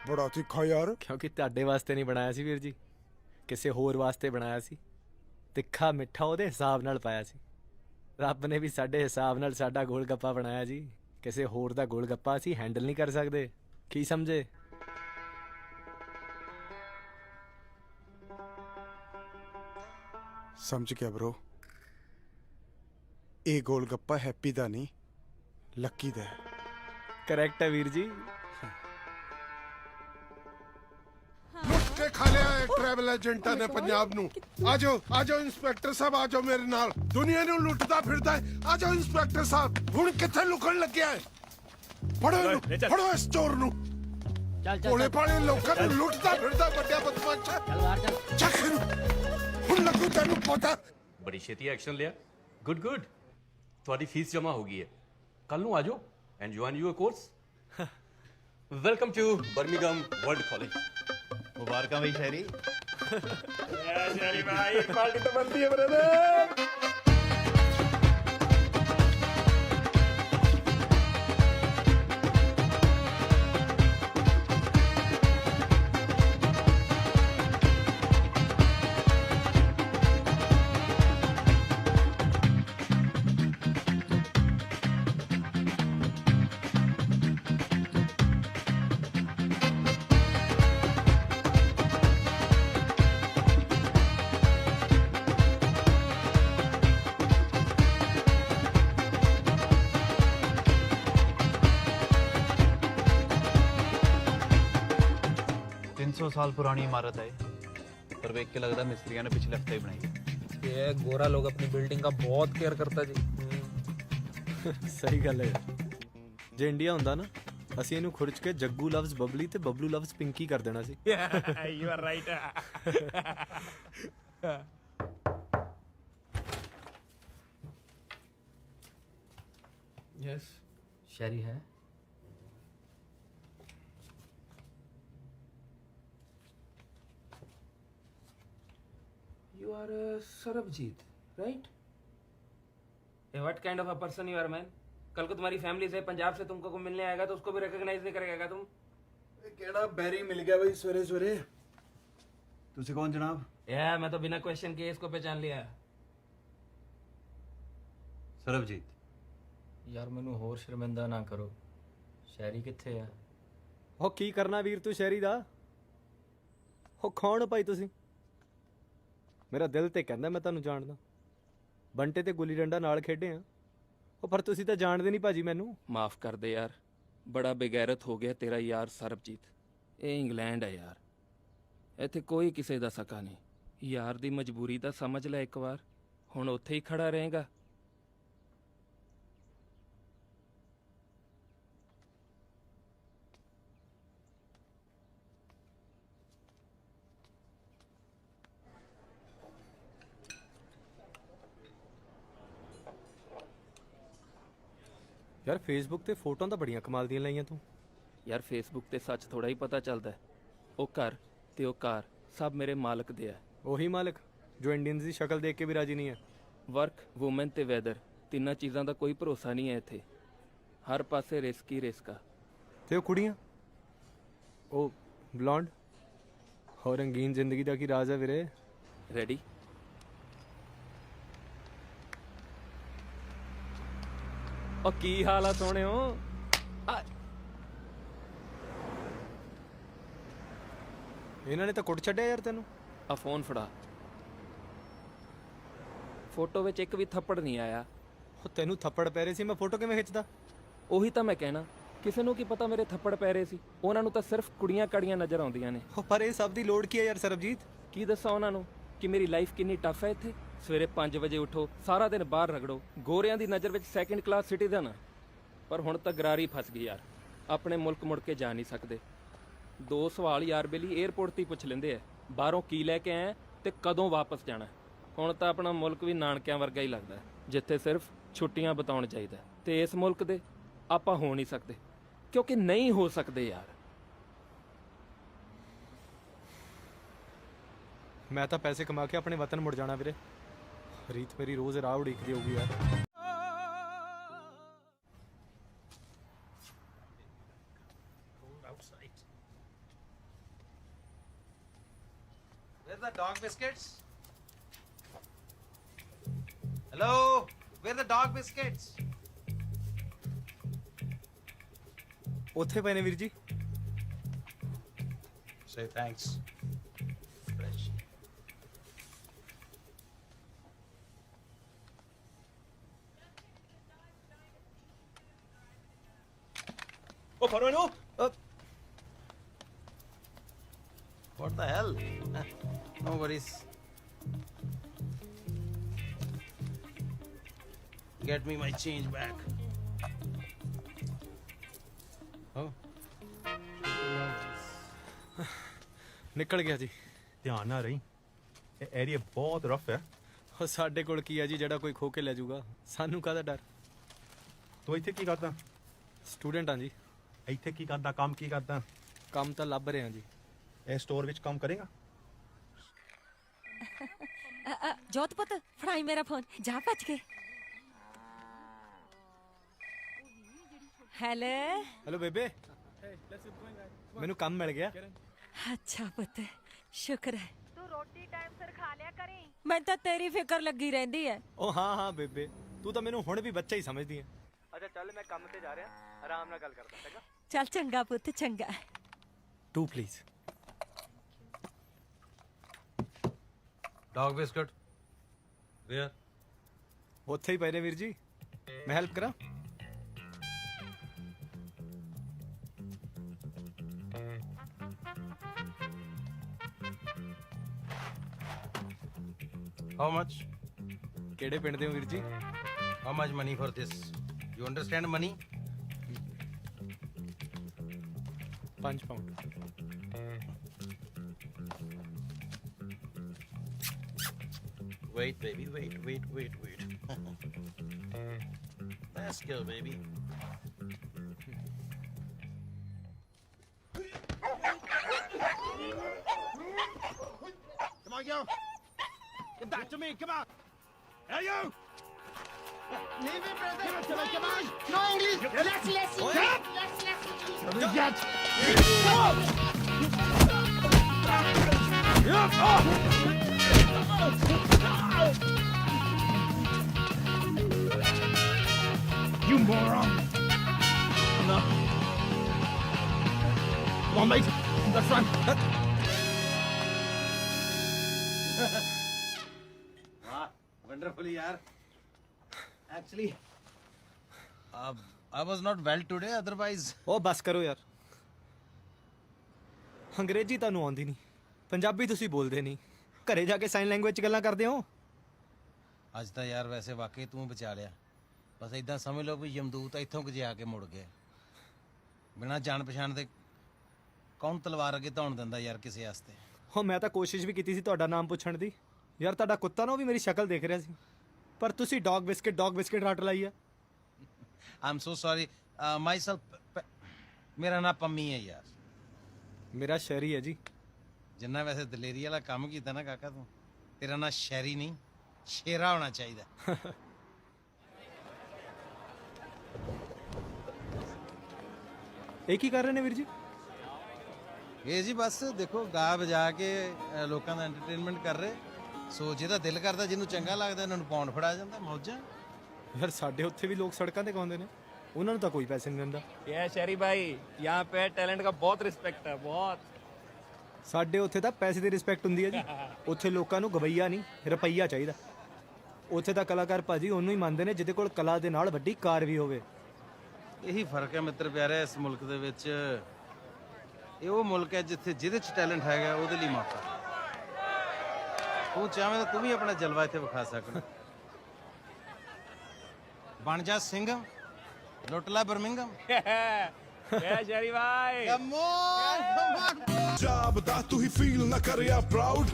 ਬੜਾ ਤਿੱਖਾ ਯਾਰ। ਕਿਉਂਕਿ ਤੁਹਾਡੇ ਵਾਸਤੇ ਨਹੀਂ ਬਣਾਇਆ ਸੀ ਵੀਰ ਜੀ, ਕਿਸੇ ਹੋਰ ਵਾਸਤੇ ਬਣਾਇਆ ਸੀ। ਤਿੱਖਾ ਮਿੱਠਾ ਉਹਦੇ ਹਿਸਾਬ ਨਾਲ ਪਾਇਆ ਸੀ। ਰੱਬ ਨੇ ਵੀ ਸਾਡੇ ਹਿਸਾਬ ਨਾਲ ਸਾਡਾ ਗੋਲ ਗੱਪਾ ਬਣਾਇਆ ਜੀ। ਕਿਸੇ ਹੋਰ ਦਾ ਗੋਲ ਗੱਪਾ ਅਸੀਂ ਹੈਂਡਲ ਨਹੀਂ ਕਰ ਸਕਦੇ। ਕੀ ਸਮਝੇ? ਸਮਝ ਗਿਆ ਬ్రో। ਇਹ ਗੋਲ ਗੱਪਾ ਹੈਪੀ ਦਾ ਨਹੀਂ, ਲੱਕੀ ਦਾ ਹੈ। ਕਰੈਕਟ ਹੈ ਵੀਰ ਜੀ। ਲੁੱਟ ਕੇ ਖਾ ਲਿਆ ਹੈ ਟਰੈਵਲ ਏਜੰਟਾਂ ਨੇ ਪੰਜਾਬ ਨੂੰ। ਆ ਜਾਓ ਇੰਸਪੈਕਟਰ ਸਾਹਿਬ, ਆ ਜਾਓ ਮੇਰੇ ਨਾਲ। ਦੁਨੀਆ ਨੂੰ ਲੁੱਟਦਾ ਫਿਰਦਾ ਹੈ। ਆ ਜਾਓ ਇੰਸਪੈਕਟਰ ਸਾਹਿਬ, ਹੁਣ ਕਿੱਥੇ ਲੁਕਣ ਲੱਗਿਆ ਹੈ? ਫੜੋ ਇਹਨੂੰ, ਫੜੋ ਇਸ ਚੋਰ ਨੂੰ। ਭੋਲੇ ਭਾਲੇ ਲੋਕਾਂ ਨੂੰ ਲੁੱਟਦਾ ਫਿਰਦਾ ਵੱਡਿਆ ਬਦਮਾਸ਼। ਚੱਕ ਇਹਨੂੰ, ਹੁਣ ਲੱਗੂ ਤੈਨੂੰ ਪਤਾ। ਬੜੀ ਛੇਤੀ ਐਕਸ਼ਨ ਲਿਆ। ਗੁੱਡ ਤੁਹਾਡੀ ਫੀਸ ਜਮ੍ਹਾਂ ਹੋ ਗਈ ਹੈ। ਕੱਲ ਨੂੰ ਆ ਜਾਓ and join your course. Welcome to Birmingham world college. Mubarak भाई शहरी। शहरी भाई एक पार्टी तो बनती है ब्रदर। साल पुरानी इमारत है, पर देख के लगता है मिस्त्रियों ने पिछले हफ्ते ही बनाई है। ये गोरा लोग अपनी बिल्डिंग का बहुत केयर करता जी। ਸਹੀ ਗੱਲ ਹੈ। ਜੇ ਇੰਡੀਆ ਹੁੰਦਾ ਨਾ, ਅਸੀਂ ਇਹਨੂੰ ਖੁਰਚ ਕੇ ਜੱਗੂ ਲਵਜ਼ ਬਬਲੀ ਤੇ ਬਬਲੂ ਲਵਜ਼ ਪਿੰਕੀ ਕਰ ਦੇਣਾ ਸੀ। You are right. यस, शहरी है। You are Sarabjit, right? What kind of a person you are, man? कल को तुम्हारी फैमिली से पंजाब से तुमको कोई मिलने आएगा तो उसको भी रिकॉग्नाइज नहीं करेगा तुम। ਕਿਹੜਾ ਬੈਰੀ ਮਿਲ ਗਿਆ ਬਈ ਸਵੇਰੇ ਸਵੇਰੇ। ਤੁਸੀਂ ਕੌਣ ਜਨਾਬ? यार मैं तो बिना क्वेश्चन के इसको पहचान लिया। ਸਰਬਜੀਤ। ਯਾਰ ਮੈਨੂੰ ਹੋਰ ਸ਼ਰਮਿੰਦਾ ਨਾ ਕਰੋ। ਸ਼ਹਿਰੀ ਕਿੱਥੇ ਆ? ਉਹ ਕੀ ਕਰਨਾ ਵੀਰ ਤੂੰ ਸ਼ਹਿਰੀ ਦਾ? ਉਹ ਕੌਣ ਭਾਈ ਤੁਸੀਂ? ਮੇਰਾ ਦਿਲ ਤੇ ਕਹਿੰਦਾ ਮੈਂ ਤੁਹਾਨੂੰ ਜਾਣਦਾ। ਬੰਟੇ ਤੇ ਗੁੱਲੀ ਡੰਡਾ ਨਾਲ ਖੇਡੇ ਆ। ਉਹ ਪਰ ਤੁਸੀਂ ਤਾਂ ਜਾਣਦੇ ਨਹੀਂ ਭਾਜੀ ਮੈਨੂੰ। ਮਾਫ ਕਰ ਦੇ ਯਾਰ, ਬੜਾ ਬੇਗੈਰਤ ਹੋ ਗਿਆ ਤੇਰਾ ਯਾਰ ਸਰਬਜੀਤ। ਇਹ ਇੰਗਲੈਂਡ ਹੈ ਯਾਰ, ਇੱਥੇ ਕੋਈ ਕਿਸੇ ਦਾ ਸਕਾ ਨਹੀਂ। ਯਾਰ ਦੀ ਮਜਬੂਰੀ ਤਾਂ ਸਮਝ ਲੈ ਇੱਕ ਵਾਰ। ਹੁਣ ਉੱਥੇ ਹੀ ਖੜਾ ਰਹੇਗਾ। ਯਾਰ ਫੇਸਬੁੱਕ ਤੇ ਫੋਟੋਆਂ ਤਾਂ ਬੜੀਆਂ ਕਮਾਲ ਦੀਆਂ ਲਾਈਆਂ ਤੂੰ। ਯਾਰ ਫੇਸਬੁੱਕ ਤੇ ਸੱਚ ਥੋੜਾ ਹੀ ਪਤਾ ਚੱਲਦਾ ਹੈ। ਉਹ ਘਰ ਤੇ ਉਹ ਕਾਰ ਸਭ ਮੇਰੇ ਮਾਲਕ ਦੇ ਆ। ਉਹੀ ਮਾਲਕ ਜੋ ਇੰਡੀਅਨਸ ਦੀ ਸ਼ਕਲ ਦੇਖ ਕੇ ਵੀ ਰਾਜੀ ਨਹੀਂ ਹੈ। ਵਰਕ, ਵੂਮਨ ਤੇ ਵੈਦਰ, ਤਿੰਨਾਂ ਚੀਜ਼ਾਂ ਦਾ ਕੋਈ ਭਰੋਸਾ ਨਹੀਂ ਹੈ ਇੱਥੇ। ਹਰ ਪਾਸੇ ਰਿਸਕ ਹੀ ਰਿਸਕ ਆ। ਤੇ ਉਹ ਕੁੜੀਆਂ, ਉਹ ਬਲੌਂਡ, ਹੋਰ ਰੰਗੀਨ ਜ਼ਿੰਦਗੀ ਦਾ ਕੀ ਰਾਜ਼ ਹੈ ਵੀਰੇ? ਰੈਡੀ? ਉਹ ਕੀ ਹਾਲ ਆ ਸੋਹਣਿਓ? ਇਹਨਾਂ ਨੇ ਤਾਂ ਕੁੱਟ ਛੱਡਿਆ ਯਾਰ ਤੈਨੂੰ। ਆ ਫੋਨ ਫੜਾ। ਫੋਟੋ ਵਿੱਚ ਇੱਕ ਵੀ ਥੱਪੜ ਨਹੀਂ ਆਇਆ। ਉਹ ਤੈਨੂੰ ਥੱਪੜ ਪੈ ਰਹੇ ਸੀ, ਮੈਂ ਫੋਟੋ ਕਿਵੇਂ ਖਿੱਚਦਾ? ਉਹੀ ਤਾਂ ਮੈਂ ਕਹਿਣਾ, ਕਿਸੇ ਨੂੰ ਕੀ ਪਤਾ ਮੇਰੇ ਥੱਪੜ ਪੈ ਰਹੇ ਸੀ। ਉਹਨਾਂ ਨੂੰ ਤਾਂ ਸਿਰਫ ਕੁੜੀਆਂ ਕਾੜੀਆਂ ਨਜ਼ਰ ਆਉਂਦੀਆਂ ਨੇ। ਪਰ ਇਹ ਸਭ ਦੀ ਲੋੜ ਕੀ ਹੈ ਯਾਰ ਸਰਬਜੀਤ? ਕੀ ਦੱਸਾਂ ਉਹਨਾਂ ਨੂੰ ਕਿ ਮੇਰੀ ਲਾਈਫ ਕਿੰਨੀ ਟਫ ਹੈ ਇੱਥੇ। ਸਵੇਰੇ 5 ਵਜੇ ਉਠੋ, ਸਾਰਾ ਦਿਨ ਬਾਹਰ ਰਗੜੋ, ਗੋਰਿਆਂ ਦੀ ਨਜ਼ਰ ਵਿੱਚ ਸੈਕਿੰਡ ਕਲਾਸ ਸਿਟੀਜ਼ਨ। ਪਰ ਹੁਣ ਤਾਂ ਗਰਾਰੀ ਫਸ ਗਈ ਯਾਰ, ਆਪਣੇ ਮੁਲਕ ਮੁੜ ਕੇ ਜਾ ਨਹੀਂ ਸਕਦੇ। 2 ਸਵਾਲ ਯਾਰ ਬੇਲੀ 에ਅਰਪੋਰਟ ਤੇ ਪੁੱਛ ਲੈਂਦੇ ਆ, ਬਾਹਰੋਂ ਕੀ ਲੈ ਕੇ ਆਇਆ ਤੇ ਕਦੋਂ ਵਾਪਸ ਜਾਣਾ। ਹੁਣ ਤਾਂ ਆਪਣਾ ਮੁਲਕ ਵੀ ਨਾਨਕਿਆਂ ਵਰਗਾ ਹੀ ਲੱਗਦਾ, ਜਿੱਥੇ ਸਿਰਫ ਛੁੱਟੀਆਂ ਬਿਤਾਉਣ ਚਾਹੀਦਾ। ਤੇ ਇਸ ਮੁਲਕ ਦੇ ਆਪਾਂ ਹੋ ਨਹੀਂ ਸਕਦੇ, ਕਿਉਂਕਿ ਨਹੀਂ ਹੋ ਸਕਦੇ ਯਾਰ। ਮੈਂ ਤਾਂ ਪੈਸੇ ਕਮਾ ਕੇ ਆਪਣੇ ਵਤਨ ਮੁੜ ਜਾਣਾ ਵੀਰੇ। ਰੀਤ ਮੇਰੀ ਰੋਜ਼ ਰਾਹ ਉਡੀਕਦੀ ਹੋਊਗੀ ਯਾਰ। the dog biscuits? Hello? Where are the dog biscuits? ਉੱਥੇ ਪਏ ਨੇ ਵੀਰ ਜੀ। Say thanks. Fresh. ਉਹ ਫੜੋ ਇਹਨੂੰ। What the hell? No worries. Get me my change back. Oh. ਨਿਕਲ ਗਿਆ ਜੀ। ਧਿਆਨ ਨਾਲ ਰਹੀ, ਇਹ ਏਰੀਆ ਬਹੁਤ ਰਫ ਹੈ। ਉਹ ਸਾਡੇ ਕੋਲ ਕੀ ਆ ਜੀ ਜਿਹੜਾ ਕੋਈ ਖੋ ਕੇ ਲੈ ਜਾਊਗਾ, ਸਾਨੂੰ ਕਾਹਦਾ ਡਰ। ਤੂੰ ਇੱਥੇ ਕੀ ਕਰਦਾ? ਸਟੂਡੈਂਟ ਹਾਂ ਜੀ। ਇੱਥੇ ਕੀ ਕਰਦਾ, ਕੰਮ ਕੀ ਕਰਦਾ? ਕੰਮ ਤਾਂ ਲੱਭ ਰਿਹਾ ਜੀ। ਇਹ ਸਟੋਰ ਵਿੱਚ ਕੰਮ ਕਰੇਗਾ? ਜੋਤ ਪੁੱਤ ਫੜਾਈ ਮੇਰਾ ਫੋਨ, ਜਾ ਭੱਜ ਕੇ। ਹੈਲੋ ਹੈਲੋ ਬੇਬੇ, ਮੈਨੂੰ ਕੰਮ ਮਿਲ ਗਿਆ। ਅੱਛਾ ਪੁੱਤ, ਸ਼ੁਕਰ ਹੈ। ਤੂੰ ਰੋਟੀ ਟਾਈਮ ਸਿਰ ਖਾ ਲਿਆ ਕਰੀ। ਮੈਨੂੰ ਤਾਂ ਤੇਰੀ ਫਿਕਰ ਲੱਗੀ ਰਹਿੰਦੀ ਹੈ। ਉਹ ਹਾਂ ਹਾਂ ਬੇਬੇ, ਤੂੰ ਤਾਂ ਮੈਨੂੰ ਹੁਣ ਵੀ ਬੱਚਾ ਹੀ ਸਮਝਦੀ ਹੈ। ਅੱਛਾ ਚੱਲ, ਮੈਂ ਕੰਮ ਤੇ ਜਾ ਰਿਹਾ, ਆਰਾਮ ਨਾਲ ਗੱਲ ਕਰਦਾ। ਚੰਗਾ ਚੱਲ ਚੰਗਾ ਪੁੱਤ, ਚੰਗਾ। Two please. Dog biscuit. Where? ਉੱਥੇ ਹੀ ਪਏ ਨੇ ਵੀਰ ਜੀ, ਮੈਂ ਹੈਲਪ ਕਰਾਂ? How much? ਕਿਹੜੇ ਪਿੰਡ ਦੇ ਹੋ ਵੀਰ ਜੀ? How much money for this? You understand money? 5 pound. Wait, baby, wait. Let's go, baby. Come on, yo. Get back to me, come on. Hey, you. Leave it, brother. Give it to me, come on. No English. Let's You moron. No. Come on, mate. The front. Wow, wonderful, yaar. Actually, I was not well today, otherwise. ਉਹ ਬਸ ਕਰੋ ਯਾਰ, ਅੰਗਰੇਜ਼ੀ ਤੁਹਾਨੂੰ ਆਉਂਦੀ ਨਹੀਂ, ਪੰਜਾਬੀ ਤੁਸੀਂ ਬੋਲਦੇ ਨਹੀਂ, ਘਰੇ ਜਾ ਕੇ ਸਾਈਨ ਲੈਂਗੁਏਜ 'ਚ ਗੱਲਾਂ ਕਰਦੇ ਹੋ। ਅੱਜ ਤਾਂ ਯਾਰ ਵੈਸੇ ਵਾਕਈ ਤੂੰ ਬਚਾ ਲਿਆ। ਬਸ ਇਦਾਂ ਸਮਝ ਲਓ ਵੀ ਯਮਦੂਤ ਇੱਥੋਂ ਕਿ ਆ ਕੇ ਮੁੜ ਗਿਆ। ਬਿਨਾਂ ਜਾਣ ਪਛਾਣ ਦੇ ਕੌਣ ਤਲਵਾਰ ਅੱਗੇ ਧੌਣ ਦਿੰਦਾ ਯਾਰ ਕਿਸੇ ਵਾਸਤੇ। ਹੋ ਮੈਂ ਤਾਂ ਕੋਸ਼ਿਸ਼ ਵੀ ਕੀਤੀ ਸੀ ਤੁਹਾਡਾ ਨਾਮ ਪੁੱਛਣ ਦੀ ਯਾਰ, ਤੁਹਾਡਾ ਕੁੱਤਾ ਨਾ ਉਹ ਵੀ ਮੇਰੀ ਸ਼ਕਲ ਦੇਖ ਰਿਹਾ ਸੀ, ਪਰ ਤੁਸੀਂ ਡੌਗ ਬਿਸਕਿਟ ਰੱਟ ਲਾਈ ਆ। I am so sorry myself. ਮੇਰਾ ਨਾਮ ਪੰਮੀ ਹੈ ਯਾਰ। ਮੇਰਾ ਸ਼ਹਿਰੀ ਹੈ ਜੀ। ਜਿੰਨਾ ਵੈਸੇ ਦਲੇਰੀ ਵਾਲਾ ਕੰਮ ਕੀਤਾ ਨਾ ਕਾਕਾ ਤੂੰ, ਤੇਰਾ ਨਾਂ ਸ਼ਹਿਰੀ ਨਹੀਂ ਸ਼ੇਰਾ ਹੋਣਾ ਚਾਹੀਦਾ। ਇਹ ਕੀ ਕਰ ਰਹੇ ਨੇ ਵੀਰ ਜੀ? ਇਹ ਜੀ ਬਸ ਦੇਖੋ ਗਾ ਵਜਾ ਕੇ ਲੋਕਾਂ ਦਾ ਐਂਟਰਟੇਨਮੈਂਟ ਕਰ ਰਹੇ। ਸੋ ਜਿਹਦਾ ਦਿਲ ਕਰਦਾ, ਜਿਹਨੂੰ ਚੰਗਾ ਲੱਗਦਾ, ਇਹਨਾਂ ਨੂੰ ਪਾਉਂਡ ਫੜਾ ਜਾਂਦਾ, ਮੌਜਾਂ। ਯਾਰ ਸਾਡੇ ਉੱਥੇ ਵੀ ਲੋਕ ਸੜਕਾਂ ਤੇ ਗਾਉਂਦੇ ਨੇ, ਉਹਨਾਂ ਨੂੰ ਤਾਂ ਕੋਈ ਪੈਸੇ ਨਹੀਂ ਦਿੰਦਾ। ये शहरी भाई, यहाँ पे टैलेंट का बहुत रिस्पेक्ट है, बहुत। ਸਾਡੇ ਉੱਥੇ ਤਾਂ ਪੈਸੇ ਦੀ ਰਿਸਪੈਕਟ ਹੁੰਦੀ ਹੈ ਜੀ। ਉੱਥੇ ਲੋਕਾਂ ਨੂੰ ਗਵਈਆ ਨਹੀਂ, ਰੁਪਈਆ ਚਾਹੀਦਾ। ਉੱਥੇ ਤਾਂ ਕਲਾਕਾਰ ਭਾਜੀ ਉਹਨੂੰ ਹੀ ਮੰਨਦੇ ਨੇ ਜਿਹਦੇ ਕੋਲ ਕਲਾ ਦੇ ਨਾਲ ਵੱਡੀ ਕਾਰ ਵੀ ਹੋਵੇ। ਇਹੀ ਫਰਕ ਹੈ ਮਿੱਤਰ ਪਿਆਰੇ ਇਸ ਮੁਲਕ ਦੇ ਵਿੱਚ। ਇਹ ਉਹ ਮੁਲਕ ਹੈ ਜਿੱਥੇ ਜਿਹਦੇ ਚ ਟੈਲੈਂਟ ਹੈਗਾ ਉਹਦੇ ਲਈ ਮੌਕਾ। ਤੂੰ ਚਾਹਵੇਂ ਤਾਂ ਤੂੰ ਵੀ ਆਪਣਾ ਜਲਵਾ ਇੱਥੇ ਵਿਖਾ ਸਕਦਾ। ਬਣ ਜਾ ਸਿੰਘਮ, ਲੁੱਟ ਲੈ ਬਰਮਿੰਗਮ। शहरी भाई, Come on. ਜਾਬਦਾ ਤੂੰ ਹੀ ਫੀਲ ਨਾ ਕਰਿਆ ਪ੍ਰਾਊਡ,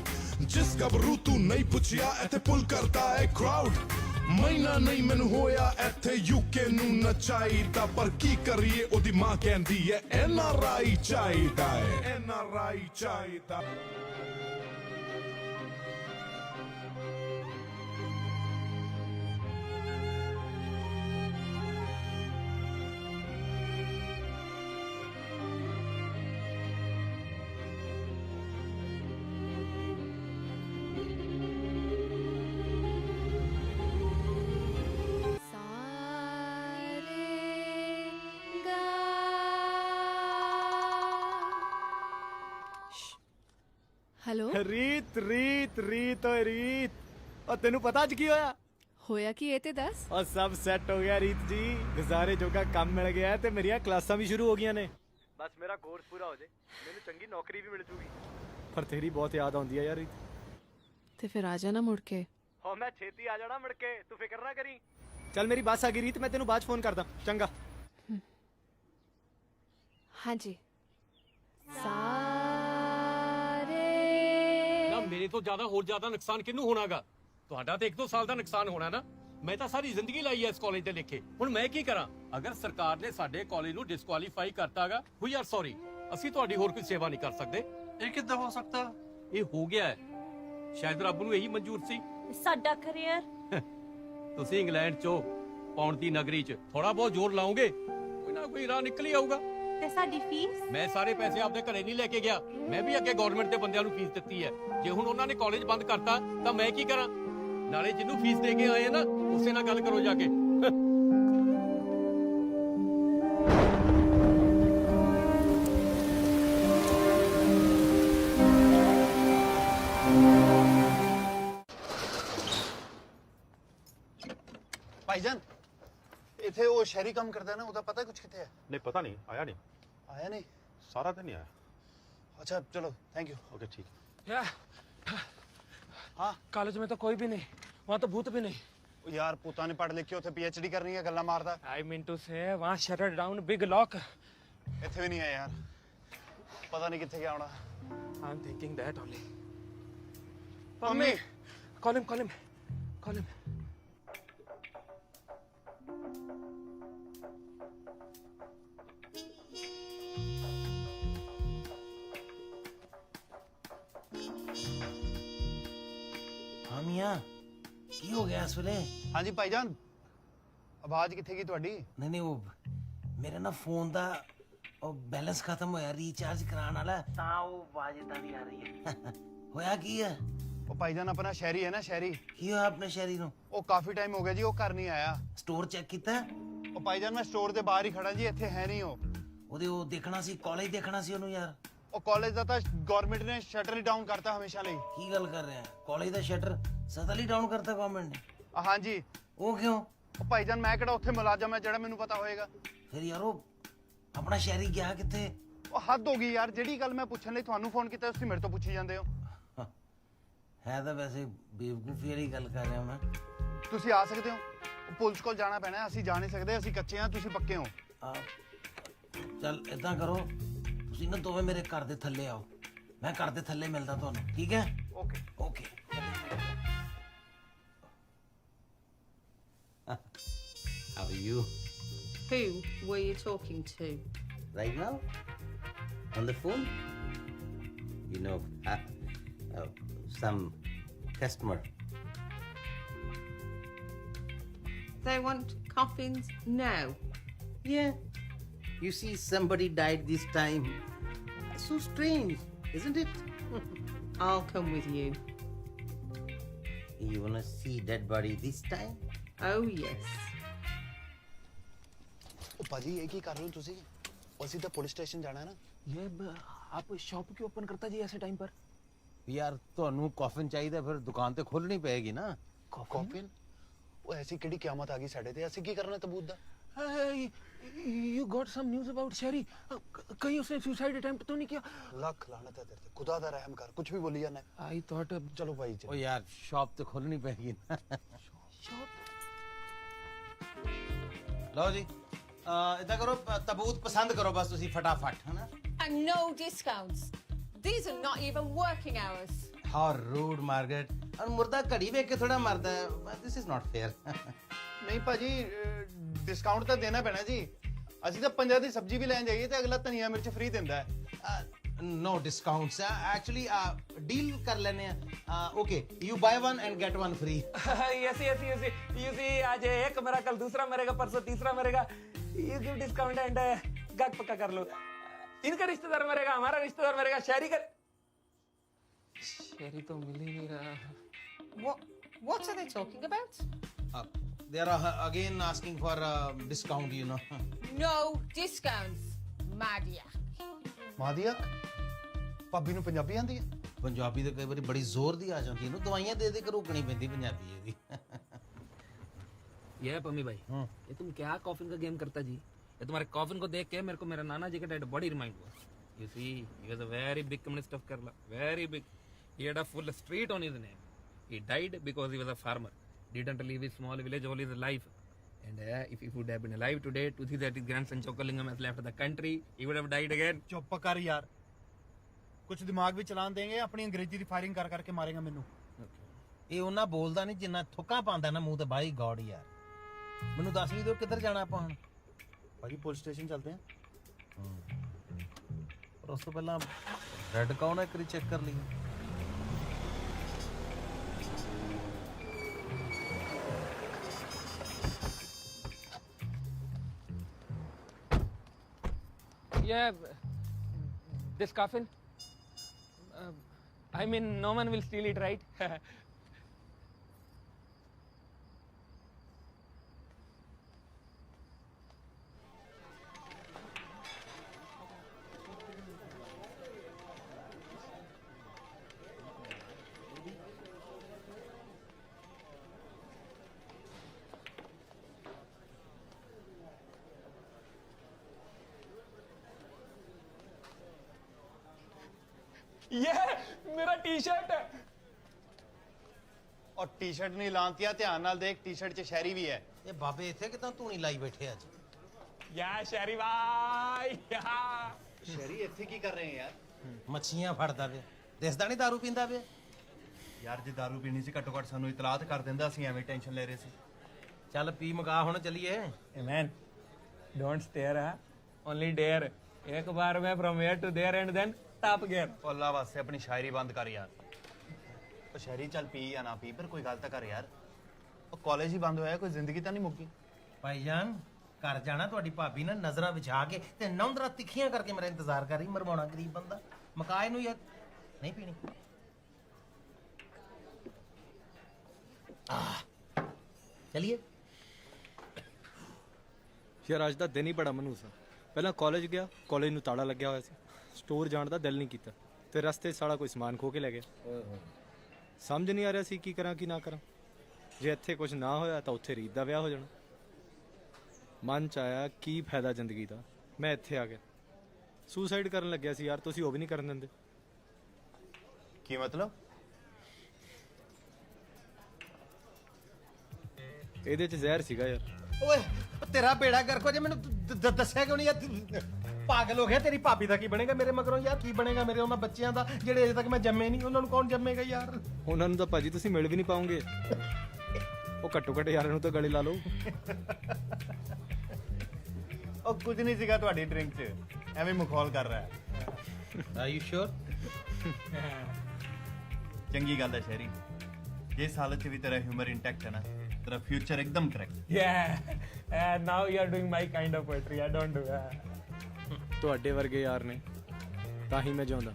ਜਿਸ ਗੱਭਰੂ ਤੂੰ ਨਹੀਂ ਪੁੱਛਿਆ ਇੱਥੇ ਪੁੱਲ ਕਰਦਾ ਏ ਕਰਾਊਡ। ਮਹੀਨਾ ਨਹੀਂ ਮੈਨੂੰ ਹੋਇਆ ਇੱਥੇ ਯੂਕੇ ਨੂੰ ਨਚਾਈਦਾ, ਪਰ ਕੀ ਕਰੀਏ ਉਹਦੀ ਮਾਂ ਕਹਿੰਦੀ ਏ NRI ਚਾਹੀਦਾ ਏ, NRI ਚਾਹੀਦਾ। ਹੈਲੋ ਰੀਤ ਰੀਤ ਰੀਤ ਓਏ ਰੀਤ, ਉਹ ਤੈਨੂੰ ਪਤਾ ਅੱਜ ਕੀ ਹੋਇਆ? ਹੋਇਆ ਕੀ ਇਹ ਤੇ ਦੱਸ। ਉਹ ਸਭ ਸੈੱਟ ਹੋ ਗਿਆ ਰੀਤ ਜੀ, ਗੁਜ਼ਾਰੇ ਜੋਗਾ ਕੰਮ ਮਿਲ ਗਿਆ ਤੇ ਮੇਰੀਆਂ ਕਲਾਸਾਂ ਵੀ ਸ਼ੁਰੂ ਹੋ ਗਈਆਂ ਨੇ। ਬਸ ਮੇਰਾ ਕੋਰਸ ਪੂਰਾ ਹੋ ਜੇ, ਮੈਨੂੰ ਚੰਗੀ ਨੌਕਰੀ ਵੀ ਮਿਲ ਜੂਗੀ। ਪਰ ਤੇਰੀ ਬਹੁਤ ਯਾਦ ਆਉਂਦੀ ਆ ਯਾਰ ਰੀਤ। ਤੇ ਫਿਰ ਆ ਜਾਣਾ ਮੁੜ ਕੇ। ਹੋ ਮੈਂ ਛੇਤੀ ਆ ਜਾਣਾ ਮੁੜ ਕੇ, ਤੂੰ ਫਿਕਰ ਨਾ ਕਰੀ। ਚੱਲ ਮੇਰੀ ਬੱਸ ਆ ਗਈ ਰੀਤ, ਮੈਂ ਤੈਨੂੰ ਬਾਅਦ 'ਚ ਫੋਨ ਕਰਦਾ, ਚੰਗਾ। ਹਾਂਜੀ ਨਾ ਮੇਰੇ ਤੋਂ ਜ਼ਿਆਦਾ ਨੁਕਸਾਨ ਕਿਹਨੂੰ ਹੋਣਾਗਾ? ਤੁਹਾਡਾ ਤੇ 1-2 ਸਾਲ ਦਾ ਨੁਕਸਾਨ ਹੋਣਾ ਨਾ। ਮੈਂ ਤਾਂ ਸਾਰੀ ਜ਼ਿੰਦਗੀ ਲਾਈ ਐ ਇਸ ਕਾਲਜ ਦੇ ਲੇਖੇ। ਹੁਣ ਮੈਂ ਕੀ ਕਰਾਂ? ਅਗਰ ਸਰਕਾਰ ਨੇ ਸਾਡੇ ਕਾਲਜ ਨੂੰ ਡਿਸਕੁਆਲੀਫਾਈ ਕਰਤਾਗਾ, ਵੀ ਆਰ ਸੌਰੀ, ਅਸੀਂ ਤੁਹਾਡੀ ਹੋਰ ਕੋਈ ਸੇਵਾ ਨਹੀਂ ਕਰ ਸਕਦੇ। ਇਹ ਕਿੱਦਾਂ ਹੋ ਸਕਦਾ? ਇਹ ਹੋ ਗਿਆ ਹੈ, ਸ਼ਾਇਦ ਰੱਬ ਨੂੰ ਇਹੀ ਮਨਜ਼ੂਰ ਸੀ। ਸਾਡਾ ਕੈਰੀਅਰ ਤੁਸੀਂ ਇੰਗਲੈਂਡ ਚੋਂ ਪਾਉਣ ਦੀ ਨਗਰੀ 'ਚ ਥੋੜਾ ਬਹੁਤ ਜ਼ੋਰ ਲਾਓਗੇ, ਕੋਈ ਨਾ ਕੋਈ ਰਾਹ ਨਿਕਲ ਹੀ ਆਊਗਾ। ਤੇ ਸਾਡੀ ਫੀਸ? ਮੈਂ ਸਾਰੇ ਪੈਸੇ ਆਪਦੇ ਘਰੇ ਨਹੀਂ ਲੈ ਕੇ ਗਿਆ, ਮੈਂ ਵੀ ਅੱਗੇ ਗਵਰਨਮੈਂਟ ਦੇ ਬੰਦਿਆਂ ਨੂੰ ਫੀਸ ਦਿੱਤੀ ਹੈ। ਜੇ ਹੁਣ ਉਹਨਾਂ ਨੇ ਕਾਲਜ ਬੰਦ ਕਰਤਾ ਤਾਂ ਮੈਂ ਕੀ ਕਰਾਂ? ਨਾਲੇ ਜਿਹਨੂੰ ਫੀਸ ਦੇ ਕੇ ਆਏ ਆ ਨਾ, ਉਸੇ ਨਾਲ ਗੱਲ ਕਰੋ ਜਾ ਕੇ। ਭਾਈਜਾਨ, ਇੱਥੇ ਉਹ ਸ਼ਹਿਰੀ ਕੰਮ ਕਰਦਾ ਨਾ, ਉਹਦਾ ਪਤਾ ਕੁਝ ਕਿੱਥੇ ਹੈ? नहीं पता नहीं, आया नहीं, ਆਇਆ ਨਹੀਂ? सारा दिन नहीं आया। अच्छा चलो, थैंक यू। ओके ठीक। हाँ कॉलेज में तो कोई भी नहीं, वहाँ तो भूत भी नहीं। यार पुता ने पढ़ लिख के उसे PhD करनी है, गल्ला मारदा। आई मीन टू से वहाँ शटर डाउन बिग लॉक। ਇੱਥੇ ਵੀ ਨਹੀਂ ਆਇਆ यार, पता नहीं किथे गया होना। I am thinking that only. Mummy call him. ਹਾਂ ਮੀਆਂ, ਕੀ ਹੋ ਗਿਆ ਇਸ ਵੇਲੇ? ਹਾਂਜੀ ਭਾਈਜਾਨ, ਆਵਾਜ਼ ਕਿੱਥੇ ਗਈ ਤੁਹਾਡੀ? ਨਹੀਂ ਉਹ ਮੇਰੇ ਨਾ ਫੋਨ ਦਾ ਉਹ ਬੈਲੈਂਸ ਖਤਮ ਹੋਇਆ, ਰੀਚਾਰਜ ਕਰਾਉਣ ਵਾਲਾ, ਤਾਂ ਉਹ ਆਵਾਜ਼ ਇਦਾਂ ਦੀ ਆ ਰਹੀ ਹੈ। ਹੋਇਆ ਕੀ ਹੈ? ਉਹ ਭਾਈਜਾਨ ਆਪਣਾ ਸ਼ਹਿਰੀ ਹੈ ਨਾ, ਸ਼ਹਿਰੀ। ਕੀ ਹੋਇਆ ਆਪਣੇ ਸ਼ਹਿਰੀ ਨੂੰ? ਉਹ ਕਾਫੀ ਟਾਈਮ ਹੋ ਗਿਆ ਜੀ, ਉਹ ਘਰ ਨਹੀਂ ਆਇਆ। ਸਟੋਰ ਚੈੱਕ ਕੀਤਾ? ਉਹ ਭਾਈਜਾਨ ਮੈਂ ਸਟੋਰ ਦੇ ਬਾਹਰ ਹੀ ਖੜਾ ਜੀ, ਇੱਥੇ ਹੈ ਨਹੀਂ ਉਹ। ਉਹਦੇ ਉਹ ਦੇਖਣਾ ਸੀ, ਕਾਲਜ ਦੇਖਣਾ ਸੀ ਉਹਨੂੰ ਯਾਰ। ਉਹ ਕਾਲਜ ਦਾ ਤਾਂ ਗਵਰਨਮੈਂਟ ਨੇ ਸ਼ਟਰ ਹੀ ਡਾਊਨ ਕਰਤਾ ਹਮੇਸ਼ਾ ਲਈ। ਕੀ ਗੱਲ ਕਰ ਰਿਹਾ? ਕਾਲਜ ਦਾ ਸ਼ਟਰ ਸਦਲ ਹੀ ਡਾਊਨ ਕਰਤਾ ਗਵਰਨਮੈਂਟ ਨੇ? ਹਾਂਜੀ। ਉਹ ਕਿਉਂ? ਉਹ ਭਾਈਜਾਨ ਮੈਂ ਕਿਹੜਾ ਉੱਥੇ ਮੁਲਾਜ਼ਮ ਹੈ ਜਿਹੜਾ ਮੈਨੂੰ ਪਤਾ ਹੋਏਗਾ? ਫਿਰ ਯਾਰ ਉਹ ਆਪਣਾ ਸ਼ਹਿਰੀ ਗਿਆ ਕਿੱਥੇ? ਉਹ ਹੱਦ ਹੋ ਗਈ ਯਾਰ, ਜਿਹੜੀ ਗੱਲ ਮੈਂ ਪੁੱਛਣ ਲਈ ਤੁਹਾਨੂੰ ਫੋਨ ਕੀਤਾ, ਤੁਸੀਂ ਮੇਰੇ ਤੋਂ ਪੁੱਛੀ ਜਾਂਦੇ ਹੋ। ਹੈ ਤਾਂ ਵੈਸੇ ਬੇਵਕੂਫੀ ਵਾਲੀ ਗੱਲ ਕਰ ਰਿਹਾ ਮੈਂ। ਤੁਸੀਂ ਆ ਸਕਦੇ ਹੋ, ਉਹ ਪੁਲਿਸ ਕੋਲ ਜਾਣਾ ਪੈਣਾ, ਅਸੀਂ ਜਾ ਨਹੀਂ ਸਕਦੇ, ਅਸੀਂ ਕੱਚੇ ਹਾਂ, ਤੁਸੀਂ ਪੱਕੇ ਹੋ। ਚੱਲ ਏਦਾਂ ਕਰੋ, ਤੁਸੀਂ ਨਾ ਦੋਵੇਂ ਮੇਰੇ ਘਰ ਦੇ ਥੱਲੇ ਆਓ, ਮੈਂ ਘਰ ਦੇ ਥੱਲੇ ਮਿਲਦਾ ਤੁਹਾਨੂੰ, ਠੀਕ ਹੈ? Okay okay. How are you? Who were you talking to? Right now? On the phone? You know, some customer. They want coffins now. Yeah. You see, somebody died this time. So strange, isn't it? I'll come with you. You wanna see dead body this time? Oh, yes. ਉਹ ਭਾਜੀ ਇਹ ਕੀ ਕਰ ਰਹੇ ਹੋ ਤੁਸੀਂ? ਅਸੀਂ ਤਾਂ ਪੁਲਿਸ ਸਟੇਸ਼ਨ ਜਾਣਾ ਹੈ ਨਾ। ये आप शॉप क्यों ओपन करता जी ऐसे टाइम पर? ਯਾਰ ਤੁਹਾਨੂੰ ਕਾਫਨ ਚਾਹੀਦਾ, ਫਿਰ ਦੁਕਾਨ ਤੇ ਖੋਲਣੀ ਪਏਗੀ ਨਾ। ਕਾਫਨ? ਉਹ ਐਸੀ ਕਿਹੜੀ ਕਿਆਮਤ ਆ ਗਈ ਸਾਡੇ ਤੇ? ਅਸੀਂ ਕੀ ਕਰਨਾ ਤਬੂਤ ਦਾ? You got some news about Sherry? कहीं उसने suicide attempt तो नहीं किया? ਲੱਖ ਲਾਨਤ ਹੈ ਤੇਰੇ ਤੇ, ਖੁਦਾ ਦਾ ਰਹਿਮ ਕਰ, ਕੁਝ ਵੀ ਬੋਲੀ ਜਾਂਦਾ। I thought ਚਲੋ ਭਾਈ ਉਹ ਯਾਰ ਸ਼ਾਪ ਤੇ ਖੋਲਣੀ ਪਏਗੀ ਨਾ। ਲਓ ਜੀ, ਇਦਾਂ ਕਰੋ, ਤਬੂਤ ਪਸੰਦ ਕਰੋ ਬਸ ਤੁਸੀਂ ਫਟਾਫਟ, ਹੈਨਾ? And no discounts. These are not even working hours. How rude, Margaret. और मुर्दा घड़ी वेख के थोड़ा मरदा है. This is not fair. ਨਹੀਂ ਭਾਜੀ, ਡਿਸਕਾਊਂਟ ਤਾਂ ਦੇਣਾ ਪੈਣਾ ਜੀ। ਅਸੀਂ ਤਾਂ ਪੰਜਾਂ ਦੀ ਸਬਜ਼ੀ ਵੀ ਲੈਣ ਜਾਈਏ ਤੇ ਅਗਲਾ ਧਨੀਆ ਮਿਰਚ ਫ੍ਰੀ ਦਿੰਦਾ ਹੈ। No discounts. Actually, deal कर लेने हैं. Okay, you buy one and get one free. yes. You see, आज एक मेरा, कल दूसरा मरेगा, परसों तीसरा मरेगा। You give discount and गाहक पक्का कर लो। इनका रिश्तेदार मरेगा, हमारा रिश्तेदार मरेगा, शहरी तो मिल ही नहीं रहा। What are they talking about? They are again asking for discount, you know. No discounts. Madiak. ਮਾਦੀਆ ਭਾਬੀ ਨੂੰ ਪੰਜਾਬੀ ਆਂਦੀ ਹੈ? ਪੰਜਾਬੀ ਤਾਂ ਕਈ ਵਾਰੀ ਬੜੀ ਜ਼ੋਰ ਦੀ ਆ ਜਾਂਦੀ ਇਹਨੂੰ ਦਵਾਈਆਂ ਦੇ ਦੇ ਕੇ ਰੋਕਣੀ ਪੈਂਦੀ ਪੰਜਾਬੀ ਇਹਦੀ ये पम्मी भाई ये तुम क्या कॉफिन का गेम करता जी? ये तुम्हारे कॉफिन को देख के मेरे को मेरा नाना जी का डेड बॉडी रिमाइंड हुआ. You see, he was a very big communist of Kerala, very big. He had a full street on his name. He died because he was a farmer. Didn't leave his small village all his life. And if he would have been alive today to see that his grandson Chokalingam has left the country, he would have died again. ਚੁੱਪ ਕਰ ਯਾਰ, ਕੁਝ ਦਿਮਾਗ ਵੀ ਚਲਾਣ ਦੇਂਗੇ, ਆਪਣੀ ਅੰਗਰੇਜ਼ੀ ਦੀ ਫਾਇਰਿੰਗ ਕਰ ਕਰਕੇ ਮਾਰੇਗਾ ਮੈਨੂੰ. ਇਹ ਉਹਨਾਂ ਬੋਲਦਾ ਨਹੀਂ ਜਿੰਨਾ ਥੁੱਕਾਂ ਪਾਉਂਦਾ ਨਾ ਮੂੰਹ ਤੇ ਬਾਈ ਗੋਡ ਯਾਰ. ਮੈਨੂੰ ਦੱਸ ਵੀ ਦਿਓ ਕਿੱਧਰ ਜਾਣਾ ਆਪਾਂ ਹੁਣ? ਭਾਜੀ ਪੁਲਿਸ ਸਟੇਸ਼ਨ ਚੱਲਦੇ ਹਾਂ. ਪਰ ਉਸ ਤੋਂ ਪਹਿਲਾਂ ਰੈੱਡ ਕੌਣ ਹੈ ਇੱਕ ਵਾਰੀ ਚੈੱਕ ਕਰ ਲਈਏ. Yeah, this coffin. I mean, no one will steal it, right? ये मेरा टी-शर्ट है. ਔਰ ਟੀ-ਸ਼ਰਟ ਨਹੀਂ ਲਾਂਤੀਆ, ਧਿਆਨ ਨਾਲ ਦੇਖ, ਟੀ-ਸ਼ਰਟ 'ਚ ਸ਼ਹਿਰੀ ਵੀ ਹੈ. ਇਹ ਬਾਬੇ ਇੱਥੇ ਕਿਦਾਂ ਧੂਣੀ ਲਾਈ ਬੈਠੇ ਅੱਜ? या शहरी भाई ਸ਼ਹਿਰੀ ਇੱਥੇ ਕੀ ਕਰ ਰਹੇ ਯਾਰ? ਮੱਛੀਆਂ ਫੜਦਾ ਵੇ, ਦਿਸਦਾ ਨਹੀਂ ਦਾਰੂ ਪੀਂਦਾ ਵੇ. ਯਾਰ ਜੇ ਦਾਰੂ ਪੀਣੀ ਸੀ ਘੱਟੋ ਘੱਟ ਸਾਨੂੰ ਇਤਲਾਤ ਕਰ ਦਿੰਦਾ, ਅਸੀਂ ਐਵੇਂ ਟੈਨਸ਼ਨ ਲੈ ਰਹੇ ਸੀ. ਚੱਲ ਪੀ ਮਗਾ ਹੁਣ ਚੱਲੀਏ. Man, don't stare, only dare. एक बार में from here to there and then top gear. ਅੱਲਾ ਵਾਸਤੇ ਆਪਣੀ ਸ਼ਾਇਰੀ ਬੰਦ ਕਰ ਯਾਰ. ਉਹ ਸ਼ਹਿਰੀ ਚੱਲ ਪੀ ਜਾਂ ਨਾ ਪੀ, ਪਰ ਕੋਈ ਗੱਲ ਤਾਂ ਕਰ ਯਾਰ. ਉਹ ਕਾਲਜ ਹੀ ਬੰਦ ਹੋਇਆ, ਕੋਈ ਜ਼ਿੰਦਗੀ ਤਾਂ ਨਹੀਂ ਮੁੱਕੀ. ਭਾਈਜਾਨ ਘਰ ਜਾਣਾ, ਤੁਹਾਡੀ ਭਾਬੀ ਨਾ ਨਜ਼ਰਾਂ ਵਿਛਾ ਕੇ ਤੇ ਨੌਂਦਰਾ ਤਿੱਖੀਆਂ ਕਰਕੇ ਮੇਰਾ ਇੰਤਜ਼ਾਰ ਕਰ ਰਹੀ. ਮਰਵਾਉਣਾ ਗਰੀਬ ਬੰਦਾ, ਮਕਾਏ ਨੂੰ ਯਾਰ ਨਹੀਂ ਪੀਣੀ. ਚਲਿਏ. ਯਾਰ ਅੱਜ ਦਾ ਦਿਨ ਹੀ ਬੜਾ ਮਨੂਸ ਆ. ਪਹਿਲਾਂ ਕਾਲਜ ਗਿਆ, ਕਾਲਜ ਨੂੰ ਤਾਲਾ ਲੱਗਿਆ ਹੋਇਆ ਸੀ, ਸਟੋਰ ਜਾਣ ਦਾ ਦਿਲ ਨਹੀਂ ਕੀਤਾ ਤੇ ਰਸਤੇ 'ਚ ਸਾਲਾ ਕੋਈ ਸਮਾਨ ਖੋ ਕੇ ਲੈ ਗਿਆ. ਸਮਝ ਨਹੀਂ ਆ ਰਿਹਾ ਸੀ ਕੀ ਕਰਾਂ ਕੀ ਨਾ ਕਰਾਂ. ਜੇ ਇੱਥੇ ਕੁਝ ਨਾ ਹੋਇਆ ਤਾਂ ਉੱਥੇ ਰੀਤ ਦਾ ਵਿਆਹ ਹੋ ਜਾਣਾ. ਮਨ 'ਚ ਆਇਆ ਕੀ ਫਾਇਦਾ ਜ਼ਿੰਦਗੀ ਦਾ, ਮੈਂ ਇੱਥੇ ਆ ਗਿਆ. ਸੁਸਾਈਡ ਕਰਨ ਲੱਗਿਆ ਸੀ ਯਾਰ, ਤੁਸੀਂ ਉਹ ਵੀ ਨਹੀਂ ਕਰਨ ਦਿੰਦੇ. ਕੀ ਮਤਲਬ? ਇਹਦੇ 'ਚ ਜ਼ਹਿਰ ਸੀਗਾ ਯਾਰ. ਓਏ ਤੇਰਾ ਬੇੜਾ ਗਰਕੋ, ਜੇ ਮੈਨੂੰ ਦੱਸਿਆ ਕਿਉਂ ਨਹੀਂ ਯਾਰ? ਪਾਗਲ ਹੋ ਗਿਆ. ਤੇਰੀ ਭਾਬੀ ਦਾ ਕੀ ਬਣੇਗਾ ਮੇਰੇ ਮਗਰੋਂ ਯਾਰ? ਕੀ ਬਣੇਗਾ ਮੇਰੇ ਉਹਨਾਂ ਬੱਚਿਆਂ ਦਾ ਜਿਹੜੇ ਅਜੇ ਤੱਕ ਮੈਂ ਜੰਮੇ ਨਹੀਂ? ਉਹਨਾਂ ਨੂੰ ਕੌਣ ਜੰਮੇਗਾ ਯਾਰ? ਉਹਨਾਂ ਨੂੰ ਤਾਂ ਭਾਜੀ ਤੁਸੀਂ ਮਿਲ ਵੀ ਨਹੀਂ ਪਾਉਂਗੇ. ਉਹ ਘੱਟੋ ਘੱਟ ਯਾਰਾਂ ਨੂੰ ਤਾਂ ਗਲੇ ਲਾ ਲਓ. ਉਹ ਕੁਝ ਨਹੀਂ ਸੀਗਾ ਤੁਹਾਡੀ ਡਰਿੰਕ 'ਚ, ਐਵੇਂ ਮਖੌਲ ਕਰ ਰਿਹਾ ਹੈ. ਆਰ ਯੂ ਸ਼ੋਰ? ਚੰਗੀ ਗੱਲ ਹੈ ਸ਼ਹਿਰੀ, ਜੇ ਇਸ ਹਾਲਤ 'ਚ ਵੀ ਤੇਰਾ ਹਿਊਮਰ ਇੰਟੈਕਟ ਹੈ ਨਾ, ਤੇਰਾ ਫਿਊਚਰ ਇੱਕਦਮ correct. Yeah, now you are doing my kind of poetry. I don't do that. ਤੁਹਾਡੇ ਵਰਗੇ ਯਾਰ ਨੇ ਤਾਂ ਹੀ ਮੈਂ ਜਿਉਂਦਾ,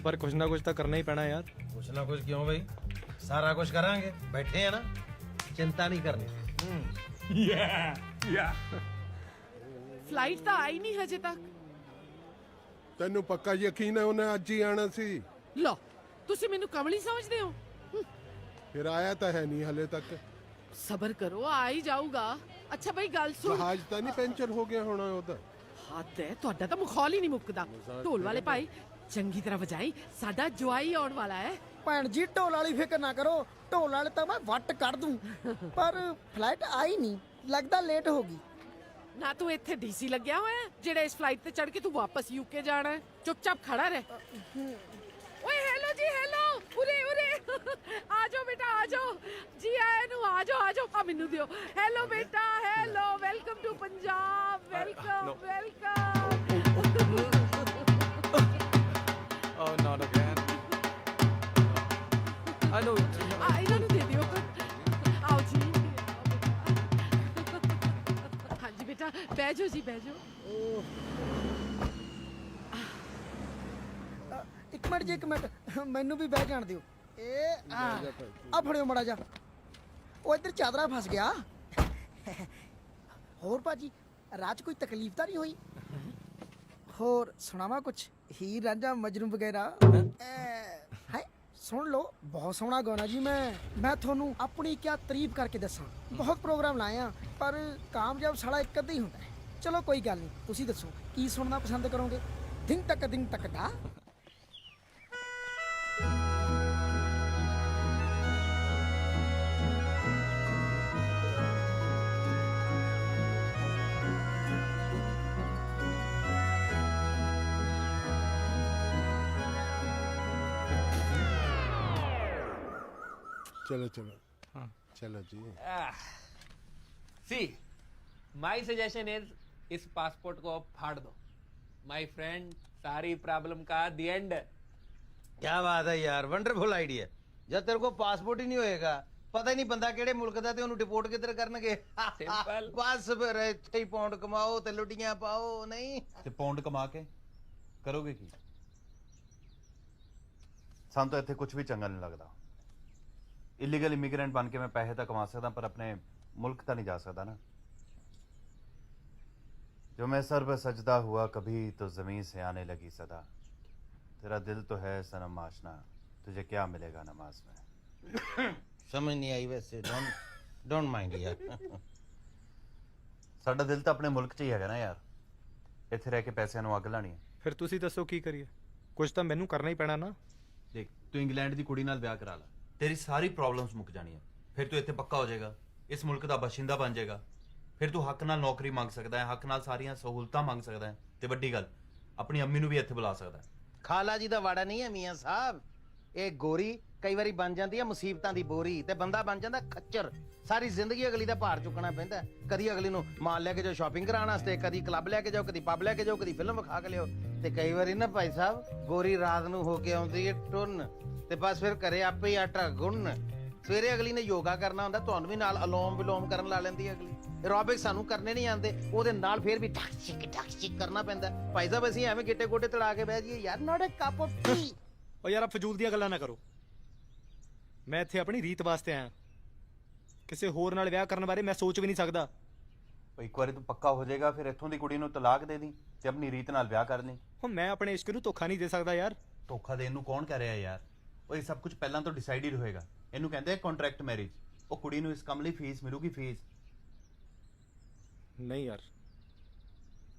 ਪਰ ਕੁਝ ਨਾ ਕੁਝ ਤਾਂ ਕਰਨਾ ਹੀ ਪੈਣਾ ਯਾਰ. ਕੁਛ ਨਾ ਕੁਛ ਕਿਉਂ ਬਈ, ਸਾਰਾ ਕੁਝ ਕਰਾਂਗੇ. ਬੈਠੇ ਆ ਨਾ, ਚਿੰਤਾ ਨਹੀਂ ਕਰਨੀ. ਫਲਾਈਟ ਤਾਂ ਆਈ ਨਹੀਂ ਹਜੇ ਤੱਕ. ਤੈਨੂੰ ਪੱਕਾ ਯਕੀਨ ਹੈ ਉਹਨੇ ਅੱਜ ਹੀ ਆਣਾ ਸੀ? ਲੋ, ਤੁਸੀਂ ਮੈਨੂੰ ਕਮਲੀ ਸਮਝਦੇ ਹੋ? ਫਿਰ ਆਇਆ ਤਾਂ ਹੈ ਨਹੀਂ ਹਲੇ ਤੱਕ. ਸਬਰ ਕਰੋ, ਆ ਹੀ ਜਾਊਗਾ. ਅੱਛਾ ਬਈ ਗੱਲ ਸੁਣ, ਜਹਾਜ਼ ਤਾਂ ਨਹੀਂ ਪੈਂਚਰ ਹੋ ਗਿਆ ਹੋਣਾ ਉਹਦਾ? ਹੱਦ ਹੈ, ਤੁਹਾਡਾ ਤਾਂ ਮਖੌਲ ਹੀ ਨਹੀਂ ਮੁੱਕਦਾ. ਢੋਲ ਵਾਲੇ ਭਾਈ ਚੰਗੀ ਤਰ੍ਹਾਂ ਵਜਾਈ, ਸਾਡਾ ਜਵਾਈ ਆਉਣ ਵਾਲਾ ਹੈ. ਭੈਣ ਜੀ ਢੋਲ ਵਾਲੀ ਫਿਕਰ ਨਾ ਕਰੋ, ਢੋਲ ਵਾਲੇ ਤਾਂ ਮੈਂ ਵੱਟ ਕੱਢ ਦੂੰ. ਪਰ ਫਲਾਈਟ ਆਈ ਨਹੀਂ, ਲੱਗਦਾ ਲੇਟ ਹੋ ਗਈ. ਨਾ ਤੂੰ ਇੱਥੇ ਡੀਸੀ ਲੱਗਿਆ ਹੋਇਆ ਜਿਹੜਾ ਇਸ ਫਲਾਈਟ ਤੇ ਚੜ ਕੇ ਤੂੰ ਵਾਪਸ ਯੂਕੇ ਜਾਣਾ ਹੈ? ਚੁੱਪਚਾਪ ਖੜਾ ਰਹਿ. ਓਏ ਹੈਲੋ ਜੀ, ਹੈਲੋ, ਉਰੇ ਉਰੇ ਆ ਜਾਓ ਬੇਟਾ, ਆ ਜਾਓ ਜੀ, ਆਏ ਨੂੰ ਆ ਜਾਓ, ਆ ਜਾਓ. ਆ ਮੈਨੂੰ ਦਿਓ. ਹੈਲੋ ਬੇਟਾ, hello, welcome to Punjab, welcome welcome. Oh, not again. I know. ਇਹਨਾਂ ਨੂੰ ਦੇ ਦਿਓ. ਆਓ ਜੀ. ਹਾਂਜੀ ਬੇਟਾ, ਬਹਿ ਜਾਓ ਜੀ, ਬਹਿ ਜਾਓ. ਇੱਕ ਮਿੰਟ ਜੀ, ਇੱਕ ਮਿੰਟ, ਮੈਨੂੰ ਵੀ ਬਹਿ ਜਾਣ ਦਿਓ. ਇਹ ਆ ਫੜਿਓ ਮੜਾ ਜਾ. ਉਹ ਇੱਧਰ ਚਾਦਰਾ ਫਸ ਗਿਆ. ਹੋਰ ਭਾਜੀ ਰਾਤ ਕੋਈ ਤਕਲੀਫ ਤਾਂ ਨਹੀਂ ਹੋਈ? ਹੋਰ ਸੁਣਾਵਾ ਕੁਛ, ਹੀਰ ਰਾਂਝਾ ਮਜਨੂ ਵਗੈਰਾ? ਸੁਣ ਲਓ, ਬਹੁਤ ਸੋਹਣਾ ਗਾਣਾ ਜੀ। ਮੈਂ ਤੁਹਾਨੂੰ ਆਪਣੀ ਕਿਆ ਤਾਰੀਫ ਕਰਕੇ ਦੱਸਾਂ। ਬਹੁਤ ਪ੍ਰੋਗਰਾਮ ਲਾਏ ਆ ਪਰ ਕਾਮਯਾਬ ਸਾਲਾ ਇੱਕ ਅੱਧਾ ਹੀ ਹੁੰਦਾ ਹੈ। ਚਲੋ ਕੋਈ ਗੱਲ ਨਹੀਂ, ਤੁਸੀਂ ਦੱਸੋ ਕੀ ਸੁਣਨਾ ਪਸੰਦ ਕਰੋਗੇ? ਦਿਨ ਤੱਕ ਦਾ चलो चलो हाँ चलो जी। सी माय सजेशन इज इस पासपोर्ट को फाड़ दो माय फ्रेंड, सारी प्रॉब्लम का द एंड। क्या बात है यार, वंडरफुल आइडिया। जब तेरे को पासपोर्ट ही नहीं होएगा, पता ही नहीं बंदा केड़े मुल्क दा ते ओनू डिपोर्ट किधर करनगे। सिंपल। बस फिर इत्थे ही पौंड कमाओ ते लुटियां पाओ। नहीं ਤੇ ਪੌਂਡ ਕਮਾ ਕੇ ਕਰੋਗੇ ਕੀ? ਸਾਨੂੰ ਤਾਂ ਇੱਥੇ ਕੁਝ ਵੀ ਚੰਗਾ ਨਹੀਂ ਲੱਗਦਾ। इलीगल इमिग्रेंट बन के मैं पैसे तो कमा सकता पर अपने मुल्क तो नहीं जा सकता ना। जो मैं सर पे सजदा हुआ कभी तो जमीन से आने लगी सदा। तेरा दिल तो है सनम आशना, तुझे क्या मिलेगा नमाज में। समझ नहीं आई वैसे। डोंट माइंड यार। साडा दिल तो अपने मुल्क च ही हैगा ना यार। इत्थे रह के पैसों नूं अग लाणी है। ਫਿਰ ਤੁਸੀਂ ਦੱਸੋ ਕੀ ਕਰੀਏ? ਕੁਝ ਤਾਂ ਮੈਨੂੰ ਕਰਨਾ ਹੀ ਪੈਣਾ ਨਾ। देख तू इंग्लैंड की कुड़ी नाल ब्याह करा ला, तेरी सारी प्रॉब्लम्स मुक जानी है। फिर तू इत्थे पक्का हो जाएगा, इस मुल्क का बाशिंदा बन जाएगा। फिर तू हक नाल नौकरी मंग सकदा है, हक नाल सारियां सहूलतां मंग सकदा है ते वड्डी गल अपनी अम्मी नूं भी इत्थे बुला सकदा है। खाला जी दा वाड़ा नहीं है मियां साहब। ਇਹ ਗੋਰੀ ਕਈ ਵਾਰੀ ਬਣ ਜਾਂਦੀ ਹੈ ਮੁਸੀਬਤਾਂ ਦੀ ਬੋਰੀ ਤੇ ਬੰਦਾ ਬਣ ਜਾਂਦਾ ਖੱਚਰ। ਸਾਰੀ ਜ਼ਿੰਦਗੀ ਅਗਲੀ ਦਾ ਭਾਰ ਚੁੱਕਣਾ ਪੈਂਦਾ। ਕਦੀ ਅਗਲੀ ਨੂੰ ਮਾਲ ਲੈ ਕੇ ਜਾਓ ਸ਼ਾਪਿੰਗ ਕਰਾਉਣ ਵਾਸਤੇ, ਕਦੀ ਕਲੱਬ ਲੈ ਕੇ ਜਾਓ, ਕਦੀ ਪੱਬ ਲੈ ਕੇ ਜਾਓ, ਕਦੀ ਫਿਲਮ ਵਿਖਾ ਕੇ ਲਿਓ। ਤੇ ਕਈ ਵਾਰੀ ਨਾ ਭਾਈ ਸਾਹਿਬ ਗੋਰੀ ਰਾਤ ਨੂੰ ਹੋ ਕੇ ਆਉਂਦੀ ਹੈ ਟੁੰਨ ਤੇ ਬਸ ਫਿਰ ਘਰੇ ਆਪੇ ਹੀ ਆਟਾ ਗੁੰਨ। ਸਵੇਰੇ ਅਗਲੀ ਨੇ ਯੋਗਾ ਕਰਨਾ ਹੁੰਦਾ, ਤੁਹਾਨੂੰ ਵੀ ਨਾਲ ਅਲੋਮ ਵਿਲੋਮ ਕਰਨ ਲਾ ਲੈਂਦੀ ਹੈ ਅਗਲੀ। ਐਰੋਬਿਕ ਸਾਨੂੰ ਕਰਨੇ ਨਹੀਂ ਆਉਂਦੇ, ਉਹਦੇ ਨਾਲ ਫਿਰ ਵੀ ਠਕ ਛਿਕ ਕਰਨਾ ਪੈਂਦਾ। ਭਾਈ ਸਾਹਿਬ ਅਸੀਂ ਐਵੇਂ ਗਿੱਟੇ ਗੋਟੇ ਤੜਾ ਕੇ ਬਹਿ ਜਾਈਏ ਯਾਰ, ਨਾਟ ਅ ਕੱਪ ਆਫ ਟੀ। ਓ ਯਾਰ ਫਜ਼ੂਲ ਦੀਆਂ ਗੱਲਾਂ ਨਾ ਕਰੋ। ਮੈਂ ਇੱਥੇ ਆਪਣੀ ਰੀਤ ਵਾਸਤੇ ਆਇਆ, ਕਿਸੇ ਹੋਰ ਨਾਲ ਵਿਆਹ ਕਰਨ ਬਾਰੇ ਮੈਂ ਸੋਚ ਵੀ ਨਹੀਂ ਸਕਦਾ। ਇੱਕ ਵਾਰੀ ਤੂੰ ਪੱਕਾ ਹੋ ਜਾਏਗਾ ਫਿਰ ਇੱਥੋਂ ਦੀ ਕੁੜੀ ਨੂੰ ਤਲਾਕ ਦੇ ਦੀ ਤੇ ਆਪਣੀ ਰੀਤ ਨਾਲ ਵਿਆਹ ਕਰ ਲਈ। ਹੁਣ ਮੈਂ ਆਪਣੇ ਇਸ਼ਕ ਨੂੰ ਧੋਖਾ ਨਹੀਂ ਦੇ ਸਕਦਾ ਯਾਰ। ਧੋਖਾ ਦੇਣ ਨੂੰ ਕੌਣ ਕਹਿ ਰਿਹਾ ਯਾਰ? ਉਹ ਇਹ ਸਭ ਕੁਝ ਪਹਿਲਾਂ ਤੋਂ ਡਿਸਾਈਡਡ ਹੋਏਗਾ। ਇਹਨੂੰ ਕਹਿੰਦੇ ਆ ਕੰਟਰੈਕਟ ਮੈਰਿਜ। ਉਹ ਕੁੜੀ ਨੂੰ ਇਸ ਕੰਮ ਲਈ ਫੀਸ ਮਿਲੂਗੀ, ਫੀਸ। ਨਹੀਂ ਯਾਰ,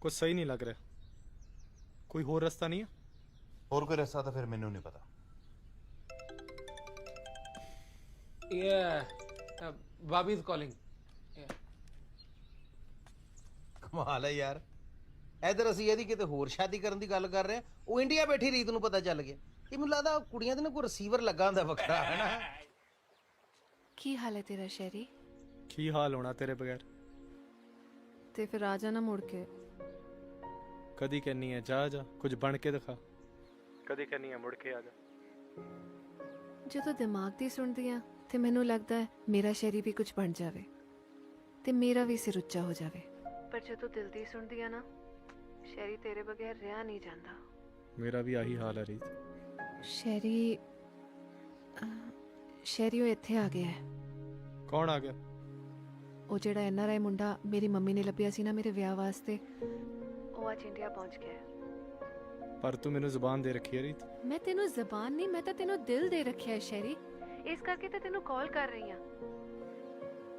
ਕੁਝ ਸਹੀ ਨਹੀਂ ਲੱਗ ਰਿਹਾ। ਕੋਈ ਹੋਰ ਰਸਤਾ ਨਹੀਂ ਹੈ? ਹੋਰ ਕੋਈ ਰਸਤਾ ਤਾਂ ਫਿਰ ਮੈਨੂੰ ਨਹੀਂ ਪਤਾ। Bobby is calling. ਕਮਾਲ ਹੈ ਯਾਰ। ਇਧਰ ਅਸੀਂ ਇਹਦੀ ਕਿਤੇ ਹੋਰ ਸ਼ਾਦੀ ਕਰਨ ਦੀ ਗੱਲ ਕਰ ਰਹੇ ਹਾਂ, ਉਹ ਇੰਡੀਆ ਬੈਠੀ ਰੀਤ ਨੂੰ ਪਤਾ ਚੱਲ ਗਿਆ। ਇਹ ਮੈਨੂੰ ਲੱਗਦਾ ਕੁੜੀਆਂ ਦੇ ਨਾ ਕੋਈ ਰਿਸੀਵਰ ਲੱਗਾ ਹੁੰਦਾ ਵੱਖਰਾ, ਹੈ ਨਾ। ਕੀ ਹਾਲ ਹੈ ਤੇਰਾ ਸ਼ੈਰੀ? ਕੀ ਹਾਲ ਹੋਣਾ ਤੇਰੇ ਬਗੈਰ? ਤੇ ਫਿਰ ਆ ਜਾਣਾ ਮੁੜ ਕੇ। ਕਦੀ ਕਹਿੰਨੀ ਹੈ ਜਾ ਜਾ ਕੁਝ ਬਣ ਕੇ ਦਿਖਾ, ਕਦੀ ਕਹਿੰਨੀ ਹੈ ਮੁੜ ਕੇ ਆ ਜਾ। ਜਦੋਂ ਦਿਮਾਗ ਦੀ ਸੁਣਦੀ ਆ ਤੇ ਮੈਨੂੰ ਲੱਗਦਾ ਹੈ ਮੇਰਾ ਸ਼ੈਰੀ ਵੀ ਕੁਝ ਬਣ ਜਾਵੇ ਤੇ ਮੇਰਾ ਵੀ ਸਿਰ ਉੱਚਾ ਹੋ ਜਾਵੇ। ਪਰ ਜਦੋਂ ਦਿਲ ਦੀ ਸੁਣਦੀ ਆ ਨਾ, ਸ਼ੈਰੀ ਤੇਰੇ ਬਗੈਰ ਰਿਹਾ ਨਹੀਂ ਜਾਂਦਾ। ਮੇਰਾ ਵੀ ਆਹੀ ਹਾਲ ਹੈ ਰੀਤ। ਸ਼ੈਰੀ ਉਹ ਇੱਥੇ ਆ ਗਿਆ ਹੈ। ਕੌਣ ਆ ਗਿਆ? ਉਹ ਜਿਹੜਾ NRI ਮੁੰਡਾ ਮੇਰੀ ਮੰਮੀ ਨੇ ਲੱਭਿਆ ਸੀ ਨਾ ਮੇਰੇ ਵਿਆਹ ਵਾਸਤੇ, ਉਹ ਅੱਜ ਇੰਡੀਆ ਪਹੁੰਚ ਗਿਆ ਹੈ। ਪਰ ਤੂੰ ਮੈਨੂੰ ਜ਼ੁਬਾਨ ਦੇ ਰੱਖੀ ਹੈ ਰੀਤ। ਮੈਂ ਤੈਨੂੰ ਜ਼ਬਾਨ ਨਹੀਂ, ਮੈਂ ਤਾਂ ਤੈਨੂੰ ਦਿਲ ਦੇ ਰੱਖਿਆ ਹੈ ਸ਼ੈਰੀ। ਇਸ ਕਰਕੇ ਤਾਂ ਤੈਨੂੰ ਕਾਲ ਕਰ ਰਹੀ ਹਾਂ।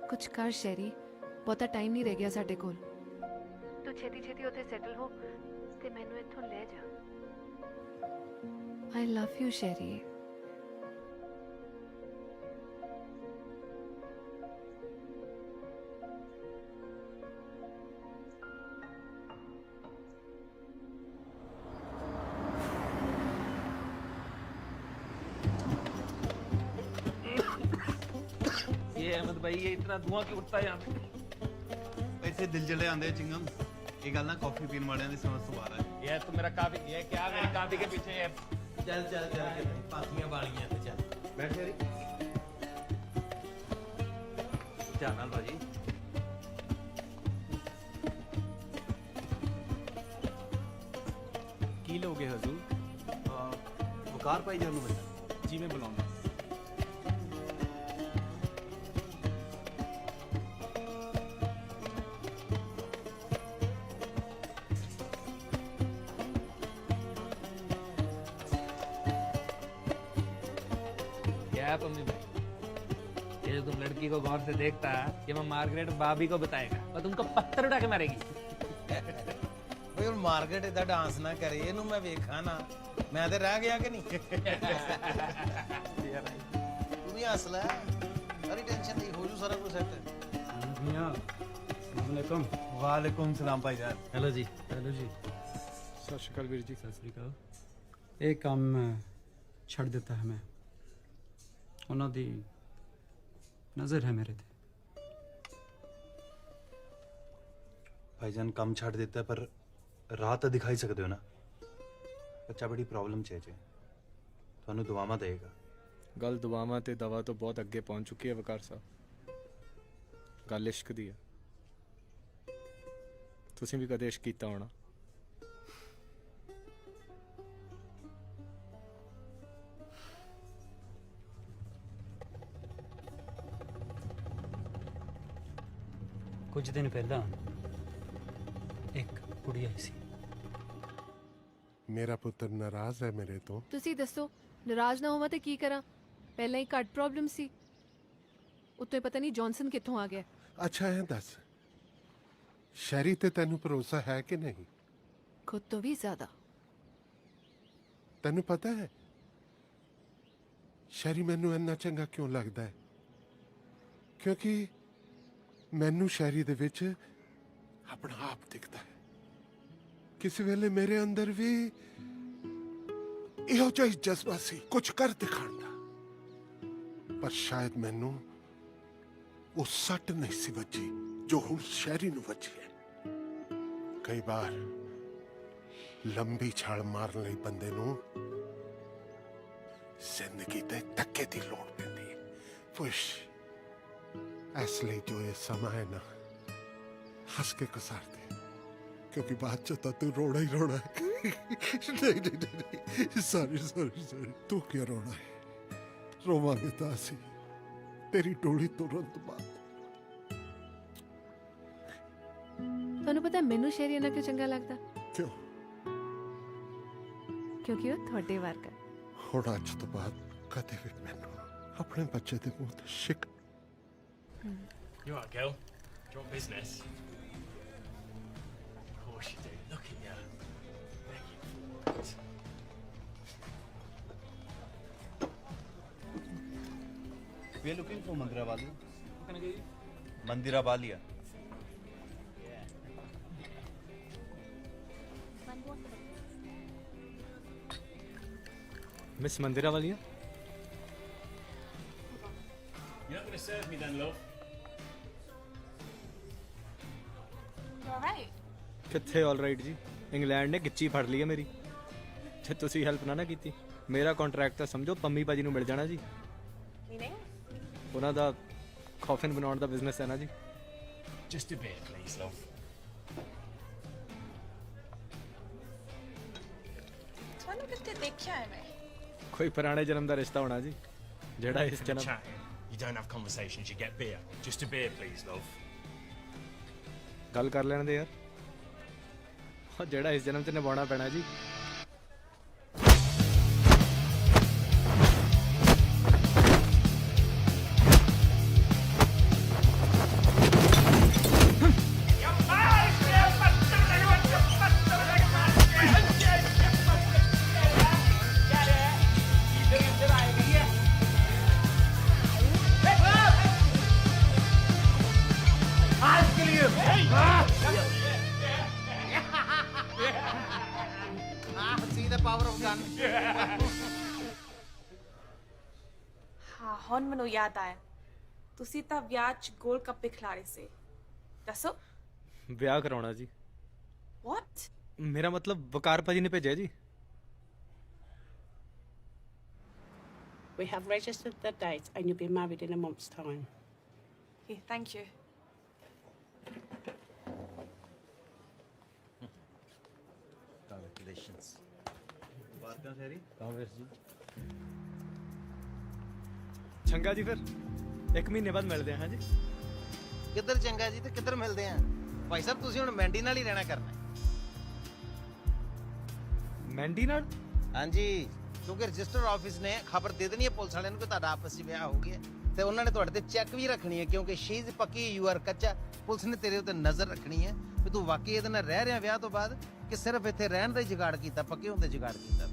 ਕੁਝ ਕਰ ਸ਼ੈਰੀ, ਬਹੁਤਾ ਟਾਈਮ ਨਹੀਂ ਰਹਿ ਗਿਆ ਸਾਡੇ ਕੋਲ। ਤੂੰ ਛੇਤੀ ਛੇਤੀ ਉੱਥੇ ਸੈਟਲ ਹੋ ਤੇ ਮੈਨੂੰ ਇੱਥੋਂ ਲੈ ਜਾ। ਆਈ ਲਵ ਯੂ ਸ਼ੈਰੀ। ये अहमद भाई, ये इतना धुआं क्यों उठता है यहाँ पे? ਇੱਥੇ ਦਿਲ ਜਲੇ ਆਂਦੇ ਚਿੰਗਮ। ਇਹ ਗੱਲ ਨਾ ਕਾਫੀ ਪੀਣ ਵਾਲਿਆਂ ਦੀ ਸਮਝ ਤੋਂ ਬਾਹਰ ਹੈ। ये तो मेरा काफी, ये क्या मेरी काफी के पीछे है? ਚੱਲ ਚੱਲ ਚੱਲ ਪਾਥੀਆਂ ਵਾਲੀਆਂ ਤੇ ਚੱਲ ਬੈਠ ਸ਼ੈਰੀ। ਧਿਆਨ ਨਾਲ ਭਾਜੀ। ਕੀ ਲੋਗੇ ਹਜ਼ੂਰ? ਵਕਾਰ ਭਾਈ ਜਾਨ ਨੂੰ ਬਤਾ। ਜੀ ਮੈਂ ਬੁਲਾਉਂਦਾ। है पम्मी भाई, ये जो तुम लड़की को गौर से देखता है, ये मैं मार्गरेट भाभी को बताएगा और तुमको पत्थर उठा के मारेगी। ਓਏ ਹੁਣ ਮਾਰਕੀਟ ਇਹਦਾ ਡਾਂਸ ਨਾ ਕਰੇ, ਇਹਨੂੰ ਮੈਂ ਵੇਖਾਂ ਨਾ, ਮੈਂ ਤੇ ਰਹਿ ਗਿਆ ਕਿ ਨਹੀਂ। ਤੂੰ ਵੀ ਹੱਸ ਲੈ, ਸਾਰੀ ਟੈਨਸ਼ਨ ਨਹੀਂ, ਹੋ ਜੂ ਸਾਰਾ ਕੁਝ ਸੈੱਟ। अस्सलाम ਵਾਲੇਕੁਮ ਸਲਾਮ ਭਾਈਜਾਨ। हेलो जी हेलो जी ਸਤਿ ਸ਼੍ਰੀ ਅਕਾਲ ਵੀਰ ਜੀ। सत श्री अकाल। ਇਹ ਕੰਮ ਛੱਡ ਦਿੱਤਾ ਹੈ ਮੈਂ, ਉਹਨਾਂ ਦੀ ਨਜ਼ਰ ਹੈ ਮੇਰੇ ਤੇ। भाईजान कम छड़ देता है पर राह तो दिखाई सकते हो ना। बच्चा बड़ी प्रॉब्लम च है, ਤੁਹਾਨੂੰ ਦੁਆਵਾਂ ਦੇਗਾ। ਗੱਲ ਦੁਆਵਾਂ ਤੇ ਦਵਾ ਤੋਂ ਬਹੁਤ ਅੱਗੇ ਪਹੁੰਚ ਚੁੱਕੀ ਹੈ ਵਕਾਰ ਸਾਹਿਬ। ਗੱਲ ਇਸ਼ਕ ਦੀ ਹੈ। ਤੁਸੀਂ ਵੀ ਕਦੇ ਇਸ਼ਕ ਕੀਤਾ ਹੋਣਾ। ਕੁਝ ਦਿਨ ਪਹਿਲਾਂ ਇੱਕ ਕੁੜੀ ਆਈ ਸੀ। ਮੇਰਾ ਪੁੱਤਰ ਨਾਰਾਜ਼ ਹੈ ਮੇਰੇ ਤੋਂ। ਤੁਸੀਂ ਦੱਸੋ, ਨਾਰਾਜ਼ ਨਾ ਹੋਵਾਂ ਤੇ ਕੀ ਕਰਾਂ? ਪਹਿਲਾਂ ਹੀ ਘੱਟ ਪ੍ਰੋਬਲਮ ਸੀ, ਉੱਤੇ ਪਤਾ ਨਹੀਂ ਜੌਨਸਨ ਕਿੱਥੋਂ ਆ ਗਿਆ। ਅੱਛਾ ਇਹ ਦੱਸ, ਸ਼ੈਰੀ ਤੇ ਤੈਨੂੰ ਭਰੋਸਾ ਹੈ ਕਿ ਨਹੀਂ? ਖੁਦ ਤੋਂ ਵੀ ਜ਼ਿਆਦਾ। ਤੈਨੂੰ ਪਤਾ ਹੈ ਸ਼ੈਰੀ ਮੈਨੂੰ ਇੰਨਾ ਚੰਗਾ ਕਿਉਂ ਲੱਗਦਾ ਹੈ? ਕਿਉਂਕਿ ਮੈਨੂੰ ਸ਼ੈਰੀ ਦੇ ਵਿੱਚ ਆਪਣਾ ਆਪ ਦਿਖਦਾ ਹੈ। ਕਿਸੇ ਵੇਲੇ ਮੇਰੇ ਅੰਦਰ ਵੀ ਇਹੋ ਜਿਹਾ ਜਜ਼ਬਾ ਸੀ ਕੁਝ ਕਰ ਦਿਖਾਉਣ ਦਾ, ਪਰ ਸ਼ਾਇਦ ਮੈਨੂੰ ਉਹ ਸੱਟ ਨਹੀਂ ਸੀ ਵੱਜੀ ਜੋ ਹੁਣ ਸ਼ੈਰੀ ਨੂੰ ਵੱਜੀ ਹੈ। ਕਈ ਵਾਰ ਲੰਬੀ ਛਾਲ ਮਾਰਨ ਲਈ ਬੰਦੇ ਨੂੰ ਜ਼ਿੰਦਗੀ ਦੇ ਧੱਕੇ ਦੀ ਲੋੜ ਪੈਂਦੀ ਹੈ। ਪੁਸ਼ ਇਸ ਲਈ ਜੋ ਇਹ ਸਮਾਂ ਹੈ ਨਾ, ਹੱਸ ਕੇ ਗੁਜ਼ਾਰ ਦੇ, ਕਿਉਂਕਿ ਬਾਅਦ ਚ ਤਾਂ ਤੂੰ ਰੋਣਾ ਹੀ ਰੋਣਾ ਹੈ। ਨਹੀਂ ਸੌਰੀ ਤੂੰ ਕਿਉਂ ਰੋਣਾ ਹੈ? ਰੋਵਾਂਗੇ ਤਾਂ ਅਸੀਂ ਤੇਰੀ ਡੋਲੀ ਤੁਰਨ ਤੋਂ ਬਾਅਦ। ਤੁਹਾਨੂੰ ਪਤਾ ਮੈਨੂੰ ਸ਼ੈਰੀ ਇੰਨਾ ਕਿਉਂ ਚੰਗਾ ਲੱਗਦਾ? ਕਿਉਂ? ਕਿਉਂਕਿ ਉਹ ਤੁਹਾਡੇ ਵਰਗਾ। ਹੁਣ ਅੱਜ ਤੋਂ ਬਾਅਦ ਕਦੇ ਵੀ ਮੈਨੂੰ ਆਪਣੇ ਬੱਚੇ ਦੇ ਮੂੰਹ ਤੇ ਸ਼ਿਕ। You alright, girl? Do you want business? Of course you do. Look at you. Begging for it. We are looking for Mandira Walia. What can I get you? Mandira Walia. Miss Mandira Walia? You're not going to serve me then, love. Alright. ਕਿੱਥੇ ਆਲਰਾਈਟ ਜੀ? ਇੰਗਲੈਂਡ ਨੇ ਗਿੱਚੀ ਫੜ ਲਈ ਹੈ ਮੇਰੀ। ਜੇ ਤੁਸੀਂ ਹੈਲਪ ਨਾ ਕੀਤੀ, ਮੇਰਾ ਕੰਟਰੈਕਟ ਤਾਂ ਸਮਝੋ ਪੰਮੀ ਭਾਜੀ ਨੂੰ ਮਿਲ ਜਾਣਾ ਜੀ। Meaning? ਉਹਨਾਂ ਦਾ ਕੌਫਨ ਬਣਾਉਣ ਦਾ ਬਿਜ਼ਨਸ ਹੈ ਨਾ ਜੀ। Just a bit, please, love. ਤੁਹਾਨੂੰ ਕਿੱਥੇ ਦੇਖਿਆ ਹੈ ਮੈਂ? ਕੋਈ ਪੁਰਾਣੇ ਜਨਮ ਦਾ ਰਿਸ਼ਤਾ ਹੋਣਾ ਜੀ, ਜਿਹੜਾ ਇਸ ਜਨਮ। Chatting. You don't have conversations, you get beer. Just a beer, please, love. ਗੱਲ ਕਰ ਲੈਣ ਦੇ ਯਾਰ, ਉਹ ਜਿਹੜਾ ਇਸ ਜਨਮ 'ਚ ਨਿਭਾਉਣਾ ਪੈਣਾ ਜੀ। See the power of gun. ਹਾਂ, ਹੁਣ ਮੈਨੂੰ ਯਾਦ ਆਇਆ, ਤੁਸੀਂ ਤਾਂ ਵਿਆਹ 'ਚ ਗੋਲ ਗੱਪੇ ਖਿਲਾ ਰਹੇ ਸੀ। ਦੱਸੋ। ਵਿਆਹ ਕਰਾਉਣਾ ਜੀ। What? ਮੇਰਾ ਮਤਲਬ ਵਕਾਰ ਭਾਜੀ ਨੇ ਭੇਜਿਆ ਜੀ। We have registered the date and you'll be married in a month's time. Okay, thank you. Congratulations. बात कहाँ शहरी? ਕਾਂਗਰਸ ਜੀ। ਚੰਗਾ ਜੀ, ਫਿਰ 1 ਮਹੀਨੇ ਬਾਅਦ ਮਿਲਦੇ ਹਾਂ ਜੀ। ਕਿੱਧਰ ਚੰਗਾ ਜੀ ਤੇ ਕਿੱਧਰ ਮਿਲਦੇ ਆ? ਭਾਈ ਸਾਹਿਬ ਤੁਸੀਂ ਹੁਣ ਮੈਂਡੀ ਨਾਲ ਹੀ ਰਹਿਣਾ ਕਰਨਾ। ਮੈਂਡੀ ਨਾਲ? ਹਾਂਜੀ, ਕਿਉਂਕਿ ਰਜਿਸਟਰ ਆਫਿਸ ਨੇ ਖਬਰ ਦੇ ਦੇਣੀ ਹੈ ਪੁਲਿਸ ਵਾਲਿਆਂ ਨੂੰ ਕਿ ਤੁਹਾਡਾ ਆਪਸ ਵਿੱਚ ਵਿਆਹ ਹੋ ਗਿਆ ਤੇ ਉਹਨਾਂ ਨੇ ਤੁਹਾਡੇ ਤੇ ਚੈੱਕ ਵੀ ਰੱਖਣੀ ਹੈ ਕਿਉਂਕਿ ਸ਼ੀ ਇਜ਼ ਪੱਕੀ ਯੂ ਆਰ ਕੱਚਾ। ਪੁਲਿਸ ਨੇ ਤੇਰੇ ਉੱਤੇ ਨਜ਼ਰ ਰੱਖਣੀ ਹੈ ਵੀ ਤੂੰ ਵਾਕਈ ਇਹਦੇ ਨਾਲ ਰਹਿ ਰਿਹਾ ਵਿਆਹ ਤੋਂ ਬਾਅਦ ਕਿ ਸਿਰਫ ਇੱਥੇ ਰਹਿਣ ਦਾ ਹੀ ਜੁਗਾੜ ਕੀਤਾ, ਪੱਕੇ ਹੋਣ ਦਾ ਜੁਗਾੜ ਕੀਤਾ।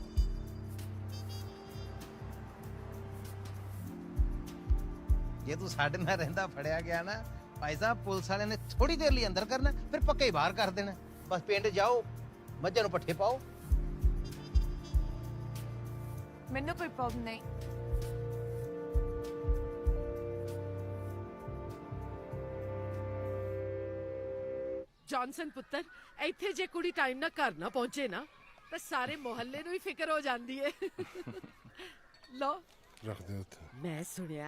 ਜੇ ਤੂੰ ਸਾਡੇ ਨਾਲ ਰਹਿੰਦਾ ਫੜਿਆ ਗਿਆ ਨਾ ਭਾਈ ਸਾਹਿਬ, ਪੁਲਿਸ ਵਾਲਿਆਂ ਨੇ ਥੋੜੀ ਦੇਰ ਲਈ ਅੰਦਰ ਕਰਨਾ ਫਿਰ ਪੱਕੇ ਹੀ ਬਾਹਰ ਕਰ ਦੇਣਾ। ਬਸ ਪਿੰਡ ਜਾਓ, ਮੱਝਾਂ ਨੂੰ ਪੱਠੇ ਪਾਓ। ਮੈਨੂੰ ਕੋਈ ਪ੍ਰੋਬਲਮ ਨਹੀਂ। ਜੌਨਸਨ ਪੁੱਤਰ, ਇੱਥੇ ਜੇ ਕੁੜੀ ਟਾਈਮ ਨਾਲ ਘਰ ਨਾ ਪਹੁੰਚੇ ਨਾ ਤਾਂ ਸਾਰੇ ਮੁਹੱਲੇ ਨੂੰ ਹੀ ਫਿਕਰ ਹੋ ਜਾਂਦੀ ਹੈ। ਲੋ ਰੱਖ ਦੇ ਉੱਥੇ। ਮੈਂ ਸੁਣਿਆ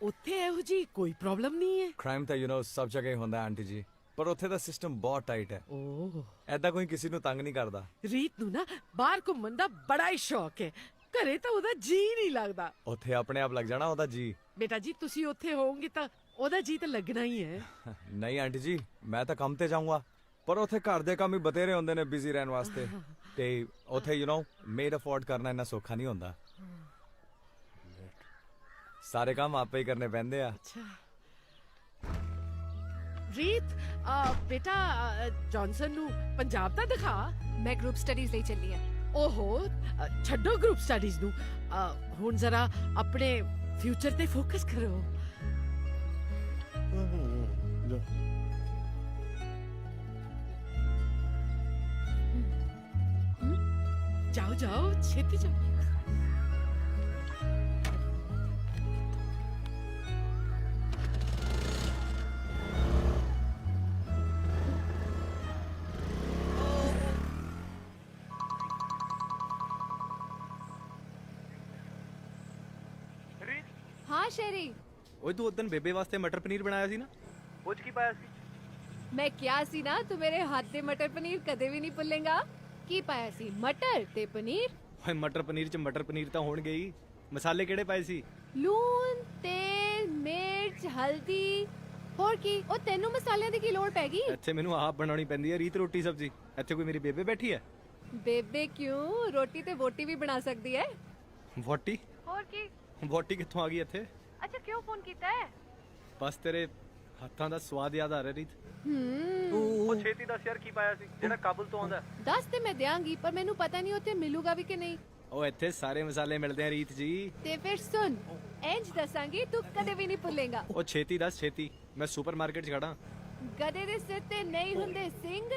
ਉੱਥੇ ਇਹੋ ਜੀ ਕੋਈ ਪ੍ਰੋਬਲਮ ਨਹੀਂ ਹੈ। ਕ੍ਰਾਈਮ ਤਾਂ ਸਭ ਜਗ੍ਹਾ ਹੀ ਹੁੰਦਾ ਆਂਟੀ ਜੀ, ਪਰ ਉੱਥੇ ਦਾ ਸਿਸਟਮ ਬਹੁਤ ਟਾਈਟ ਹੈ। ਓਹ, ਐਦਾਂ ਕੋਈ ਕਿਸੇ ਨੂੰ ਤੰਗ ਨਹੀਂ ਕਰਦਾ। ਰੀਤ ਨੂੰ ਨਾ ਬਾਹਰ ਘੁੰਮਣ ਦਾ ਬੜਾ ਹੀ ਸ਼ੌਕ ਹੈ, ਘਰੇ ਤਾਂ ਉਹਦਾ ਜੀ ਨਹੀਂ ਲੱਗਦਾ। ਉੱਥੇ ਆਪਣੇ ਆਪ ਲੱਗ ਜਾਣਾ ਉਹਦਾ ਜੀ। ਬੇਟਾ ਜੀ ਤੁਸੀਂ ਉੱਥੇ ਹੋਵੋਗੇ ਤਾਂ ਉਹਦਾ ਜੀ ਤਾਂ ਲੱਗਣਾ ਹੀ ਹੈ। ਨਹੀਂ ਆਂਟੀ ਜੀ, ਮੈਂ ਤਾਂ ਕੰਮ ਤੇ ਜਾਊਂਗਾ, ਪਰ ਉੱਥੇ ਘਰ ਦੇ ਕੰਮ ਹੀ ਬਤੇਰੇ ਹੁੰਦੇ ਨੇ ਬਿਜ਼ੀ ਰਹਿਣ ਵਾਸਤੇ। ਤੇ ਉੱਥੇ ਮੇਡ ਅਫੋਰਡ ਕਰਨਾ ਇੰਨਾ ਸੌਖਾ ਨਹੀਂ ਹੁੰਦਾ। ਸਾਰੇ ਕੰਮ ਆਪੇ ਹੀ ਕਰਨੇ ਪੈਂਦੇ ਆ। ਰੀਤ, ਬੇਟਾ ਜੌਨਸਨ ਨੂੰ ਪੰਜਾਬ ਦਾ ਦਿਖਾ। ਮੈਂ ਗਰੁੱਪ ਸਟੱਡੀਜ਼ ਲਈ ਚੱਲੀ ਆ। ਓਹੋ, ਛੱਡੋ ਗਰੁੱਪ ਸਟੱਡੀਜ਼ ਨੂੰ, ਹੁਣ ਜ਼ਰਾ ਆਪਣੇ ਫਿਊਚਰ ਤੇ ਫੋਕਸ ਕਰੋ। ਜਾਓ ਜਾਓ, ਛੇਤੀ ਜਾਓ। ਹਾਂ ਸ਼ੈਰੀ, ਓਏ ਤੂੰ ਉਦੋਂ ਬੇਬੇ ਵਾਸਤੇ ਮਟਰ ਪਨੀਰ ਬਣਾਇਆ ਸੀ ਨਾ, ਉਹ 'ਚ ਕੀ ਪਾਇਆ ਸੀ? ਮੈਂ ਕਿਹਾ ਸੀ ਨਾ ਤੂੰ ਮੇਰੇ ਹੱਥ ਦੇ ਮਟਰ ਪਨੀਰ ਕਦੇ ਵੀ ਨਹੀਂ ਭੁੱਲੇਗਾ। ਕੀ ਪਾਇਆ ਸੀ? ਮਟਰ ਤੇ ਪਨੀਰ। ਓਏ ਮਟਰ ਪਨੀਰ 'ਚ ਮਟਰ ਪਨੀਰ ਤਾਂ ਹੋਣ ਗਈ, ਮਸਾਲੇ ਕਿਹੜੇ ਪਾਏ ਸੀ? ਲੂਣ, ਤੇਲ, ਮਿਰਚ, ਹਲਦੀ। ਹੋਰ ਕੀ? ਉਹ ਤੈਨੂੰ ਮਸਾਲਿਆਂ ਦੀ ਕੀ ਲੋੜ ਪੈ ਗਈ? ਇੱਥੇ ਮੈਨੂੰ ਆਪ ਬਣਾਉਣੀ ਪੈਂਦੀ ਹੈ ਰੀਤ ਰੋਟੀ ਸਬਜ਼ੀ। ਇੱਥੇ ਕੋਈ ਮੇਰੀ ਬੇਬੇ ਬੈਠੀ ਹੈ? ਬੇਬੇ ਕਿਉਂ, ਰੋਟੀ ਤੇ ਵੋਟੀ ਵੀ ਬਣਾ ਸਕਦੀ ਹੈ। ਵੋਟੀ? ਹੋਰ ਕੀ? ਵੋਟੀ ਕਿੱਥੋਂ ਆ ਗਈ ਇੱਥੇ? ਅੱਛਾ, ਕਿਉਂ ਫੋਨ ਕੀਤਾ ਹੈ? ਬਸ ਤੇਰੇ ਹੱਥਾਂ ਦਾ ਸਵਾਦ ਯਾਦ ਆ ਰਿਹਾ ਰੀਤ। ਉਹ ਛੇਤੀ ਦੱਸ ਯਾਰ ਕੀ ਪਾਇਆ ਸੀ ਜਿਹੜਾ ਕਾਬੁਲ ਤੋਂ ਆਉਂਦਾ? ਦੱਸ ਤੇ ਮੈਂ ਦਿਆਂਗੀ, ਪਰ ਮੈਨੂੰ ਪਤਾ ਨਹੀਂ ਉੱਥੇ ਮਿਲੂਗਾ ਵੀ ਕਿ ਨਹੀਂ। ਉਹ ਇੱਥੇ ਸਾਰੇ ਮਸਾਲੇ ਮਿਲਦੇ ਆ ਰੀਤ ਜੀ। ਤੇ ਫਿਰ ਸੁਣ, ਇੰਜ ਦੱਸਾਂਗੀ ਤੂੰ ਕਦੇ ਵੀ ਨਹੀਂ ਭੁੱਲੇਗਾ। ਉਹ ਛੇਤੀ ਦੱਸ ਛੇਤੀ, ਮੈਂ ਸੁਪਰਮਾਰਕਟ 'ਚ ਖੜਾ। ਗਧੇ ਦੇ ਸਿਰ ਤੇ ਨਹੀਂ ਹੁੰਦੇ ਸਿੰਘ,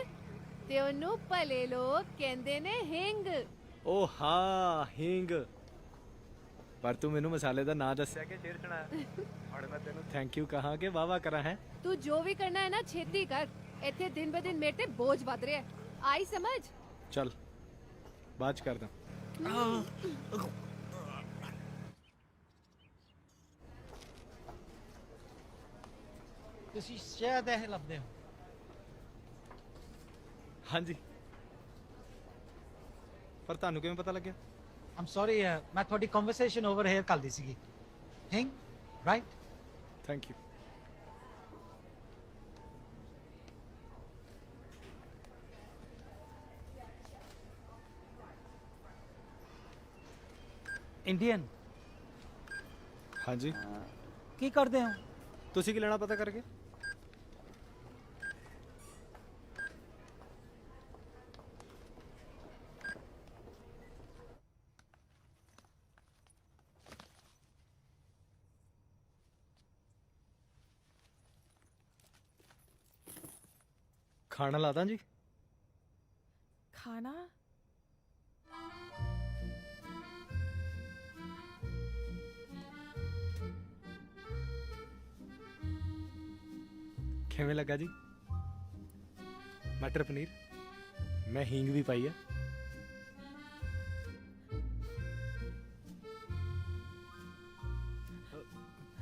ਤੇ ਉਹਨੂੰ ਭਲੇ ਲੋਕ ਕਹਿੰਦੇ ਨੇ ਹਿੰਗ। ਉਹ ਹਾਂ, ਹਿੰਗ। ਪਰ ਤੂੰ ਮੈਨੂੰ ਮਸਾਲੇ ਦਾ ਨਾਂ ਦੱਸਿਆ ਕਿ ਸ਼ੇਰ ਸੁਣਾਇਆ। ਹੁਣ ਮੈਂ ਤੈਨੂੰ ਥੈਂਕ ਯੂ ਕਹਾਂ ਕਿ ਵਾਵਾ ਕਰਾਂ ਹੈ। ਤੂੰ ਜੋ ਵੀ ਕਰਨਾ ਹੈ ਨਾ ਛੇਤੀ ਕਰ, ਇੱਥੇ ਦਿਨ ਬ ਦਿਨ ਮੇਰੇ ਤੇ ਬੋਝ ਵੱਧ ਰਿਹਾ ਹੈ। ਆਈ ਸਮਝ? ਚੱਲ ਬਾਅਦ 'ਚ ਕਰਦਾ। ਤੁਸੀਂ ਸ਼ਾਇਦ ਇਹ ਲੱਭਦੇ ਹੋ। ਹਾਂਜੀ, ਪਰ ਤੁਹਾਨੂੰ ਕਿਵੇਂ ਪਤਾ ਲੱਗਿਆ? I'm sorry, ਮੈਂ ਤੁਹਾਡੀ ਕਨਵਰਸੇਸ਼ਨ ਓਵਰ ਹੇਅਰ ਕਰਦੀ ਸੀਗੀ। ਹਿੰਗ, ਰਾਈਟ? Thank you. ਇੰਡੀਅਨ? ਹਾਂਜੀ। ਕੀ ਕਰਦੇ ਹੋ? ਤੁਸੀਂ ਕੀ ਲੈਣਾ ਪਤਾ ਕਰਕੇ? ਖਾਣਾ ਲਾਦਾ ਜੀ? ਖਾਣਾ? ਕਿਵੇਂ ਲੱਗਾ ਜੀ ਮਟਰ ਪਨੀਰ? ਮੈਂ ਹੀਂਗ ਵੀ ਪਾਈ ਹੈ।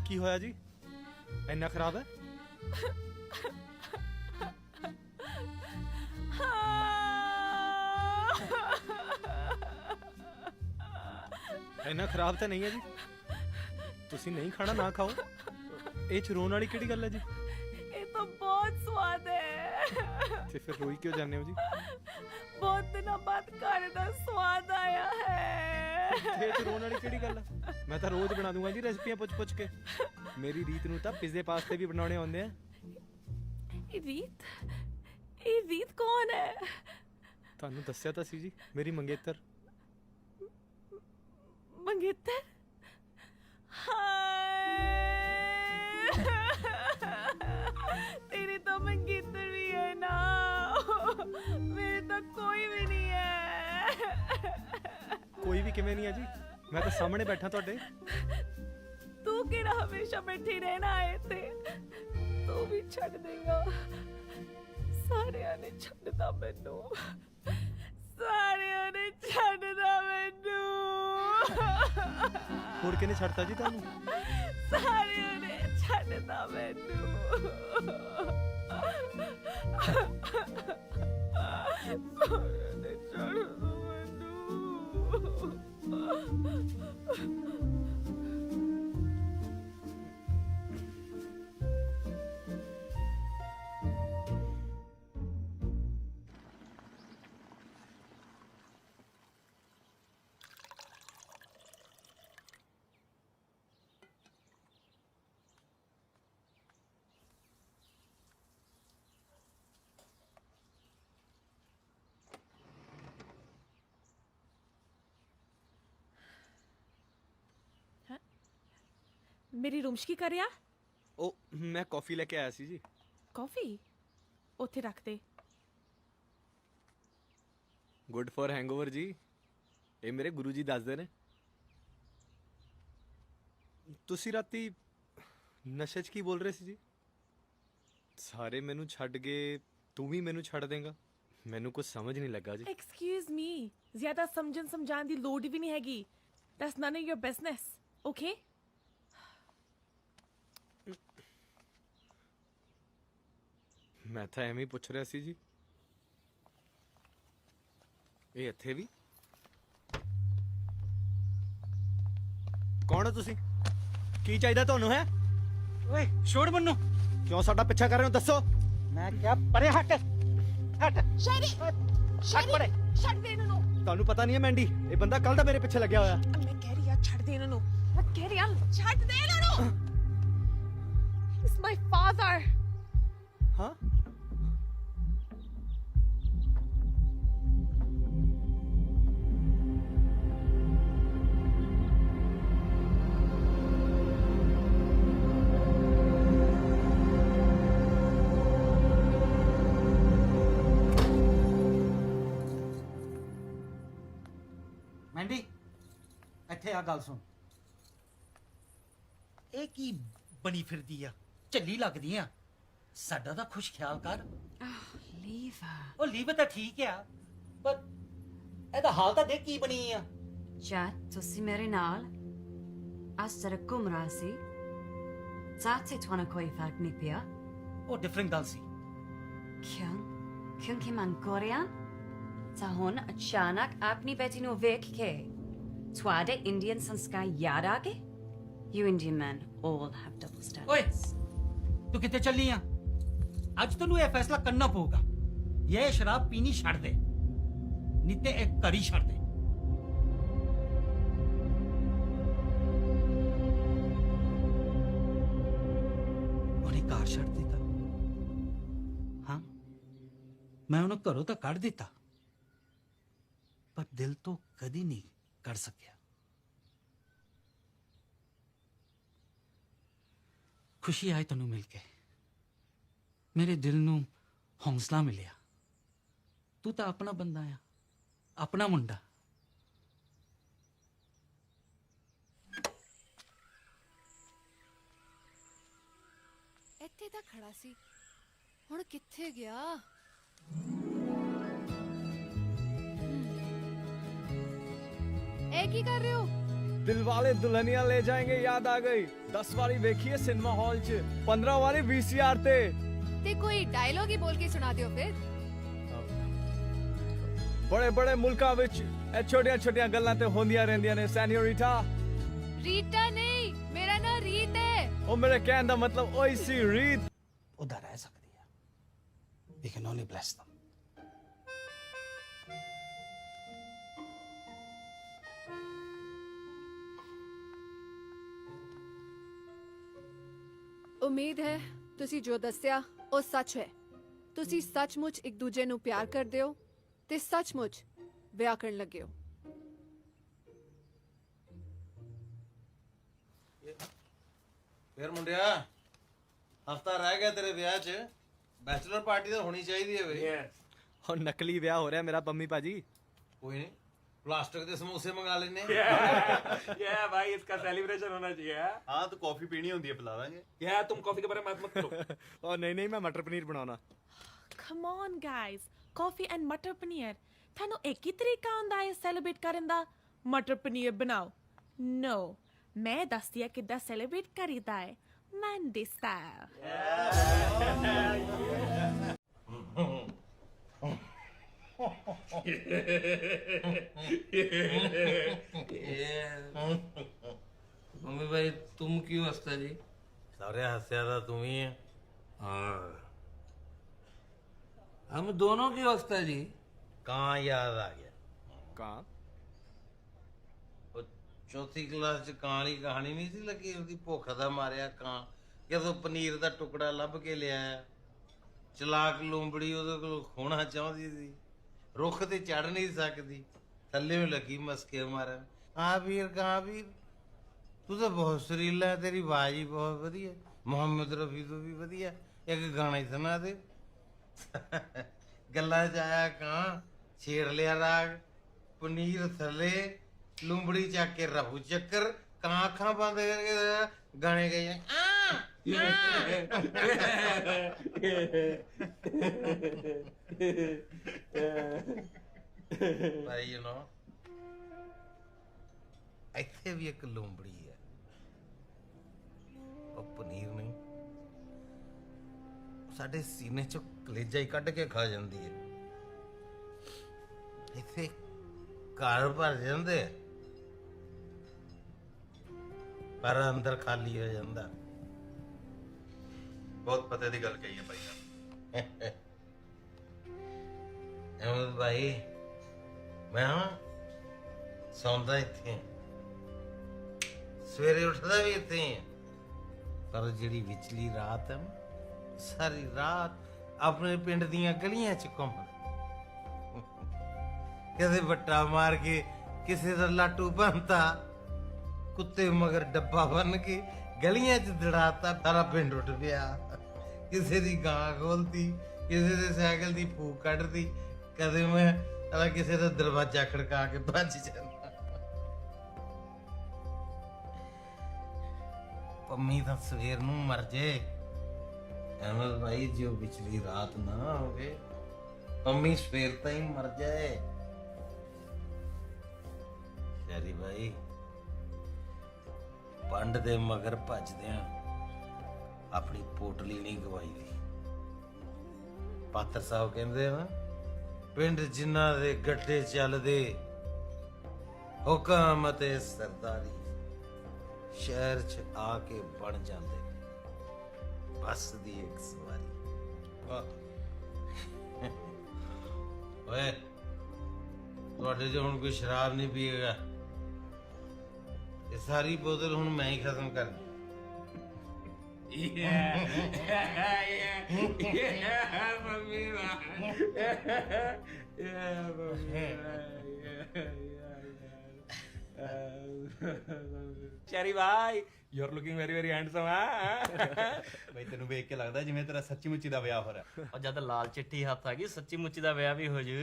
ਕੀ ਹੋਇਆ ਜੀ, ਇੰਨਾ ਖਰਾਬ ਹੈ? ਇੰਨਾ ਖਰਾਬ ਤਾਂ ਨਹੀਂ ਹੈ ਜੀ। ਤੁਸੀਂ ਨਹੀਂ ਖਾਣਾ ਨਾ ਖਾਓ, ਇਹ ਚ ਰੋਣ ਵਾਲੀ ਕਿਹੜੀ ਗੱਲ ਹੈ ਜੀ? ਇਹ ਤਾਂ ਬਹੁਤ ਸਵਾਦ ਹੈ। ਤੇ ਫਿਰ ਰੋਈ ਕਿਉਂ ਜਾਂਦੇ ਹੋ ਜੀ? ਬਹੁਤ ਦਿਨਾਂ ਬਾਅਦ ਘਰ ਦਾ ਸਵਾਦ ਆਇਆ ਹੈ। ਇਹ ਚ ਰੋਣ ਵਾਲੀ ਕਿਹੜੀ ਗੱਲ ਆ? ਮੈਂ ਤਾਂ ਰੋਜ਼ ਬਣਾ ਦੂੰਗਾ ਜੀ ਰੈਸਪੀਆਂ ਪੁੱਛ ਕੇ। ਮੇਰੀ ਰੀਤ ਨੂੰ ਤਾਂ ਪਿਜ਼ੇ ਪਾਸਤੇ ਵੀ ਬਣਾਉਣੇ ਆਉਂਦੇ ਆ। ਇਹ ਰੀਤ ਕੌਣ ਹੈ? ਤੁਹਾਨੂੰ ਦੱਸਿਆ ਤਾਂ ਸੀ ਜੀ, ਮੇਰੀ ਮੰਗੇਤਰ। ਮੰਗੇਤਰ? तेरी तो मंगेतर भी है ना, मेरे तो कोई भी नहीं है। ਕੋਈ ਵੀ ਕਿਵੇਂ ਨਹੀਂ ਆ ਜੀ, ਮੈਂ ਤਾਂ ਸਾਹਮਣੇ ਬੈਠਾ ਤੁਹਾਡੇ। तू केड़ा हमेशा बैठी रहना है ते तू भी छड़ देगा। सारियां ने छड़दा मैनू, सारियां ने छड़दा मैनू। ਹੋਰ ਕਿਹਨੇ ਛੱਡਤਾ ਜੀ ਤੁਹਾਨੂੰ? ਸਾਰਿਆਂ ਨੇ ਛੱਡਦਾ ਮੈਨੂੰ। ਸਾਰਿਆਂ ਨੇ ਛੱਡਦਾ ਮੈਨੂੰ। ਮੇਰੀ ਰੂਮ 'ਚ ਕੀ ਕਰ ਰਿਹਾ? ਉਹ ਮੈਂ ਕਾਫੀ ਲੈ ਕੇ ਆਇਆ ਸੀ ਜੀ। ਕਾਫੀ ਉੱਥੇ ਰੱਖ ਦੇ। ਗੁੱਡ ਫॉर ਹੈਂਗਓਵਰ ਜੀ, ਇਹ ਮੇਰੇ ਗੁਰੂ ਜੀ ਦੱਸਦੇ ਨੇ। ਤੁਸੀਂ ਰਾਤੀ ਨਸ਼ੇ 'ਚ ਕੀ ਬੋਲ ਰਹੇ ਸੀ ਜੀ? ਸਾਰੇ ਮੈਨੂੰ ਛੱਡ ਗਏ, ਤੂੰ ਵੀ ਮੈਨੂੰ ਛੱਡ ਦੇਂਗਾ? ਮੈਨੂੰ ਕੁਝ ਸਮਝ ਨਹੀਂ ਲੱਗਾ ਜੀ। ਐਕਸਕਿਊਜ਼ ਮੀ, ਜ਼ਿਆਦਾ ਸਮਝਾਉਣ ਦੀ ਲੋੜ ਵੀ ਨਹੀਂ ਹੈਗੀ। That's none of your business, okay? ਮੈਂ ਤਾਂ ਐਵੇਂ ਹੀ ਪੁੱਛ ਰਿਹਾ ਸੀ ਜੀ। ਇਹ ਇੱਥੇ ਵੀ? ਕੌਣ ਹੋ ਤੁਸੀਂ? ਕੀ ਚਾਹੀਦਾ ਤੁਹਾਨੂੰ? ਹੈ ਓਏ ਛੋੜ ਮੈਨੂੰ। ਕਿਉਂ ਸਾਡਾ ਪਿੱਛਾ ਕਰ ਰਹੇ ਹੋ ਦੱਸੋ? ਮੈਂ ਕਿਹਾ ਪਰੇ ਹਟ ਹਟ। ਸ਼ੈਰੀ ਪਰੇ। ਛੱਡ ਦੇ ਇਹਨਾਂ ਨੂੰ। ਤੁਹਾਨੂੰ ਪਤਾ ਨਹੀਂ ਹੈ ਮੈਂਡੀ, ਇਹ ਬੰਦਾ ਕੱਲ ਦਾ ਮੇਰੇ ਪਿੱਛੇ ਲੱਗਿਆ ਹੋਇਆ। ਮੈਂ ਕਹਿ ਰਹੀ ਆ ਛੱਡ ਦੇ ਇਹਨਾਂ ਨੂੰ। ਮੈਂ ਕਹਿ ਰਹੀ ਆ ਛੱਡ ਦੇ ਇਹਨਾਂ ਨੂੰ। He's my father. ਹਾਂ? ਮੈਂਡੀ ਇੱਥੇ ਆ ਗੱਲ ਸੁਣ। ਇਹ ਕੀ ਬਣੀ ਫਿਰਦੀ ਆ? ਝੱਲੀ ਲੱਗਦੀ ਆ। ਸਾਡਾ ਤਾਂ ਖੁਸ਼ ਖਿਆਲ ਕਰ। ਲੀਵ ਉਹ ਲੀਵ ਤਾਂ ਠੀਕ ਆ, ਪਰ ਇਹਦਾ ਹਾਲ ਤਾਂ ਦੇਖ ਕੀ ਬਣੀ ਆ। ਜਦ ਤੁਸੀਂ ਮੇਰੇ ਨਾਲ ਅੱਜ ਤੱਕ ਘੁੰਮ ਰਿਹਾ ਸੀ ਤਾਂ ਤੁਹਾਨੂੰ ਕੋਈ ਫਰਕ ਨਹੀਂ ਪਿਆ? ਉਹ ਡਿਫਰੈਂਟ ਗੱਲ ਸੀ। ਕਿਉਂਕਿ ਮੈਂ ਗੋਰਿਆ ਤਾਂ ਹੁਣ ਅਚਾਨਕ ਆਪਣੀ ਬੇਟੀ ਨੂੰ ਵੇਖ ਕੇ ਤੁਹਾਡੇ ਇੰਡੀਅਨ ਸੰਸਕਾਰ ਯਾਦ ਆ ਗਏ? You Indian men all have double standards. ਓਏ ਤੂੰ ਕਿੱਥੇ ਚੱਲੀ ਆ? ਅੱਜ ਤੈਨੂੰ ਇਹ ਫੈਸਲਾ ਕਰਨਾ ਪਊਗਾ। ਇਹ ਸ਼ਰਾਬ ਪੀਣੀ ਛੱਡ ਦੇ, ਨਹੀਂ ਤੇ ਇਹ ਕਰੀ ਛੱਡ ਦੇ। ਉਹਨੇ ਘਰ ਛੱਡ ਦਿੱਤਾ। ਹਾਂ, ਮੈਂ ਉਹਨੂੰ ਘਰੋਂ ਤਾਂ ਕੱਢ ਦਿੱਤਾ, ਪਰ ਦਿਲ ਤੋਂ ਕਦੀ ਨਹੀਂ ਕੱਢ ਸਕਿਆ। ਖੁਸ਼ੀ ਆਈ ਤੈਨੂੰ ਮਿਲ ਕੇ, ਮੇਰੇ ਦਿਲ ਨੂੰ ਹੌਸਲਾ ਮਿਲਿਆ। ਤੂੰ ਤਾਂ ਆਪਣਾ ਬੰਦਾ ਆ, ਆਪਣਾ ਮੁੰਡਾ। ਇੱਥੇ ਤਾਂ ਖੜਾ ਸੀ, ਹੁਣ ਕਿੱਥੇ ਗਿਆ? ਇਹ ਕੀ ਕਰ ਰਹੇ ਹੋ? ਦਿਲ ਵਾਲੇ ਦੁਲਹਨੀਆਂ ਲੈ ਜਾਏਂਗੇ ਯਾਦ ਆ ਗਈ। 10 ਵਾਰੀ ਵੇਖੀਏ ਸਿਨੇਮਾ ਹਾਲ 'ਚ, 15 ਵਾਰੀ VCR ਤੇ ਕੋਈ ਡਾਇਲੌਗ ਹੀ ਬੋਲ ਕੇ ਸੁਣਾ ਦਿਓ ਫਿਰ। ਬੜੇ ਬੜੇ ਮੁਲਕਾਂ ਵਿੱਚ ਇਹ ਛੋਟੀਆਂ ਛੋਟੀਆਂ ਗੱਲਾਂ ਤੇ ਹੁੰਦੀਆਂ ਰਹਿੰਦੀਆਂ ਨੇ ਸੈਨਿਓਰਿਟਾ। ਰੀਟਾ ਨਹੀਂ, ਮੇਰਾ ਨਾਂ ਰੀਤ ਹੈ। ਉਹ ਮੇਰੇ ਕਹਿਣ ਦਾ ਮਤਲਬ ਉਹੀ ਸੀ, ਰੀਤ। ਉਹਦਾ ਰਹਿ ਸਕਦੀ ਆ। We can only bless them. ਉਮੀਦ ਹੈ ਤੁਸੀਂ ਜੋ ਦੱਸਿਆ ਉਹ ਸੱਚ ਹੈ। ਤੁਸੀਂ ਸੱਚਮੁੱਚ ਇੱਕ ਦੂਜੇ ਨੂੰ ਪਿਆਰ ਕਰਦੇ ਹੋ ਤੇ ਸੱਚਮੁੱਚ ਵਿਆਹ ਕਰਨ ਲੱਗੇ ਹੋ। ਫਿਰ ਮੁੰਡਿਆ ਹਫਤਾ ਰਹਿ ਗਿਆ ਤੇਰੇ ਵਿਆਹ 'ਚ, ਬੈਚਲਰ ਪਾਰਟੀ ਤਾਂ ਹੋਣੀ ਚਾਹੀਦੀ ਹੈ ਬਈ। और नकली ब्याह हो रहा है मेरा पम्मी पाजी। कोई नहीं, प्लास्टिक के समोसे मंगा लेने। या भाई इसका सेलिब्रेशन होना चाहिए। हाँ तो कॉफी पीनी होती है, पिला देंगे। या तुम कॉफी के बारे में मत करो। और नहीं मैं मटर पनीर बनाना। Come on guys, coffee and मटर पनीर थानू एक ही तरीका हुंदा है सेलिब्रेट करन दा। मटर पनीर बनाओ। No, मैं दसदी है किद्दां सेलिब्रेट करीदा है, Mandy style। मम्मी भाई तुम क्यों हंसता जी? सारे हंसया था तुम ही है। हाँ हम दोनों क्यों हंसता जी? कहाँ याद आ गया? कहाँ? चौथी क्लास च ਕਾਂ ਦੀ ਕਹਾਣੀ ਨਹੀਂ ਸੀ ਲੱਗੀ, ਉਹਦੀ ਭੁੱਖ ਦਾ ਮਾਰਿਆ ਕਾਂ ਜਦੋਂ ਪਨੀਰ ਦਾ ਟੁਕੜਾ ਲੱਭ ਕੇ ਲਿਆਇਆ, ਚਲਾਕ ਲੂੰਬੜੀ ਉਹਦੇ ਕੋਲ ਖੋਣਾ ਚਾਹੁੰਦੀ ਸੀ, ਰੁੱਖ ਤੇ ਚੜ ਨਹੀਂ ਸਕਦੀ, ਥੱਲੇ ਲੱਗੀ ਮਸਕੇ ਮਾਰਨ। ਹਾਂ ਵੀਰ ਕਾਂ ਵੀਰ ਤੂੰ ਤਾਂ ਬਹੁਤ ਸੁਰੀਲਾ, ਤੇਰੀ ਆਵਾਜ਼ ਹੀ ਬਹੁਤ ਵਧੀਆ, ਮੁਹੰਮਦ ਰਫੀ ਤੋਂ ਵੀ ਵਧੀਆ, ਇੱਕ ਗਾਣਾ ਹੀ ਸੁਣਾ ਦੇ। ਗੱਲਾਂ 'ਚ ਆਇਆ ਕਾਂ, ਛੇੜ ਲਿਆ ਰਾਗ, ਪਨੀਰ ਥੱਲੇ ਲੂੰਬੜੀ ਚੱਕ ਕੇ ਰਹੂ ਚੱਕਰ, ਕਾਂ ਅੱਖਾਂ ਬੰਦ ਕਰਕੇ ਗਾਣੇ ਗਏ। ਭਾਈ ਯੂ ਨੋ ਇੱਥੇ ਵੀ ਇੱਕ ਲੂੰਬੜੀ ਹੈ, ਉਹ ਪਨੀਰ ਨਹੀਂ, ਸਾਡੇ ਸੀਨੇ ਚੋਂ ਕਲੇਜਾ ਹੀ ਕੱਢ ਕੇ ਖਾ ਜਾਂਦੀ ਹੈ। ਇੱਥੇ ਘਰ ਭਰ ਜਾਂਦੇ ਪਰ ਅੰਦਰ ਖਾਲੀ ਹੋ ਜਾਂਦਾ। ਬਹੁਤ ਪਤੇ ਦੀ ਗੱਲ ਕਹੀ ਹੈ ਭਾਈ ਸਾਹਿਬ। ਅਹਿਮਦ ਭਾਈ ਮੈਂ ਸੌਂਦਾ ਇੱਥੇ ਹਾਂ, ਸਵੇਰੇ ਉੱਠਦਾ ਵੀ ਇੱਥੇ ਹੀ ਹਾਂ, ਪਰ ਜਿਹੜੀ ਵਿਚਲੀ ਰਾਤ ਹੈ ਸਾਰੀ ਰਾਤ ਆਪਣੇ ਪਿੰਡ ਦੀਆਂ ਗਲੀਆਂ 'ਚ ਘੁੰਮਦਾ, ਕਦੇ ਵੱਟਾ ਮਾਰ ਕੇ ਕਿਸੇ ਦਾ ਲਾਟੂ ਬੰਨਤਾ, ਕੁੱਤੇ ਮਗਰ ਡੱਬਾ ਬੰਨ ਕੇ ਗਲੀਆਂ 'ਚ ਦੜਾਤਾ, ਸਾਰਾ ਪਿੰਡ ਉੱਠ ਪਿਆ, ਕਿਸੇ ਦੀ ਗਾਂ ਖੋਲਤੀ, ਕਿਸੇ ਦੇ ਸਾਈਕਲ ਦੀ ਫੂਕ ਕੱਢਦੀ, ਕਦੇ ਮੈਂ ਕਿਸੇ ਦਾ ਦਰਵਾਜ਼ਾ ਖੜਕਾ ਕੇ ਭੱਜ ਜਾਂਦਾ। ਪੰਮੀ ਤਾਂ ਸਵੇਰ ਨੂੰ ਮਰ ਜੇ, ਅਹਿਮਦ ਭਾਈ ਜੋ ਪਿਛਲੀ ਰਾਤ ਨਾ ਹੋਵੇ, ਪੰਮੀ ਸਵੇਰ ਤਾਂ ਹੀ ਮਰ ਜਾਏ। ਸ਼ੈਰੀ ਭਾਈ ਪੰਡ ਦੇ ਮਗਰ ਭੱਜਦਿਆਂ ਆਪਣੀ ਪੋਟਲੀ ਨਹੀਂ ਗਵਾਈ ਦੀ। ਪਾਤਰ ਸਾਹਿਬ ਕਹਿੰਦੇ ਨਾ, ਪਿੰਡ ਜਿਨ੍ਹਾਂ ਦੇ ਗੱਡੇ ਚੱਲਦੇ, ਹੁਕਮ ਅਤੇ ਸਰਦਾਰੀ ਸ਼ਹਿਰ 'ਚ ਆ ਕੇ ਬਣ ਜਾਂਦੇ ਬੱਸ ਦੀ ਇੱਕ ਸਵਾਰੀ। ਓਏ ਤੁਹਾਡੇ 'ਚ ਹੁਣ ਕੋਈ ਸ਼ਰਾਬ ਨਹੀਂ ਪੀਏਗਾ, ਇਹ ਸਾਰੀ ਬੋਤਲ ਹੁਣ ਮੈਂ ਹੀ ਖਤਮ ਕਰ ਦੂੰ। Cherry Bhai you are looking very very handsome. ਬਈ ਤੈਨੂੰ ਵੇਖ ਕੇ ਲੱਗਦਾ ਜਿਵੇਂ ਤੇਰਾ ਸੱਚੀ ਮੁੱਚੀ ਦਾ ਵਿਆਹ ਹੋ ਰਿਹਾ। और जद लाल चिट्ठी हथ आ गई सच्ची मुच्ची दा विआह भी हो जू।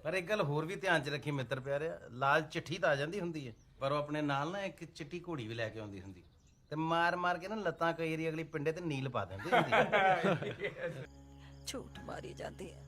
ਪਰ ਇੱਕ ਗੱਲ ਹੋਰ ਵੀ ਧਿਆਨ 'ਚ ਰੱਖੀ ਮਿੱਤਰ ਪਿਆਰਿਆ, ਲਾਲ ਚਿੱਠੀ ਤਾਂ ਆ ਜਾਂਦੀ ਹੁੰਦੀ ਹੈ, ਪਰ ਉਹ ਆਪਣੇ ਨਾਲ ਨਾ ਇੱਕ ਚਿੱਟੀ ਘੋੜੀ ਵੀ ਲੈ ਕੇ ਆਉਂਦੀ ਹੁੰਦੀ, ਤੇ ਮਾਰ ਮਾਰ ਕੇ ਨਾ ਲੱਤਾਂ ਕਈ ਵਾਰੀ ਅਗਲੀ ਪਿੰਡੇ ਤੇ ਨੀਲ ਪਾ ਦਿੰਦੀ ਹੁੰਦੀ। ਝੂਠ ਮਾਰੀ ਜਾਂਦੀ ਹੈ।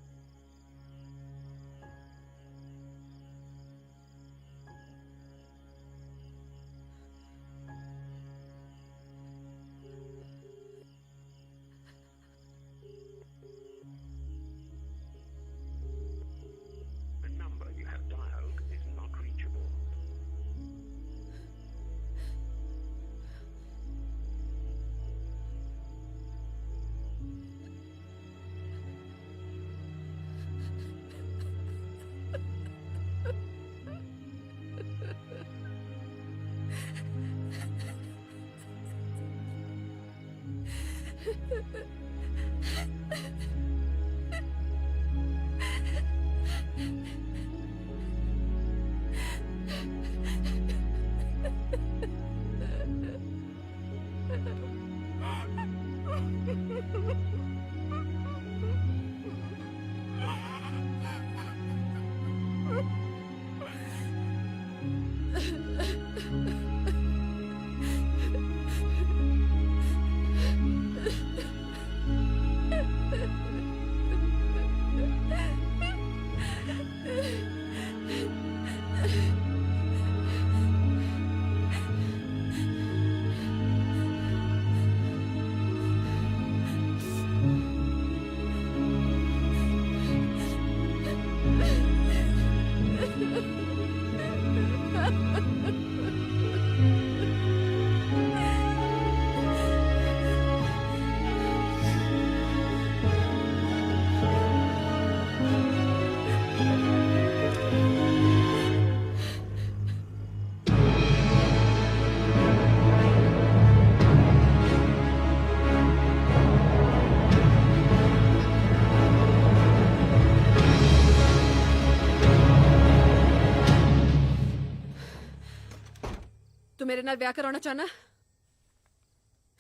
ਤੂੰ ਮੇਰੇ ਨਾਲ ਵਿਆਹ ਕਰਾਉਣਾ ਚਾਹਨਾ?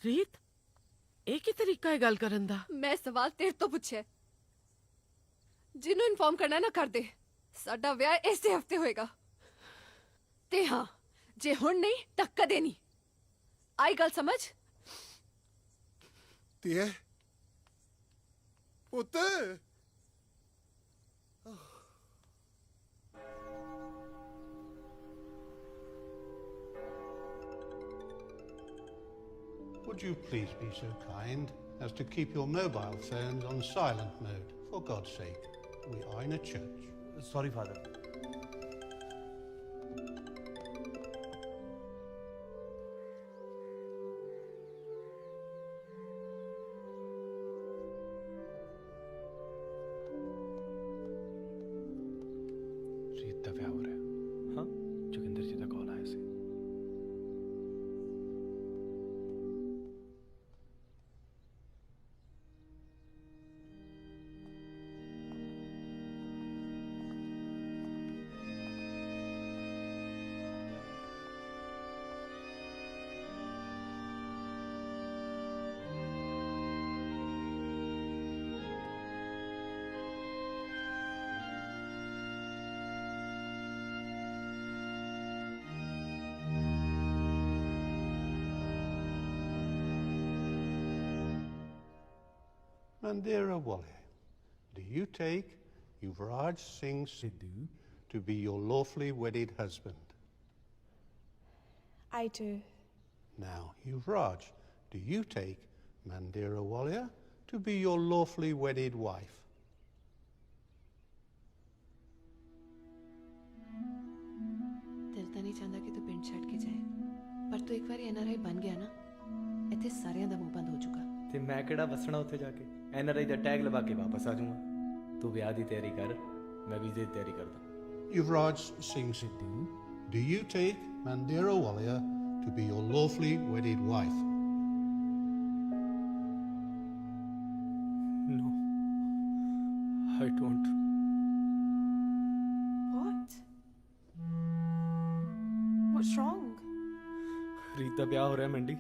ਰੀਤ, ਇਹ ਕੀ ਤਰੀਕਾ ਹੈ ਗੱਲ ਕਰਨ ਦਾ? ਮੈਂ ਸਵਾਲ ਤੇਰੇ ਤੋਂ ਪੁੱਛਿਆ। ਜਿਹਨੂੰ ਇਨਫੋਰਮ ਕਰਨਾ ਨਾ ਕਰ ਦੇ। ਸਾਡਾ ਵਿਆਹ ਇਸੇ ਹਫਤੇ ਹੋਏਗਾ। ਤੇ ਹਾਂ, ਜੇ ਹੁਣ ਨਹੀਂ ਤਾਂ ਕਦੇ ਨਹੀਂ। ਆਈ ਗੱਲ ਸਮਝ? ਧੀਏ ਪੁੱਤ Would you please be so kind as to keep your mobile phones on silent mode, for God's sake? We are in a church. Sorry, Father. ਰੀਤ ਦਾ ਵਿਆਹ ਹੋ ਰਿਹਾ। ਹਾਂ, ਜੋਗਿੰਦਰ ਜੀ ਦਾ ਕਾਲ ਆਇਆ ਸੀ। Mandira Walia, do you take Yuvraj Singh Sidhu to be your lawfully wedded husband? I do. Now, Yuvraj, do you take Mandira Walia to be your lawfully wedded wife? ਦਿਲ ਤਾਂ ਨਹੀਂ ਚਾਹੁੰਦਾ ਕਿ ਤੂੰ ਪਿੰਡ ਛੱਡ ਕੇ ਜਾਏ, ਪਰ ਤੂੰ ਇੱਕ ਵਾਰੀ ਐਨਆਰਆਈ ਬਣ ਗਿਆ ਨਾ, ਇੱਥੇ ਸਾਰਿਆਂ ਦਾ ਮੂੰਹ ਬੰਦ ਹੋ ਚੁੱਕਾ। ਤੇ ਮੈਂ ਕਿਹੜਾ ਵਸਣਾ ਉੱਥੇ ਜਾ ਕੇ? ਐਨਆਰਆਈ ਦਾ ਟੈਗ ਲਵਾ ਕੇ ਵਾਪਸ ਆ ਜਾਊਂਗਾ। ਤੂੰ ਵਿਆਹ ਦੀ ਤਿਆਰੀ ਕਰ, ਮੈਂ ਵੀਜ਼ੇ ਦੀ ਤਿਆਰੀ ਕਰਦਾ। Yuvraj Singh Sidhu, do you take Mandira Walia to be your lawfully wedded wife? No, I don't. What? What's wrong? ਰੀਤ ਦਾ ਵਿਆਹ ਹੋ ਰਿਹਾ ਮੰਡੀ,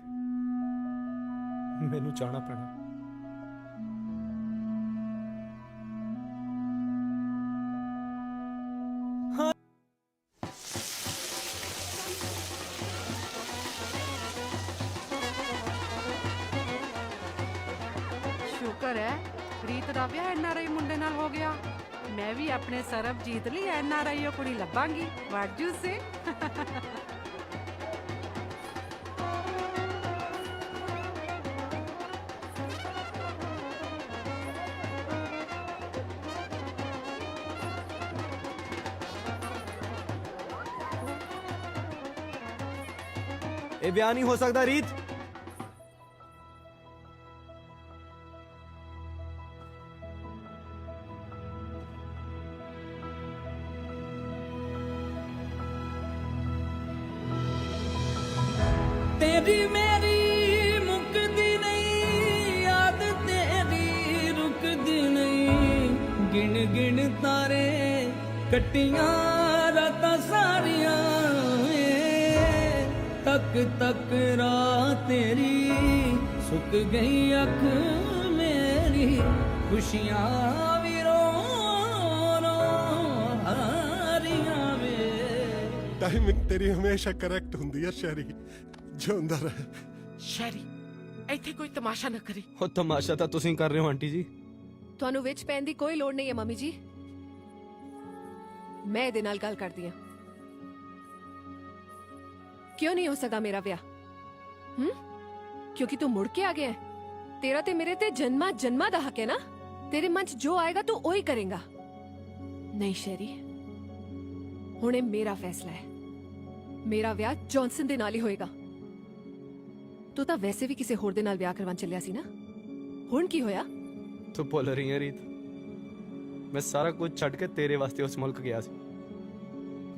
ਮੈਨੂੰ ਜਾਣਾ ਪੈਣਾ। ਸ਼ੁਕਰ ਹੈ ਰੀਤ ਦਾ ਵਿਆਹ ਐਨਆਰਆਈ ਮੁੰਡੇ ਨਾਲ ਹੋ ਗਿਆ। ਮੈਂ ਵੀ ਆਪਣੇ ਸਰਬਜੀਤ ਲਈ ਐਨਆਰਆਈ ਉਹ ਕੁੜੀ ਲੱਭਾਂਗੀ। What you say? ਇਹ ਵਿਆਹ ਨਹੀਂ ਹੋ ਸਕਦਾ ਰੀਤ। तेरी मेरी मुकदी नहीं याद गिन गिन तारे कटियां रातां सारियां तक तक रात तेरी सुक गई अख मेरी खुशियां भी रो रो हारियां वे। टाइमिंग तेरी हमेशा करेक्ट हुंदी है शहरी, जिंदा रहे। ਸ਼ੈਰੀ ਇੱਥੇ ਕੋਈ ਤਮਾਸ਼ਾ ਨਾ ਕਰੀ। ਉਹ ਤਮਾਸ਼ਾ ਤਾਂ ਤੁਸੀਂ ਕਰ ਰਹੇ ਹੋ ਆਂਟੀ ਜੀ। ਤੁਹਾਨੂੰ ਵਿੱਚ ਪੈਣ ਦੀ ਕੋਈ ਲੋੜ ਨਹੀਂ ਹੈ ਮੰਮੀ ਜੀ, ਮੈਂ ਇਹਦੇ ਨਾਲ ਗੱਲ ਕਰਦੀ ਹਾਂ। ਕਿਉਂ ਨਹੀਂ ਹੋ ਸਕਦਾ ਮੇਰਾ ਵਿਆਹ? ਕਿਉਂਕਿ ਤੂੰ ਮੁੜ ਕੇ ਆ ਗਿਆ ਹੈ। ਤੇਰਾ ਤੇ ਮੇਰੇ ਤੇ ਜਨਮਾਂ ਜਨਮਾਂ ਦਾ ਹੱਕ ਹੈ ਨਾ। ਤੇਰੇ ਮਨ 'ਚ ਜੋ ਆਏਗਾ ਤੂੰ ਉਹੀ ਕਰੇਗਾ। ਨਹੀਂ ਸ਼ੈਰੀ, ਹੁਣ ਇਹ ਮੇਰਾ ਫੈਸਲਾ ਹੈ। ਮੇਰਾ ਵਿਆਹ ਜੌਨਸਨ ਦੇ ਨਾਲ ਹੀ ਹੋਏਗਾ। ਤੂੰ ਤਾਂ ਵੈਸੇ ਵੀ ਕਿਸੇ ਹੋਰ ਦੇ ਨਾਲ ਵਿਆਹ ਕਰਵਾਉਣ ਚੱਲਿਆ ਸੀ ਨਾ, ਹੁਣ ਕੀ ਹੋਇਆ? ਤੂੰ ਭੁੱਲ ਰਹੀ ਹੈ ਰੀਤ, ਮੈਂ ਸਾਰਾ ਕੁਝ ਛੱਡ ਕੇ ਤੇਰੇ ਵਾਸਤੇ ਉਸ ਮੁਲਕ ਗਿਆ ਸੀ,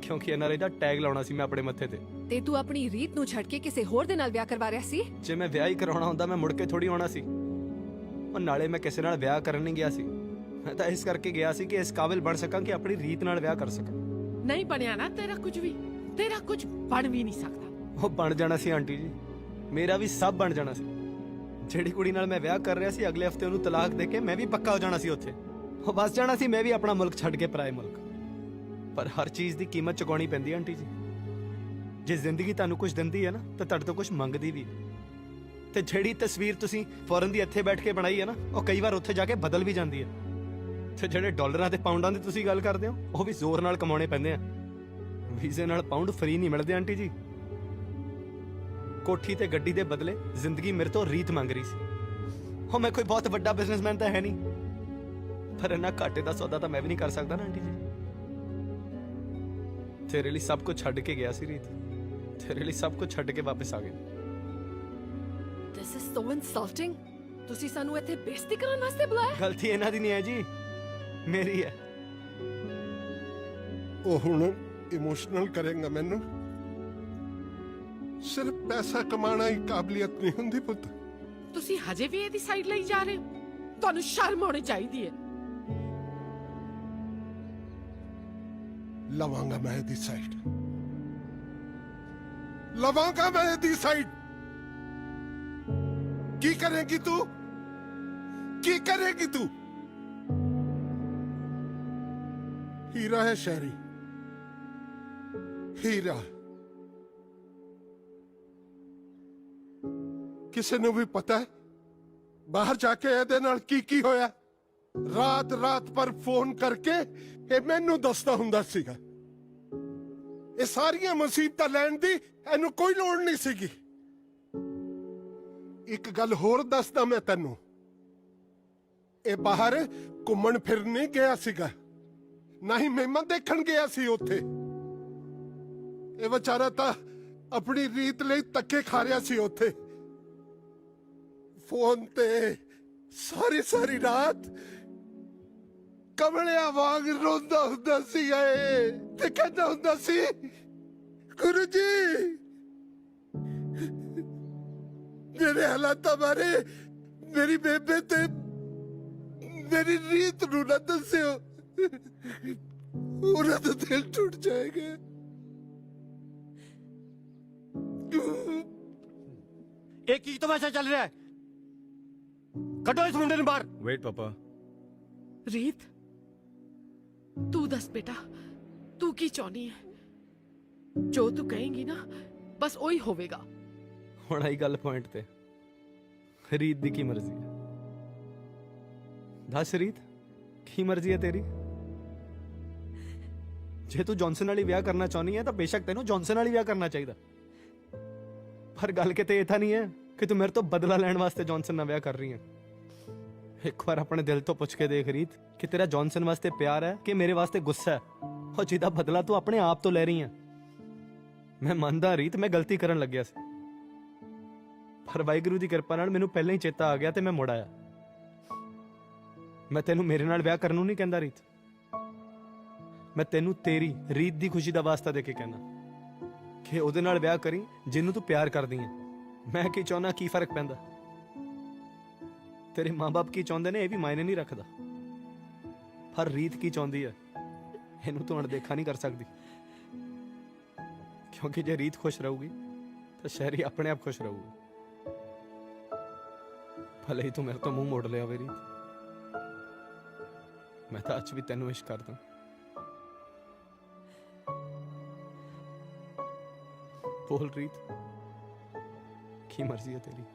ਕਿਉਂਕਿ NRI ਦਾ ਟੈਗ ਲਾਉਣਾ ਸੀ ਮੈਂ ਆਪਣੇ ਮੱਥੇ ਤੇ ਤੂੰ ਆਪਣੀ ਰੀਤ ਨੂੰ ਛੱਡ ਕੇ ਕਿਸੇ ਹੋਰ ਦੇ ਨਾਲ ਵਿਆਹ ਕਰਵਾ ਰਿਹਾ ਸੀ। ਜੇ ਮੈਂ ਵਿਆਹ ਹੀ ਕਰਾਉਣਾ ਹੁੰਦਾ ਮੈਂ ਮੁੜ ਕੇ ਥੋੜੀ ਆਉਣਾ ਸੀ। ਉਹ ਨਾਲੇ ਮੈਂ ਕਿਸੇ ਨਾਲ ਵਿਆਹ ਕਰਨ ਨਹੀਂ ਗਿਆ ਸੀ, ਮੈਂ ਤਾਂ ਇਸ ਕਰਕੇ ਗਿਆ ਸੀ ਕਿ ਇਸ ਕਾਬਿਲ ਬਣ ਸਕਾਂ ਕਿ ਆਪਣੀ ਰੀਤ ਨਾਲ ਵਿਆਹ ਕਰ ਸਕਾਂ। ਨਹੀਂ ਬਣਿਆ ਨਾ ਤੇਰਾ ਕੁਝ ਵੀ, ਤੇਰਾ ਕੁਝ ਬਣ ਵੀ ਨਹੀਂ ਸਕਦਾ। ਉਹ ਬਣ ਜਾਣਾ ਸੀ ਆਂਟੀ ਜੀ, ਮੇਰਾ ਵੀ ਸਭ ਬਣ ਜਾਣਾ ਸੀ। ਜਿਹੜੀ ਕੁੜੀ ਨਾਲ ਮੈਂ ਵਿਆਹ ਕਰ ਰਿਹਾ ਸੀ ਅਗਲੇ ਹਫਤੇ ਉਹਨੂੰ ਤਲਾਕ ਦੇ ਕੇ ਮੈਂ ਵੀ ਪੱਕਾ ਹੋ ਜਾਣਾ ਸੀ ਉੱਥੇ। ਉਹ ਬਸ ਜਾਣਾ ਸੀ ਮੈਂ ਵੀ ਆਪਣਾ ਮੁਲਕ ਛੱਡ ਕੇ ਪਰਾਏ ਮੁਲਕ। ਪਰ ਹਰ ਚੀਜ਼ ਦੀ ਕੀਮਤ ਚੁਕਾਉਣੀ ਪੈਂਦੀ ਹੈ ਆਂਟੀ ਜੀ। ਜੇ ਜ਼ਿੰਦਗੀ ਤੁਹਾਨੂੰ ਕੁਝ ਦਿੰਦੀ ਹੈ ਨਾ ਤਾਂ ਤੁਹਾਡੇ ਤੋਂ ਕੁਝ ਮੰਗਦੀ ਵੀ। ਤੇ ਜਿਹੜੀ ਤਸਵੀਰ ਤੁਸੀਂ ਫੌਰਨ ਦੀ ਇੱਥੇ ਬੈਠ ਕੇ ਬਣਾਈ ਹੈ ਨਾ, ਉਹ ਕਈ ਵਾਰ ਉੱਥੇ ਜਾ ਕੇ ਬਦਲ ਵੀ ਜਾਂਦੀ ਹੈ। ਤੇ ਜਿਹੜੇ ਡਾਲਰਾਂ ਤੇ ਪਾਉਂਡਾਂ ਦੀ ਤੁਸੀਂ ਗੱਲ ਕਰਦੇ ਹੋ, ਉਹ ਵੀ ਜ਼ੋਰ ਨਾਲ ਕਮਾਉਣੇ ਪੈਂਦੇ ਆ। ਵੀਜ਼ੇ ਨਾਲ ਪਾਉਂਡ ਫ੍ਰੀ ਨਹੀਂ ਮਿਲਦੇ ਆਂਟੀ ਜੀ। ਕੋਠੀ ਤੇ ਗੱਡੀ ਦੇ ਬਦਲੇ ਜ਼ਿੰਦਗੀ ਮੇਰੇ ਤੋਂ ਰੀਤ ਮੰਗ ਰਹੀ ਸੀ। ਹੋ ਮੈਂ ਕੋਈ ਬਹੁਤ ਵੱਡਾ ਬਿਜ਼ਨਸਮੈਨ ਤਾਂ ਹੈ ਨਹੀਂ, ਪਰ ਇੰਨਾ ਘਾਟੇ ਦਾ ਸੌਦਾ ਤਾਂ ਮੈਂ ਵੀ ਨਹੀਂ ਕਰ ਸਕਦਾ ਨਾ ਆਂਟੀ ਜੀ। ਤੇਰੇ ਲਈ ਸਭ ਕੁਝ ਛੱਡ ਕੇ ਗਿਆ ਸੀ ਰੀਤ, ਤੇਰੇ ਲਈ ਸਭ ਕੁਝ ਛੱਡ ਕੇ ਵਾਪਸ ਆ ਗਿਆ। This is so insulting. ਤੁਸੀਂ ਸਾਨੂੰ ਇੱਥੇ ਬੇਇੱਜ਼ਤੀ ਕਰਨ ਵਾਸਤੇ ਬੁਲਾਇਆ? ਗਲਤੀ ਇਹਨਾਂ ਦੀ ਨਹੀਂ ਹੈ ਜੀ, ਮੇਰੀ ਹੈ। ਉਹ ਹੁਣ ਇਮੋਸ਼ਨਲ ਕਰੇਗਾ ਮੈਨੂੰ। ਸਿਰਫ ਪੈਸਾ ਕਮਾਣਾ ਹੀ ਕਾਬਲੀਅਤ ਨਹੀਂ ਹੁੰਦੀ ਪੁੱਤ। ਤੁਸੀਂ ਹਜੇ ਵੀ ਇਹਦੀ ਸਾਈਡ ਲਈ ਜਾ ਰਹੇ ਹੋ? ਤੁਹਾਨੂੰ ਸ਼ਰਮ ਆਉਣੀ ਚਾਹੀਦੀ ਹੈ। ਲਵਾਂਗਾ ਮੈਂ ਇਹਦੀ ਸਾਈਡ, ਲਵਾਂਗਾ ਮੈਂ ਇਹਦੀ ਸਾਈਡ। ਕੀ ਕਰੇਗੀ ਤੂੰ? ਕੀ ਕਰੇਗੀ ਤੂੰ? ਹੀਰਾ ਹੈ ਸ਼ਹਿਰੀ, ਹੀਰਾ। ਕਿਸੇ ਨੂੰ ਵੀ ਪਤਾ ਹੈ ਬਾਹਰ ਜਾ ਕੇ ਇਹਦੇ ਨਾਲ ਕੀ ਹੋਇਆ? ਰਾਤ ਰਾਤ ਪਰ ਫੋਨ ਕਰਕੇ ਇਹ ਮੈਨੂੰ ਦੱਸਦਾ ਹੁੰਦਾ ਸੀਗਾ। ਇਹ ਸਾਰੀਆਂ ਮੁਸੀਬਤਾਂ ਲੈਣ ਦੀ ਇਹਨੂੰ ਕੋਈ ਲੋੜ ਨਹੀਂ ਸੀਗੀ। ਇੱਕ ਗੱਲ ਹੋਰ ਦੱਸਦਾ ਮੈਂ ਤੈਨੂੰ, ਇਹ ਬਾਹਰ ਘੁੰਮਣ ਫਿਰਨ ਨਹੀਂ ਗਿਆ ਸੀਗਾ, ਨਾ ਹੀ ਮਹਿਮਾਨ ਦੇਖਣ ਗਿਆ ਸੀ ਉੱਥੇ। ਇਹ ਵਿਚਾਰਾ ਤਾਂ ਆਪਣੀ ਰੀਤ ਲਈ ਧੱਕੇ ਖਾ ਰਿਹਾ ਸੀ ਉੱਥੇ। ਫੋਨ ਤੇ ਸਾਰੀ ਰਾਤ ਕਮਲਿਆਂ ਵਾਂਗ ਰੋਂਦਾ ਹੁੰਦਾ ਸੀ ਤੇ ਕਹਿੰਦਾ ਹੁੰਦਾ ਸੀ, ਗੁਰੂ ਜੀ ਮੇਰੇ ਹਾਲਾਤਾਂ ਬਾਰੇ ਮੇਰੀ ਬੇਬੇ ਤੇ ਮੇਰੀ ਰੀਤ ਨੂੰ ਨਾ ਦੱਸਿਓ, ਉਹਨਾਂ ਦਾ ਦਿਲ ਟੁੱਟ ਜਾਏਗਾ। ਇਹ ਕੀ ਤਮਾਸ਼ਾ ਚੱਲ ਰਿਹਾ ਹੈ? ਕੱਢੋ ਇਸ ਮੁੰਡੇ ਨੂੰ ਬਾਹਰ। ਵੇਟ ਪਾਪਾ। ਰੀਤ, ਤੂੰ ਦੱਸ ਬੇਟਾ, ਤੂੰ ਕੀ ਚਾਹਨੀ ਹੈ? ਜੋ ਤੂੰ ਕਹੇਂਗੀ ਨਾ ਬਸ ਉਹੀ ਹੋਵੇਗਾ। ਹੁਣ ਆਈ ਗੱਲ ਪੁਆਇੰਟ ਤੇ, ਰੀਤ ਦੀ ਕੀ ਮਰਜ਼ੀ ਹੈ? ਦੱਸ ਰੀਤ, ਕੀ ਮਰਜ਼ੀ ਹੈ ਤੇਰੀ? ਜੇ ਤੂੰ ਜੌਨਸਨ ਨਾਲ ਹੀ ਵਿਆਹ ਕਰਨਾ ਚਾਹਨੀ ਹੈ ਤਾਂ ਬੇਸ਼ੱਕ ਤੈਨੂੰ ਜੌਨਸਨ ਨਾਲ ਹੀ ਵਿਆਹ ਕਰਨਾ ਚਾਹੀਦਾ। ਪਰ ਗੱਲ ਕਿਤੇ ਇਹ ਤਾਂ ਨਹੀਂ ਹੈ ਕਿ ਤੂੰ ਮੇਰੇ ਤੋਂ ਬਦਲਾ ਲੈਣ ਵਾਸਤੇ ਜੌਨਸਨ ਨਾਲ ਵਿਆਹ ਕਰ ਰਹੀ ਹੈ। ਇੱਕ ਵਾਰ ਆਪਣੇ ਦਿਲ ਤੋਂ ਪੁੱਛ ਕੇ ਦੇਖ ਰੀਤ ਕਿ ਤੇਰਾ ਜੌਨਸਨ ਵਾਸਤੇ ਪਿਆਰ ਹੈ ਕਿ ਮੇਰੇ ਵਾਸਤੇ ਗੁੱਸਾ ਹੈ, ਉਹ ਜਿਹਦਾ ਬਦਲਾ ਤੂੰ ਆਪਣੇ ਆਪ ਤੋਂ ਲੈ ਰਹੀ ਹੈ। ਮੈਂ ਮੰਨਦਾ ਰੀਤ, ਮੈਂ ਗਲਤੀ ਕਰਨ ਲੱਗਿਆ ਸੀ, ਪਰ ਵਾਹਿਗੁਰੂ ਦੀ ਕਿਰਪਾ ਨਾਲ ਮੈਨੂੰ ਪਹਿਲਾਂ ਹੀ ਚੇਤਾ ਆ ਗਿਆ ਤੇ ਮੈਂ ਮੁੜ ਆਇਆ। ਮੈਂ ਤੈਨੂੰ ਮੇਰੇ ਨਾਲ ਵਿਆਹ ਕਰਨ ਨੂੰ ਨਹੀਂ ਕਹਿੰਦਾ ਰੀਤ, ਮੈਂ ਤੈਨੂੰ ਤੇਰੀ ਰੀਤ ਦੀ ਖੁਸ਼ੀ ਦਾ ਵਾਸਤਾ ਦੇ ਕੇ ਕਹਿੰਦਾ ਕਿ ਉਹਦੇ ਨਾਲ ਵਿਆਹ ਕਰੀ ਜਿਹਨੂੰ ਤੂੰ ਪਿਆਰ ਕਰਦੀ ਹੈ। ਮੈਂ ਕੀ ਚਾਹੁੰਦਾ ਕੀ ਫਰਕ ਪੈਂਦਾ? ਤੇਰੇ ਮਾਂ-ਬਾਪ ਕੀ ਚਾਹੁੰਦੇ ਨੇ ਇਹ ਵੀ ਮਾਇਨੇ ਨਹੀਂ ਰੱਖਦਾ, ਪਰ ਰੀਤ ਕੀ ਚਾਹੁੰਦੀ ਹੈ ਇਹਨੂੰ ਤੂੰ ਅਣਦੇਖਾ ਨਹੀਂ ਕਰ ਸਕਦੀ, ਕਿਉਂਕਿ ਜੇ ਰੀਤ ਖੁਸ਼ ਰਹੂਗੀ ਤਾਂ ਸ਼ਹਿਰੀ ਆਪਣੇ ਆਪ ਖੁਸ਼ ਰਹੂਗਾ। ਭਲੇ ਹੀ ਤੂੰ ਮੇਰੇ ਤੋਂ ਮੂੰਹ ਮੋੜ ਲਿਆ ਵੇ ਰੀਤ, ਮੈਂ ਤਾਂ ਅੱਜ ਵੀ ਤੈਨੂੰ ਇਸ਼ਕ ਕਰਦਾ। ਬੋਲ ਰੀਤ, ਕੀ ਮਰਜ਼ੀ ਹੈ ਤੇਰੀ।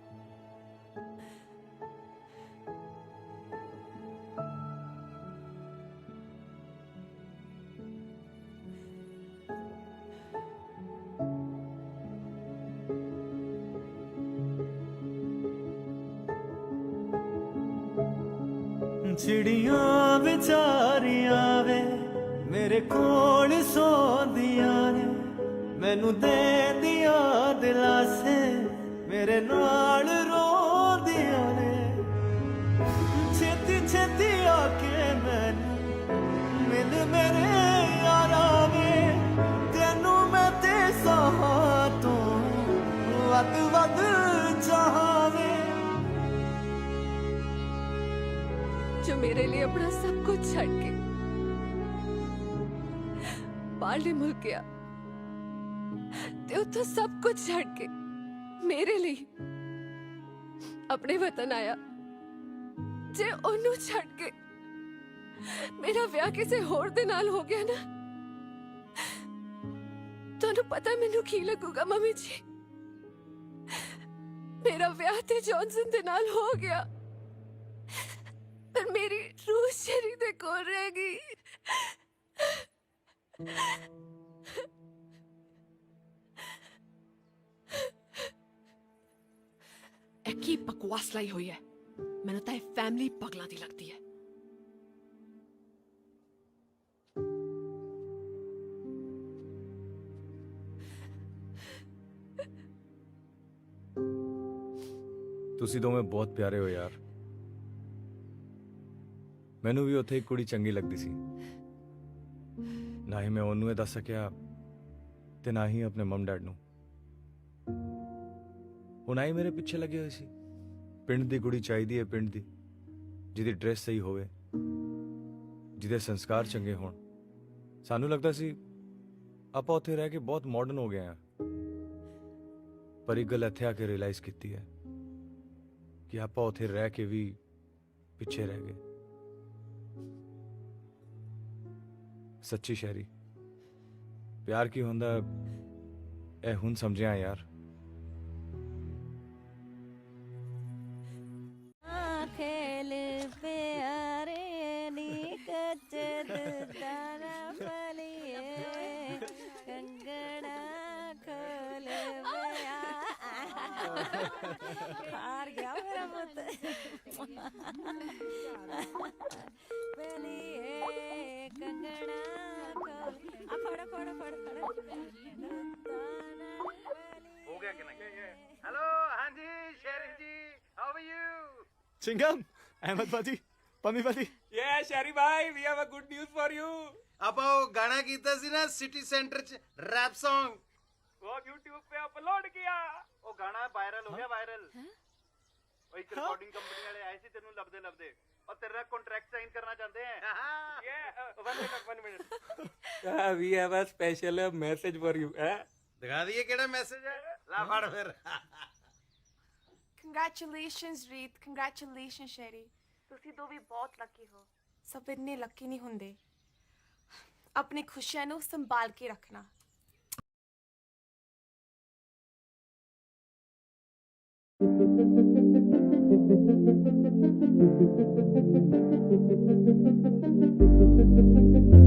चिड़ियां विचारियां वे मेरे कोल सौंदियां ने, मैनू दे दिया दिलासे मेरे नाल रोंदियां ने। छेती छेती आके मैनू मिल मेरे यारा वे, तेनू मैं ते साहा तो वध वध चाहां वे। जो मेरे लिए अपना सब कुछ छड़ के बाहरले मुल्क गया ते उत्थों सब कुछ छड़ के मेरे लिए अपने वतन आया, जे ओनू छड़ के मेरा विआह किसी होर दे नाल हो गया ना, तुहानू पता मैनू की लगूगा मम्मी जी। मेरा विआह ते जॉनसन दे नाल हो गया, पर मेरी रूह शरी दे कोल रह गई। की बकवास लाई हुई है, मैंने तो फैमिली पगला दी लगती है। ਤੁਸੀਂ ਦੋਵੇਂ ਬਹੁਤ ਪਿਆਰੇ ਹੋ ਯਾਰ। ਮੈਨੂੰ ਵੀ ਉੱਥੇ ਇੱਕ ਕੁੜੀ ਚੰਗੀ ਲੱਗਦੀ ਸੀ, ਨਾ ਹੀ ਮੈਂ ਉਹਨੂੰ ਇਹ ਦੱਸ ਸਕਿਆ ਤੇ ਨਾ ਹੀ ਆਪਣੇ ਮਮ ਡੈਡ ਨੂੰ। ਉਹ ਨਾ ਹੀ ਮੇਰੇ ਪਿੱਛੇ ਲੱਗੇ ਹੋਏ ਸੀ। ਪਿੰਡ ਦੀ ਕੁੜੀ ਚਾਹੀਦੀ ਹੈ, ਪਿੰਡ ਦੀ ਜਿਹਦੀ ਡਰੈਸ ਸਹੀ ਹੋਵੇ, ਜਿਹਦੇ ਸੰਸਕਾਰ ਚੰਗੇ ਹੋਣ। ਸਾਨੂੰ ਲੱਗਦਾ ਸੀ ਆਪਾਂ ਉੱਥੇ ਰਹਿ ਕੇ ਬਹੁਤ ਮਾਡਰਨ ਹੋ ਗਏ ਆ, ਪਰ ਇੱਕ ਗੱਲ ਇੱਥੇ ਆ ਕੇ ਰਿਅਲਾਈਜ਼ ਕੀਤੀ ਹੈ ਕਿ ਆਪਾਂ ਉੱਥੇ ਰਹਿ ਕੇ ਵੀ ਪਿੱਛੇ ਰਹਿ ਗਏ। ਸੱਚੀ ਸ਼ਹਿਰੀ, ਪਿਆਰ ਕੀ ਹੁੰਦਾ ਇਹ ਹੁਣ ਸਮਝਿਆ ਯਾਰ। खेल प्यारे नी कचर तारा फलिए कंगना खोल हार गया मेरा पुत फलिए कंगना खोल फड़ फड़ फड़ फड़ हो गया कि नहीं? हेलो, हाँ जी Sheri ji, how are you? चिंगम, अहमद भाजी, पम्मी भाजी। Yeah, Shari bhai, we have a good news for you. ਆਪਾਂ ਉਹ ਗਾਣਾ ਕੀਤਾ ਸੀ ਨਾ ਸਿਟੀ ਸੈਂਟਰ ਚ ਰੈਪ Song, वो YouTube पे अपलोड किया। ਉਹ ਗਾਣਾ ਵਾਇਰਲ ਹੋ ਗਿਆ ਵਾਇਰਲ। ਉਹ ਇੱਕ ਰਿਕਾਰਡਿੰਗ ਕੰਪਨੀ ਵਾਲੇ ਆਏ ਸੀ ਤੈਨੂੰ ਲੱਭਦੇ ਲੱਭਦੇ, ਔਰ ਤੇਰਾ ਕੰਟਰੈਕਟ ਸਾਈਨ ਕਰਨਾ ਚਾਹੁੰਦੇ ਹੈ। Yeah, 1 minute. We have a special message for you. ਦਿਖਾ ਦਈਏ ਕਿਹੜਾ ਮੈਸੇਜ ਹੈ, ਲਾ ਫੜ ਫਿਰ। ਕੰਗ੍ਰੈਚੁਲੇਸ਼ਨਸ ਰੀਤ, ਕੰਗ੍ਰੈਚੁਲੇਸ਼ਨ ਸ਼ੈਰੀ, ਤੁਸੀਂ ਦੋ ਵੀ ਬਹੁਤ ਲੱਕੀ ਹੋ। ਸਭ ਇੰਨੇ ਲੱਕੀ ਨਹੀਂ ਹੁੰਦੇ। ਆਪਣੀ ਖੁਸ਼ੀਆਂ ਨੂੰ ਸੰਭਾਲ ਕੇ ਰੱਖਣਾ। Thank you.